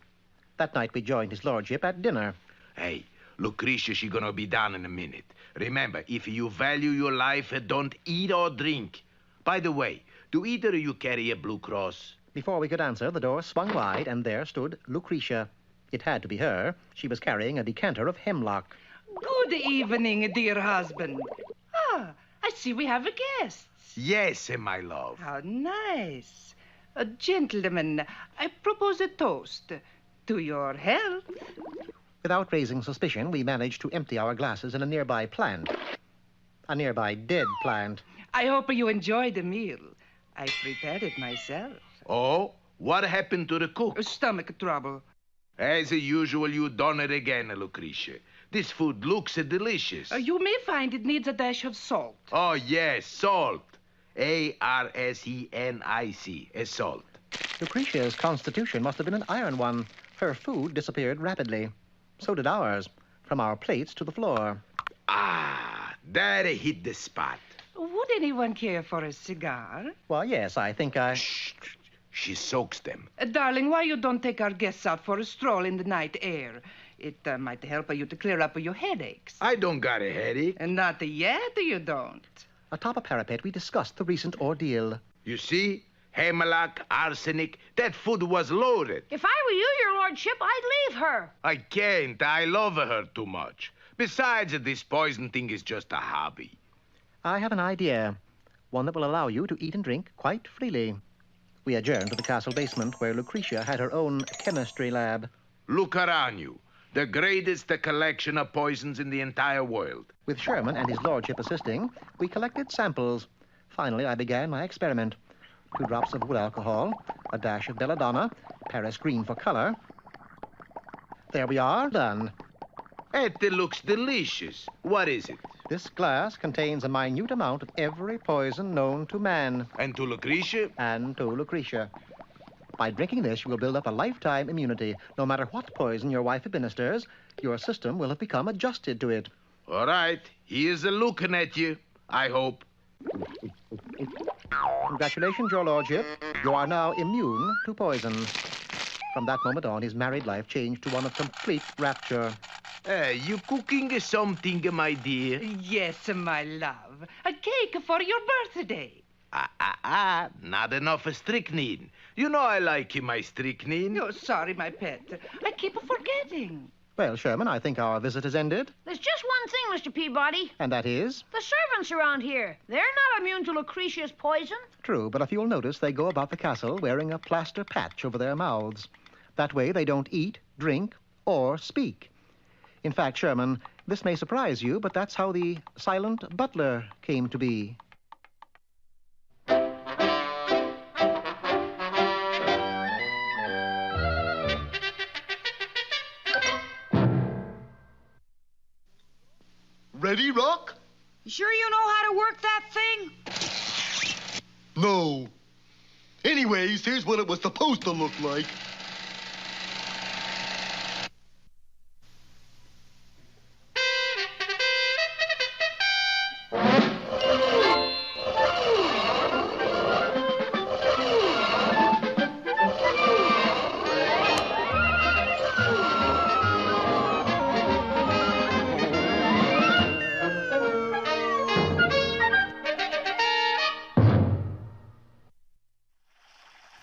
That night we joined his lordship at dinner. Hey, Lucretia, she's gonna be down in a minute. Remember, if you value your life, don't eat or drink. By the way, do either of you carry a Blue Cross? Before we could answer, the door swung wide, and there stood Lucretia. It had to be her. She was carrying a decanter of hemlock. Good evening, dear husband. Ah, I see we have a guest. Yes, my love. How nice. Gentlemen, I propose a toast. To your health. Without raising suspicion, we managed to empty our glasses in a nearby plant. A nearby dead plant. I hope you enjoyed the meal. I prepared it myself. Oh? What happened to the cook? Stomach trouble. As usual, you done it again, Lucretia. This food looks delicious. You may find it needs a dash of salt. Oh, yes, salt. A-R-S-E-N-I-C, salt. Lucretia's constitution must have been an iron one. Her food disappeared rapidly. So did ours, from our plates to the floor. Ah, that hit the spot. Would anyone care for a cigar? Well, yes, I think I... Shh. She soaks them. Darling, why you don't take our guests out for a stroll in the night air? It might help you to clear up your headaches. I don't got a headache. And not yet, you don't. Atop a parapet, we discussed the recent ordeal. You see? Hemlock, arsenic, that food was loaded. If I were you, your lordship, I'd leave her. I can't. I love her too much. Besides, this poison thing is just a hobby. I have an idea. One that will allow you to eat and drink quite freely. We adjourned to the castle basement, where Lucretia had her own chemistry lab. Look around you. The greatest collection of poisons in the entire world. With Sherman and his lordship assisting, we collected samples. Finally, I began my experiment. 2 drops of wood alcohol, a dash of belladonna, Paris green for color. There we are, done. It looks delicious. What is it? This glass contains a minute amount of every poison known to man. And to Lucretia? And to Lucretia. By drinking this, you will build up a lifetime immunity. No matter what poison your wife administers, your system will have become adjusted to it. All right. Here's looking at you, I hope. Congratulations, your lordship. You are now immune to poison. From that moment on, his married life changed to one of complete rapture. You cooking something, my dear? Yes, my love. A cake for your birthday. Not enough strychnine. You know I like my strychnine. Oh, sorry, my pet. I keep forgetting. Well, Sherman, I think our visit has ended. There's just one thing, Mr. Peabody. And that is? The servants around here. They're not immune to Lucretia's poison. True, but if you'll notice, they go about the castle wearing a plaster patch over their mouths. That way they don't eat, drink, or speak. In fact, Sherman, This may surprise you, but that's how the silent butler came to be. Ready, Rock? You sure you know how to work that thing? No. Anyways, here's what it was supposed to look like.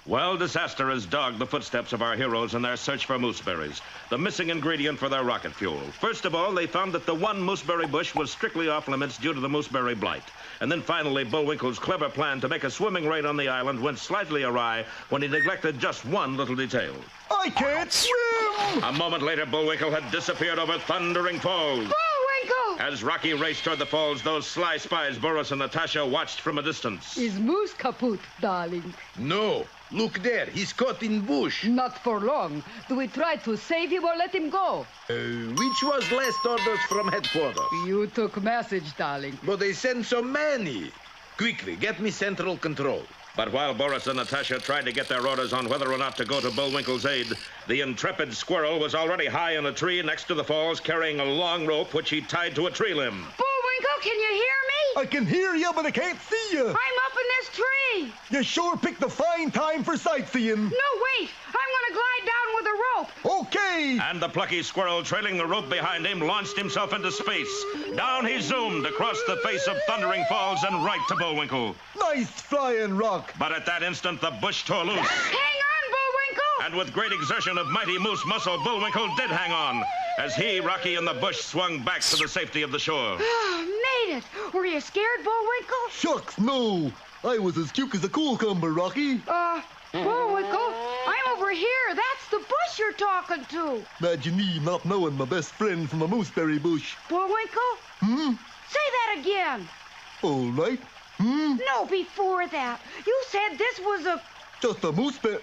Well, disaster has dogged the footsteps of our heroes in their search for mooseberries, the missing ingredient for their rocket fuel. First of all, they found that the one mooseberry bush was strictly off limits due to the mooseberry blight. And then finally, Bullwinkle's clever plan to make a swimming raid on the island went slightly awry when he neglected just one little detail. I can't swim! A moment later, Bullwinkle had disappeared over thundering falls. Bullwinkle! As Rocky raced toward the falls, those sly spies, Boris and Natasha, watched from a distance. Is Moose kaput, darling? No. Look there. He's caught in bush. Not for long. Do we try to save him or let him go? Which was last orders from headquarters? You took message, darling. But they sent so many. Quickly, get me central control. But while Boris and Natasha tried to get their orders on whether or not to go to Bullwinkle's aid, the intrepid squirrel was already high in a tree next to the falls, carrying a long rope which he tied to a tree limb. Bullwinkle, can you hear me? I can hear you, but I can't see you. I'm up in this tree. You sure picked a fine time for sightseeing. No, wait. I'm going to glide down with a rope. Okay. And the plucky squirrel, trailing the rope behind him, launched himself into space. Down he zoomed across the face of Thundering Falls and right to Bullwinkle. Nice flying, Rock. But at that instant, the bush tore loose. Hang on, Bullwinkle. And with great exertion of mighty moose muscle, Bullwinkle did hang on, as he, Rocky, and the bush swung back to the safety of the shore. Made it. Were you scared, Bullwinkle? Shucks, no. I was as cute as a cucumber, Rocky. Bullwinkle, I'm over here. That's the bush you're talking to. Imagine me not knowing my best friend from a mooseberry bush. Bullwinkle? Say that again. All right. No, before that. You said this was a... Just a mooseberry.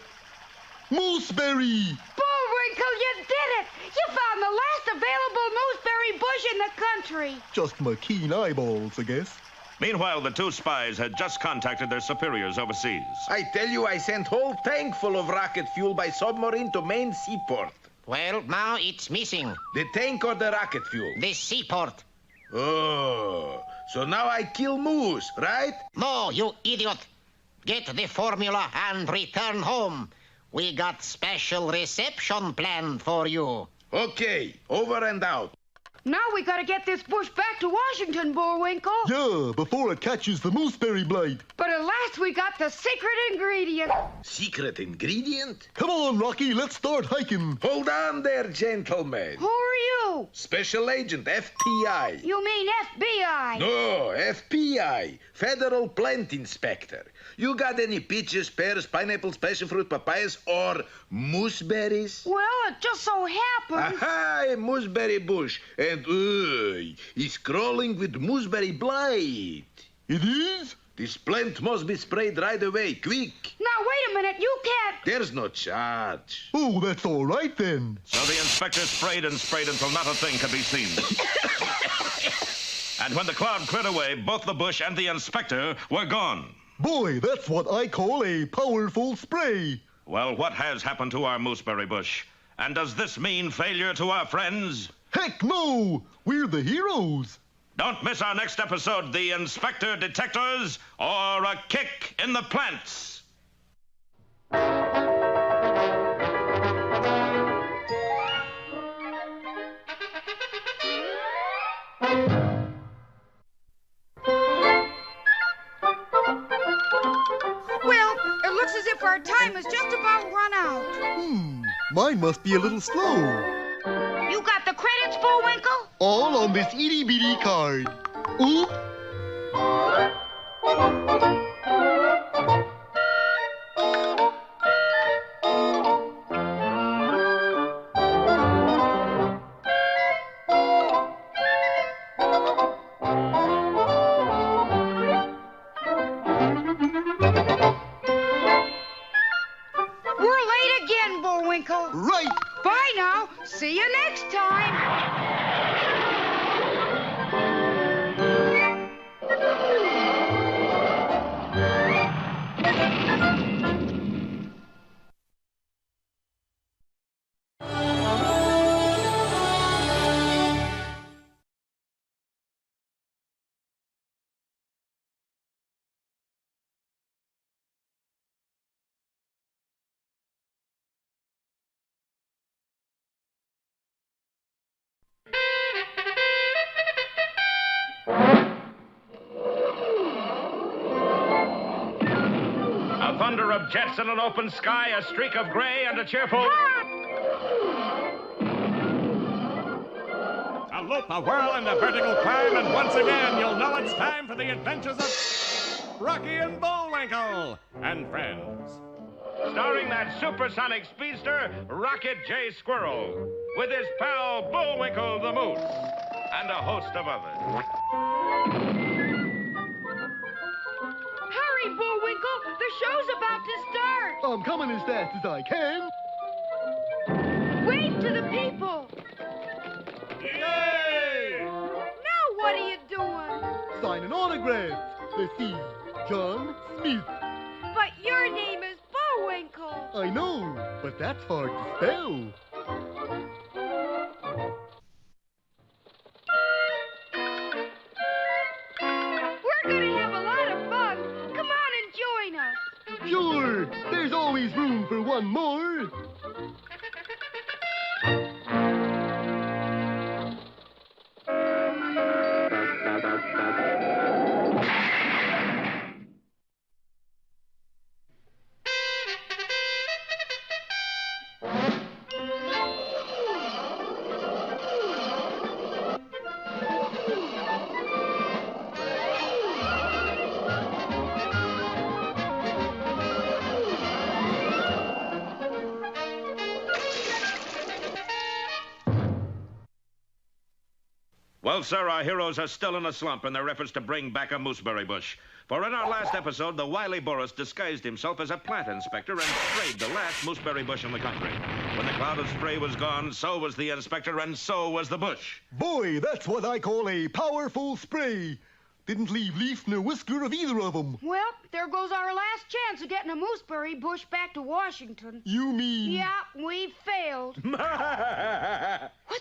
Mooseberry! Bullwinkle, you did it! You found the last available mooseberry bush in the country. Just my keen eyeballs, I guess. Meanwhile, the two spies had just contacted their superiors overseas. I tell you, I sent whole tank full of rocket fuel by submarine to main seaport. Well, now it's missing. The tank or the rocket fuel? The seaport. Oh, so now I kill moose, right? No, you idiot. Get the formula and return home. We got special reception planned for you. Okay, over and out. Now we gotta get this bush back to Washington, Bullwinkle. Yeah, before it catches the mooseberry blight. But at last we got the secret ingredient. Secret ingredient? Come on, Rocky, let's start hiking. Hold on there, gentlemen. Who are you? Special Agent, FBI. You mean FBI? No, FPI, Federal Plant Inspector. You got any peaches, pears, pineapples, passion fruit, papayas, or mooseberries? Well, it just so happens. Aha, a mooseberry bush. And, it's crawling with mooseberry blight. It is? This plant must be sprayed right away, quick. Now, wait a minute, you can't... There's no charge. Oh, that's all right, then. So the inspector sprayed and sprayed until not a thing could be seen. And when the cloud cleared away, both the bush and the inspector were gone. Boy, that's what I call a powerful spray. Well, what has happened to our mooseberry bush? And does this mean failure to our friends? Heck no! We're the heroes. Don't miss our next episode, The Inspector Detectors, or A Kick in the Plants. Well, it looks as if our time has just about run out. Mine must be a little slow. You got the credits, Bullwinkle? All on this itty-bitty card. Oop. See you next time. A thunder of jets in an open sky, a streak of gray, and a cheerful... A loop, a whirl, and a vertical climb, and once again you'll know it's time for the adventures of Rocky and Bullwinkle and friends. Starring that supersonic speedster, Rocket J. Squirrel, with his pal Bullwinkle the Moose, and a host of others. Hurry, Bullwinkle! The show's about to start! I'm coming as fast as I can. Wave to the people! Yay! Now what are you doing? Signing autographs. Let's see. John Smith. But your name is Bullwinkle. I know, but that's hard to spell. We're gonna have a lot of fun. Come on and join us. Sure, there's always room for one more. Well, sir, our heroes are still in a slump in their efforts to bring back a mooseberry bush. For in our last episode, the wily Boris disguised himself as a plant inspector and sprayed the last mooseberry bush in the country. When the cloud of spray was gone, so was the inspector and so was the bush. Boy, that's what I call a powerful spray. Didn't leave leaf nor whisker of either of them. Well, there goes our last chance of getting a mooseberry bush back to Washington. You mean... Yeah, we failed. What's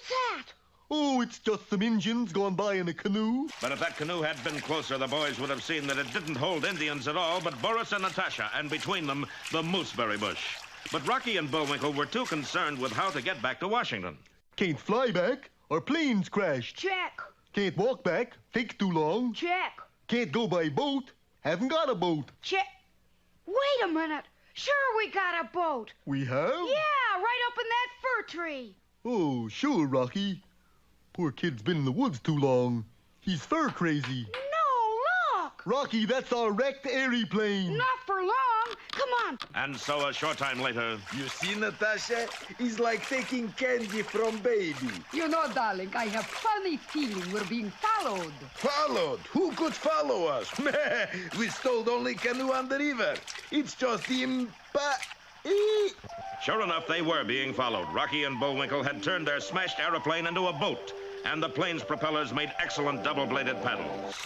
that? Oh, it's just some Indians gone by in a canoe. But if that canoe had been closer, the boys would have seen that it didn't hold Indians at all, but Boris and Natasha, and between them, the mooseberry bush. But Rocky and Bullwinkle were too concerned with how to get back to Washington. Can't fly back. Our plane's crashed. Check. Can't walk back. Takes too long. Check. Can't go by boat. Haven't got a boat. Check. Wait a minute. Sure, we got a boat. We have? Yeah, right up in that fir tree. Oh, sure, Rocky. Poor kid's been in the woods too long. He's fur crazy. No, look. Rocky, that's our wrecked aeroplane. Not for long. Come on. And so a short time later... You see, Natasha? It's like taking candy from baby. You know, darling, I have funny feeling we're being followed. Followed? Who could follow us? We stole only canoe on the river. It's just Sure enough, they were being followed. Rocky and Bullwinkle had turned their smashed aeroplane into a boat, and the plane's propellers made excellent double-bladed paddles.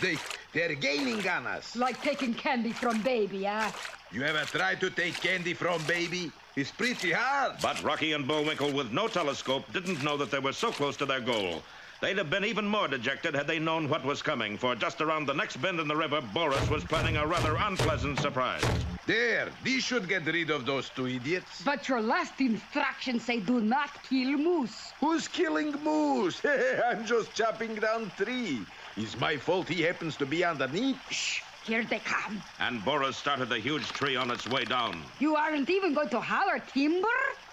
They're gaining on us. Like taking candy from baby, huh? You ever tried to take candy from baby? It's pretty hard. But Rocky and Bullwinkle, with no telescope, didn't know that they were so close to their goal. They'd have been even more dejected had they known what was coming, for just around the next bend in the river, Boris was planning a rather unpleasant surprise. There, we should get rid of those two idiots. But your last instructions say do not kill moose. Who's killing moose? I'm just chopping down tree. It's my fault he happens to be underneath. Shh, here they come. And Boris started the huge tree on its way down. You aren't even going to holler timber?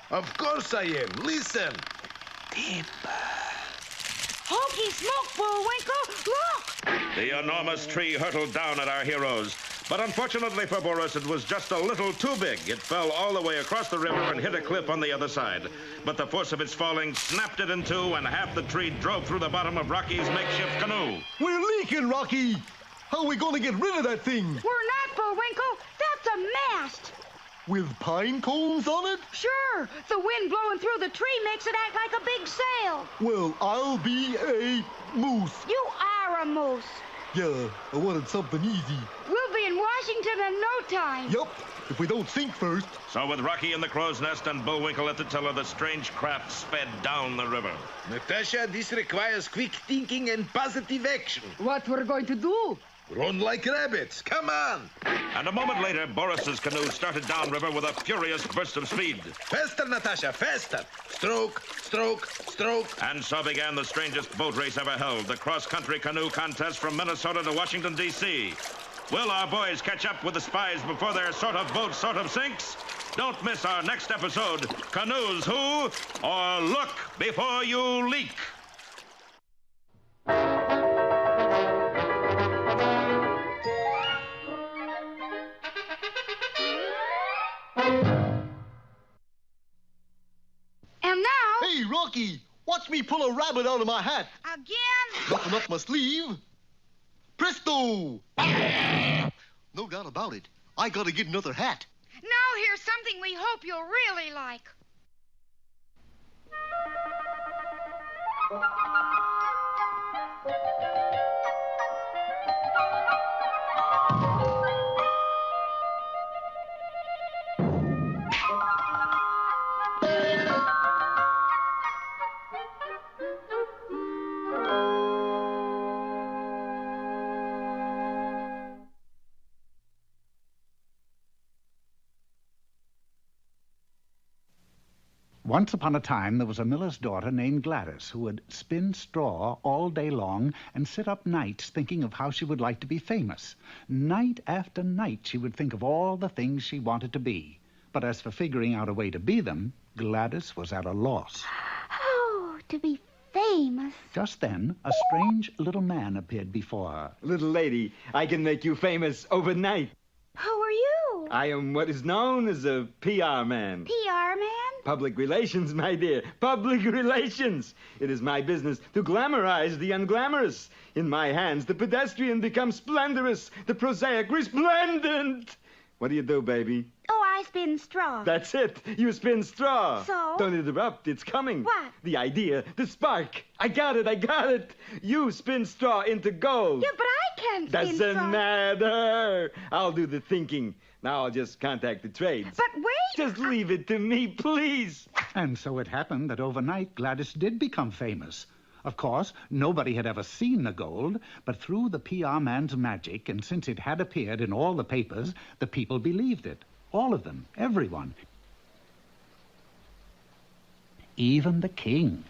Of course I am. Listen. Timber. Honky smoke, Bullwinkle! Look! The enormous tree hurtled down at our heroes. But unfortunately for Boris, it was just a little too big. It fell all the way across the river and hit a cliff on the other side. But the force of its falling snapped it in two, and half the tree drove through the bottom of Rocky's makeshift canoe. We're leaking, Rocky! How are we going to get rid of that thing? We're not, Bullwinkle. That's a mast. With pine cones on it? Sure. The wind blowing through the tree makes it act like a big sail. Well, I'll be a moose. You are a moose. Yeah, I wanted something easy. We'll be in Washington in no time. Yup, if we don't sink first. So with Rocky in the crow's nest and Bullwinkle at the tiller, the strange craft sped down the river. Natasha, this requires quick thinking and positive action. What we're going to do? Run like rabbits. Come on. And a moment later, Boris's canoe started downriver with a furious burst of speed. Faster, Natasha, faster. Stroke, stroke, stroke. And so began the strangest boat race ever held, the cross-country canoe contest from Minnesota to Washington, D.C. Will our boys catch up with the spies before their sort of boat sort of sinks? Don't miss our next episode, Canoes Who, or Look Before You Leak. And now... Hey, Rocky, watch me pull a rabbit out of my hat. Again? Nothing up my sleeve. Presto! No doubt about it. I gotta get another hat. Now here's something we hope you'll really like. Once upon a time, there was a miller's daughter named Gladys who would spin straw all day long and sit up nights thinking of how she would like to be famous. Night after night, she would think of all the things she wanted to be. But as for figuring out a way to be them, Gladys was at a loss. Oh, to be famous. Just then, a strange little man appeared before her. Little lady, I can make you famous overnight. Who are you? I am what is known as a PR man. PR man? Public relations, my dear. Public relations. It is my business to glamorize the unglamorous. In my hands, the pedestrian becomes splendorous, the prosaic resplendent. What do you do, baby? Oh, I spin straw. That's it. You spin straw. So? Don't interrupt. It's coming. What? The idea, the spark. I got it. You spin straw into gold. Yeah, but I can't spin straw. Doesn't matter. I'll do the thinking. Now I'll just contact the trades. But wait. Just leave it to me, please. And so it happened that overnight Gladys did become famous. Of course, nobody had ever seen the gold, but through the PR man's magic, and since it had appeared in all the papers, the people believed it. All of them, everyone. Even the king.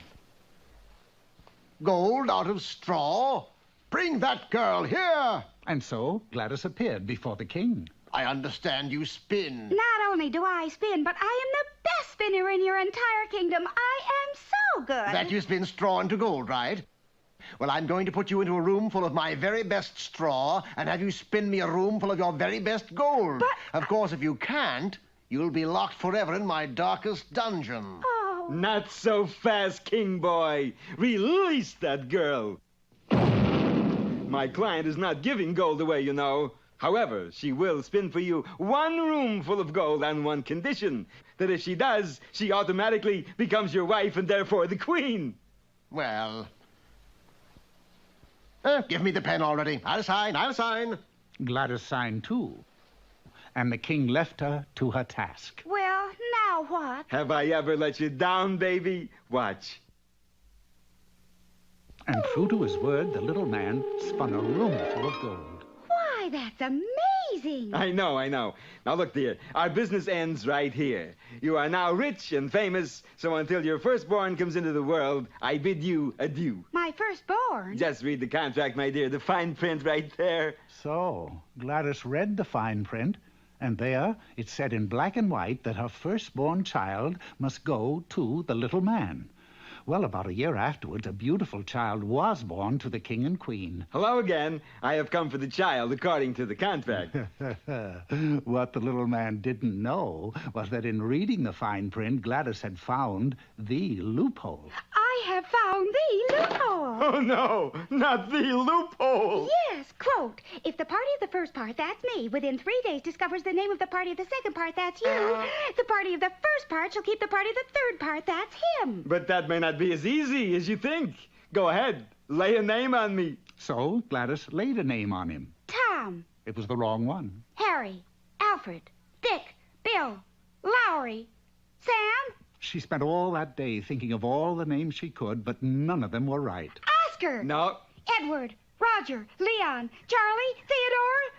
Gold out of straw? Bring that girl here. And so Gladys appeared before the king. I understand you spin. Not only do I spin, but I am the best spinner in your entire kingdom. I am so good. That you spin straw into gold, right? Well, I'm going to put you into a room full of my very best straw and have you spin me a room full of your very best gold. But... Of course, if you can't, you'll be locked forever in my darkest dungeon. Oh. Not so fast, king boy. Release that girl. My client is not giving gold away, you know. However, she will spin for you one room full of gold on one condition. That if she does, she automatically becomes your wife and therefore the queen. Well... give me the pen already. I'll sign. Gladys signed too. And the king left her to her task. Well, now what? Have I ever let you down, baby? Watch. And true to his word, the little man spun a room full of gold. Why, that's amazing. I know. Now, look, dear, our business ends right here. You are now rich and famous, so until your firstborn comes into the world, I bid you adieu. My firstborn? Just read the contract, my dear, the fine print right there. So, Gladys read the fine print, and there it said in black and white that her firstborn child must go to the little man. Well, about a year afterwards, a beautiful child was born to the king and queen. Hello again. I have come for the child, according to the contract. What the little man didn't know was that in reading the fine print, Gladys had found the loophole. I have found the loophole. Oh, no, not the loophole. Yes, Quote, if the party of the first part, that's me, within 3 days discovers the name of the party of the second part, that's you, the party of the first part shall keep the party of the third part, that's him. But that may not be as easy as you think. Go ahead. Lay a name on me. So Gladys laid a name on him. Tom, It was the wrong one. Harry, Alfred, Dick, Bill, Lowry, Sam, She spent all that day thinking of all the names she could, but none of them were right. Oscar, No. Edward, Roger, Leon, Charlie, Theodore,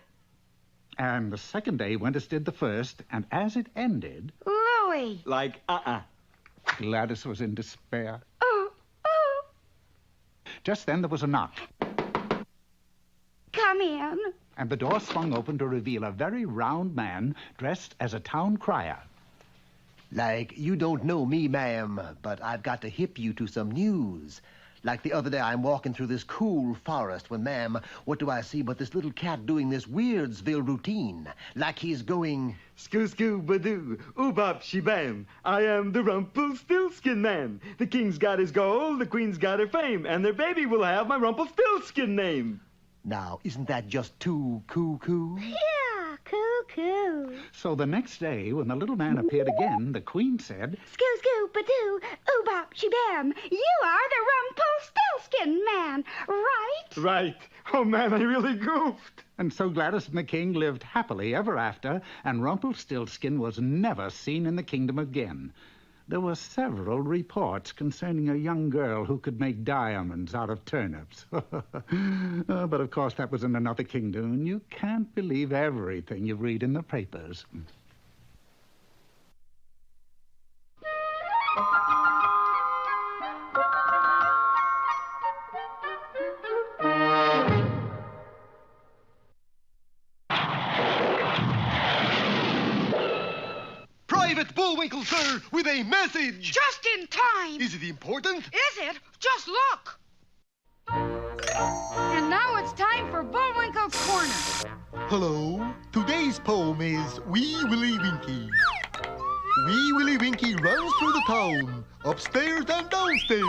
And the second day went as did the first, and as it ended, Louis. Like, Gladys was in despair. Oh, oh, Just then there was a knock, come in. and the door swung open to reveal a very round man dressed as a town crier. Like, you don't know me, ma'am, but I've got to hip you to some news. Like the other day, I'm walking through this cool forest when, ma'am, what do I see but this little cat doing this Weirdsville routine? Like he's going... Skoo-skoo-ba-doo, oobop-she-bam. I am the Rumpelstiltskin man. The king's got his gold, the queen's got her fame, and their baby will have my Rumpelstiltskin name. Now, isn't that just too coo-coo? Yeah, coo-coo. So the next day, when the little man appeared again, the queen said, Skoo-skoo-ba-doo, oobop-she-bam. You are the Rumpelstiltskin man, right? Right. Oh, man, I really goofed. And so Gladys and the king lived happily ever after, and Rumpelstiltskin was never seen in the kingdom again. There were several reports concerning a young girl who could make diamonds out of turnips. But of course that was in another kingdom, and you can't believe everything you read in the papers. Private Bullwinkle, sir, with a message. Just in time. Is it important? Is it? Just look. And now it's time for Bullwinkle's Corner. Hello. Today's poem is Wee Willie Winkie. Wee Willie Winkie runs through the town, upstairs and downstairs,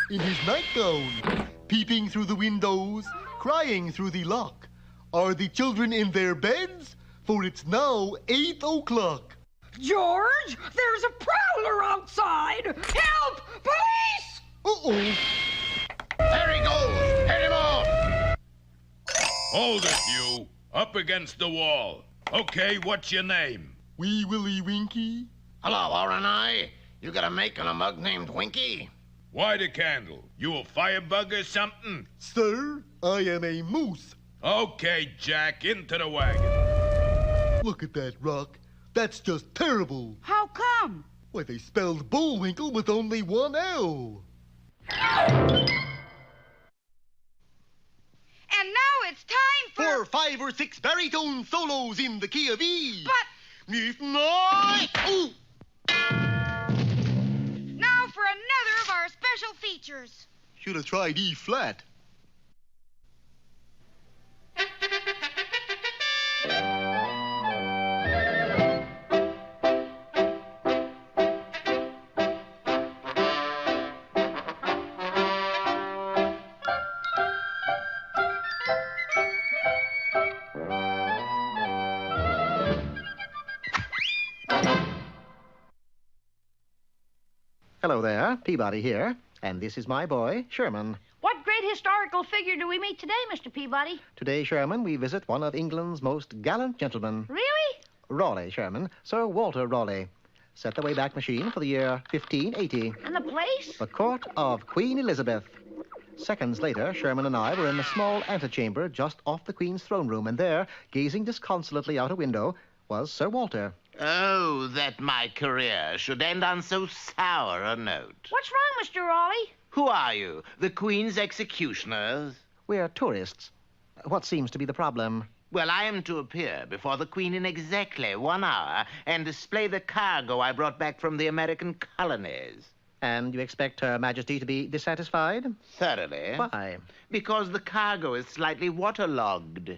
in his nightgown, peeping through the windows, crying through the lock. Are the children in their beds? For it's now 8 o'clock. George, there's a prowler outside. Help! Police! Uh-oh. There he goes! Head him off! Hold it, you. Up against the wall. Okay, what's your name? Wee Willie Winkie. Hello, R&I. You got a mate and a mug named Winky? Why the candle? You a firebug or something? Sir, I am a moose. Okay, Jack, into the wagon. Look at that rock. That's just terrible. How come? Why, they spelled Bullwinkle with only one L. And now it's time for 5 or 6 baritone solos in the key of E. But... Ooh. Now for another of our special features. Should have tried E flat. Hello there, Peabody here, and this is my boy, Sherman. What great historical figure do we meet today, Mr. Peabody? Today, Sherman, we visit one of England's most gallant gentlemen. Really? Raleigh, Sherman. Sir Walter Raleigh. Set the Wayback Machine for the year 1580. And the place? The court of Queen Elizabeth. Seconds later, Sherman and I were in a small antechamber just off the Queen's throne room, and there, gazing disconsolately out a window, was Sir Walter. Oh, that my career should end on so sour a note. What's wrong, Mr. Raleigh? Who are you? The Queen's executioners? We're tourists. What seems to be the problem? Well, I am to appear before the Queen in exactly 1 hour and display the cargo I brought back from the American colonies. And you expect Her Majesty to be dissatisfied? Thoroughly. Why? Because the cargo is slightly waterlogged.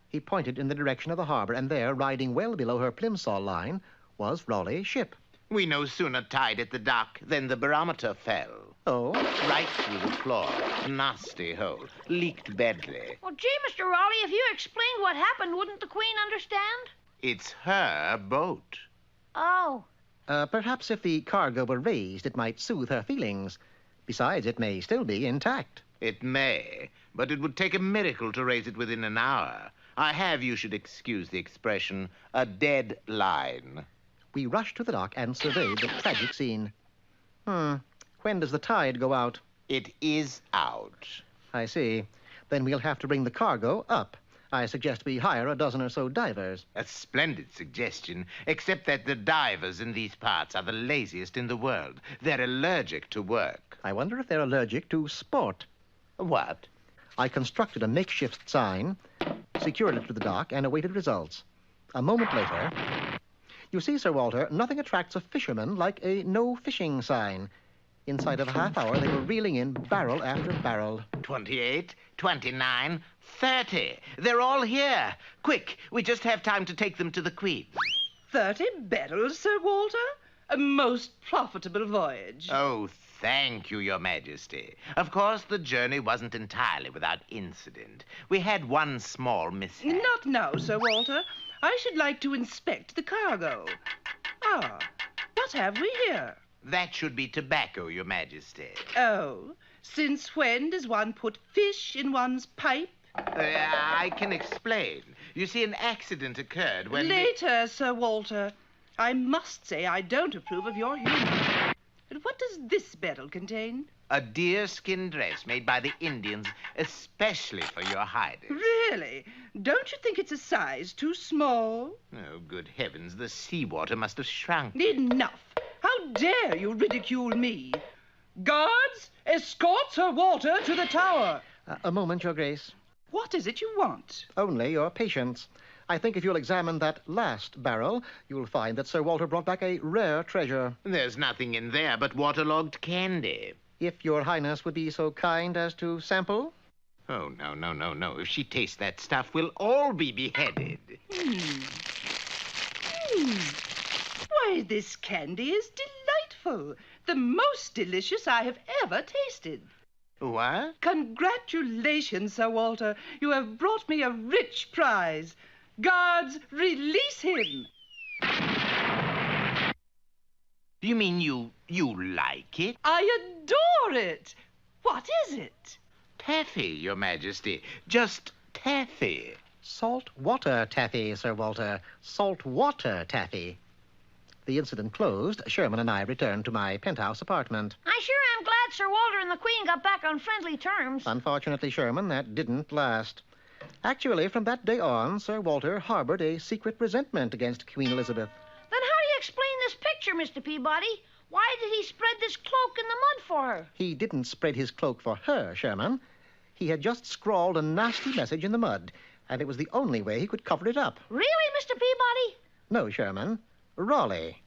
He pointed in the direction of the harbor, and there, riding well below her plimsoll line, was Raleigh's ship. We no sooner tied at the dock than the barometer fell. Oh? Right through the floor. A nasty hole. Leaked badly. Well, gee, Mr. Raleigh, if you explained what happened, wouldn't the Queen understand? It's her boat. Oh. Perhaps if the cargo were raised, it might soothe her feelings. Besides, it may still be intact. It may, but it would take a miracle to raise it within an hour. I have, you should excuse the expression, a dead line. We rushed to the dock and surveyed the tragic scene. When does the tide go out? It is out. I see. Then we'll have to bring the cargo up. I suggest we hire a dozen or so divers. A splendid suggestion, except that the divers in these parts are the laziest in the world. They're allergic to work. I wonder if they're allergic to sport. What? I constructed a makeshift sign, secured it to the dock, and awaited results. A moment later... You see, Sir Walter, nothing attracts a fisherman like a no-fishing sign. Inside of a half hour, they were reeling in barrel after barrel. 28, 29, 30. They're all here. Quick, we just have time to take them to the Queen. 30 barrels, Sir Walter? A most profitable voyage. Oh, thank you, Your Majesty. Of course, the journey wasn't entirely without incident. We had one small mishap. Not now, Sir Walter. I should like to inspect the cargo. Ah, what have we here? That should be tobacco, Your Majesty. Oh, since when does one put fish in one's pipe? I can explain. You see, an accident occurred when... Later, Sir Walter. I must say I don't approve of your humor. And what does this barrel contain? A deerskin dress made by the Indians especially for your highness. Really? Don't you think it's a size too small? Oh, good heavens, the seawater must have shrunk. Enough. How dare you ridicule me? Guards, escort Sir Walter to the tower. A moment, Your Grace. What is it you want? Only your patience. I think if you'll examine that last barrel, you'll find that Sir Walter brought back a rare treasure. There's nothing in there but waterlogged candy. If your highness would be so kind as to sample? Oh, no. If she tastes that stuff, we'll all be beheaded. Why, this candy is delightful. The most delicious I have ever tasted. What? Congratulations, Sir Walter. You have brought me a rich prize. Guards, release him. You mean you like it? I adore it. What is it? Taffy, Your Majesty. Just taffy. Salt water taffy, Sir Walter. Salt water taffy. The incident closed, Sherman and I returned to my penthouse apartment. I sure am glad Sir Walter and the Queen got back on friendly terms. Unfortunately, Sherman, that didn't last. Actually, from that day on, Sir Walter harbored a secret resentment against Queen Elizabeth. Then how do you explain this picture, Mr. Peabody? Why did he spread this cloak in the mud for her? He didn't spread his cloak for her, Sherman. He had just scrawled a nasty message in the mud, and it was the only way he could cover it up. Really, Mr. Peabody? No, Sherman. Raleigh.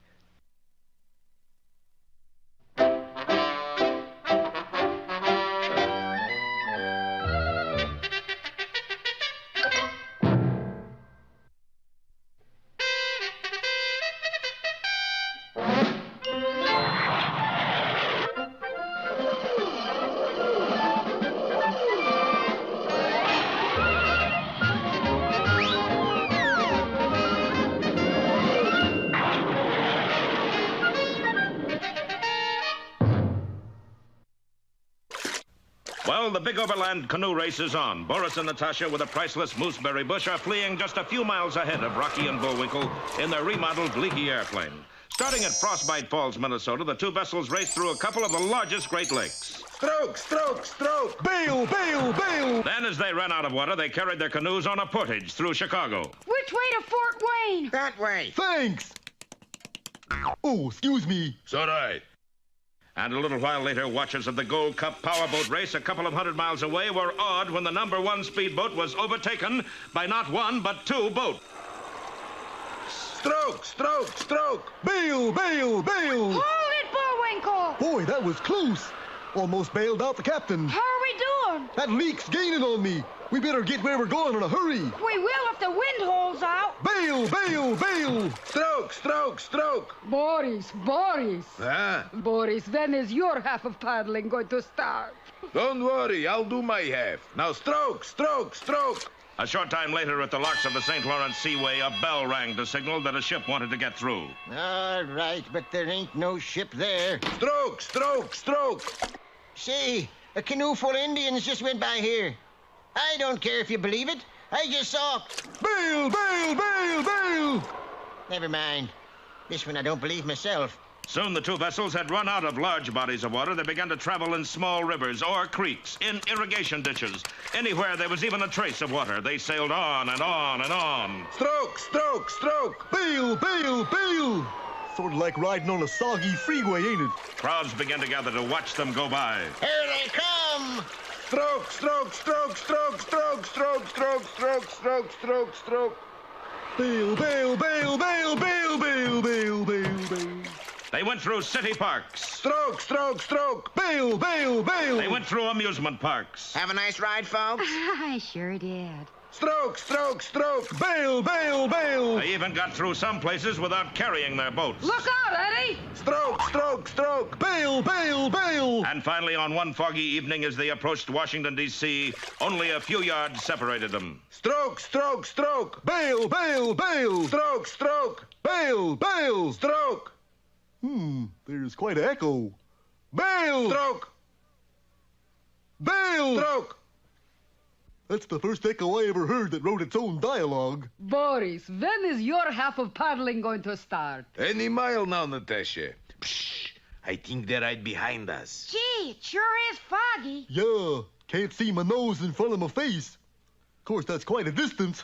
Well, the big overland canoe race is on. Boris and Natasha with a priceless mooseberry bush are fleeing just a few miles ahead of Rocky and Bullwinkle in their remodeled Leakey airplane. Starting at Frostbite Falls, Minnesota, the two vessels race through a couple of the largest Great Lakes. Stroke, stroke, stroke! Bail, bail, bail! Then, as they ran out of water, they carried their canoes on a portage through Chicago. Which way to Fort Wayne? That way. Thanks! Oh, excuse me. It's all right. And a little while later, watchers of the Gold Cup powerboat race a couple of 100 miles away were awed when the number one speedboat was overtaken by not one, but two boats. Stroke, stroke, stroke! Bail, bail, bail! Hold it, Bullwinkle! Boy, that was close. Almost bailed out the captain. How are we doing? That leak's gaining on me. We better get where we're going in a hurry. We will if the wind holds out. Bail, bail, bail. Stroke, stroke, stroke. Boris. Huh? Boris, when is your half of paddling going to start? Don't worry, I'll do my half. Now stroke, stroke, stroke. A short time later, at the locks of the St. Lawrence Seaway, a bell rang to signal that a ship wanted to get through. All right, but there ain't no ship there. Stroke, stroke, stroke. Say, a canoe full of Indians just went by here. I don't care if you believe it. I just saw... Bail, bail, bail, bail. Never mind. This one I don't believe myself. Soon the two vessels had run out of large bodies of water. They began to travel in small rivers or creeks, in irrigation ditches. Anywhere there was even a trace of water, they sailed on and on and on. Stroke, stroke, stroke. Bail, bail, bail. Sort of like riding on a soggy freeway, ain't it? Crowds began to gather to watch them go by. Here they come. Stroke, stroke, stroke, stroke, stroke, stroke, stroke, stroke, stroke, stroke, stroke. Bail, bail, bail, bail, bail, bail, bail, bail, bail. They went through city parks. Stroke, stroke, stroke. Bail, bail, bail. They went through amusement parks. Have a nice ride, folks? I sure did. Stroke, stroke, stroke. Bail, bail, bail. They even got through some places without carrying their boats. Look out, Eddie! Stroke, stroke, stroke. Bail, bail, bail. And finally, on one foggy evening, as they approached Washington, D.C., only a few yards separated them. Stroke, stroke, stroke. Bail, bail, bail. Stroke, stroke. Bail, bail. Stroke. There's quite an echo. Bail! Stroke. Bail! Stroke. That's the first echo I ever heard that wrote its own dialogue. Boris, when is your half of paddling going to start? Any mile now, Natasha. Psh, I think they're right behind us. Gee, it sure is foggy. Yeah, can't see my nose in front of my face. Of course, that's quite a distance.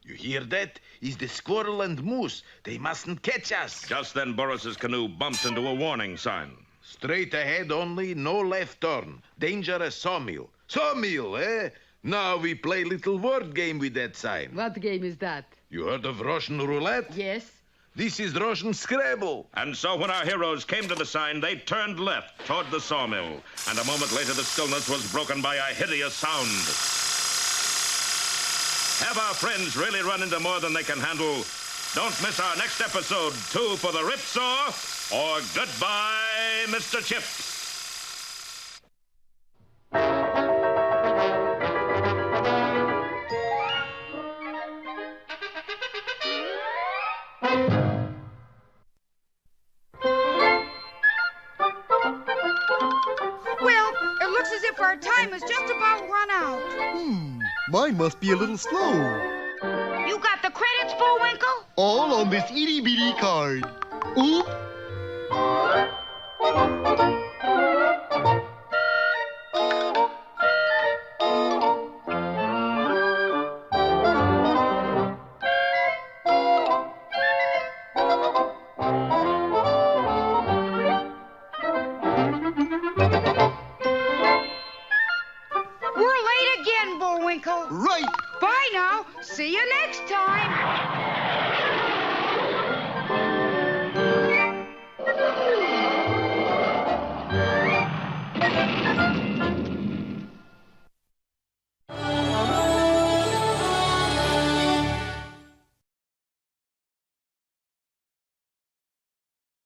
You hear that? It's the squirrel and moose. They mustn't catch us. Just then, Boris's canoe bumped into a warning sign. Straight ahead only, no left turn. Dangerous sawmill. Sawmill, eh? Now we play little word game with that sign. What game is that? You heard of Russian roulette? Yes. This is Russian Scrabble. And so when our heroes came to the sign, they turned left toward the sawmill. And a moment later, the stillness was broken by a hideous sound. Have our friends really run into more than they can handle? Don't miss our next episode, 2 for the Ripsaw, or Goodbye, Mr. Chips. Well, it looks as if our time has just about run out. Mine must be a little slow. You got the credits, Bullwinkle? All on this itty-bitty card. Oop. We're late again, Bullwinkle. Right. Bye now. See you next time.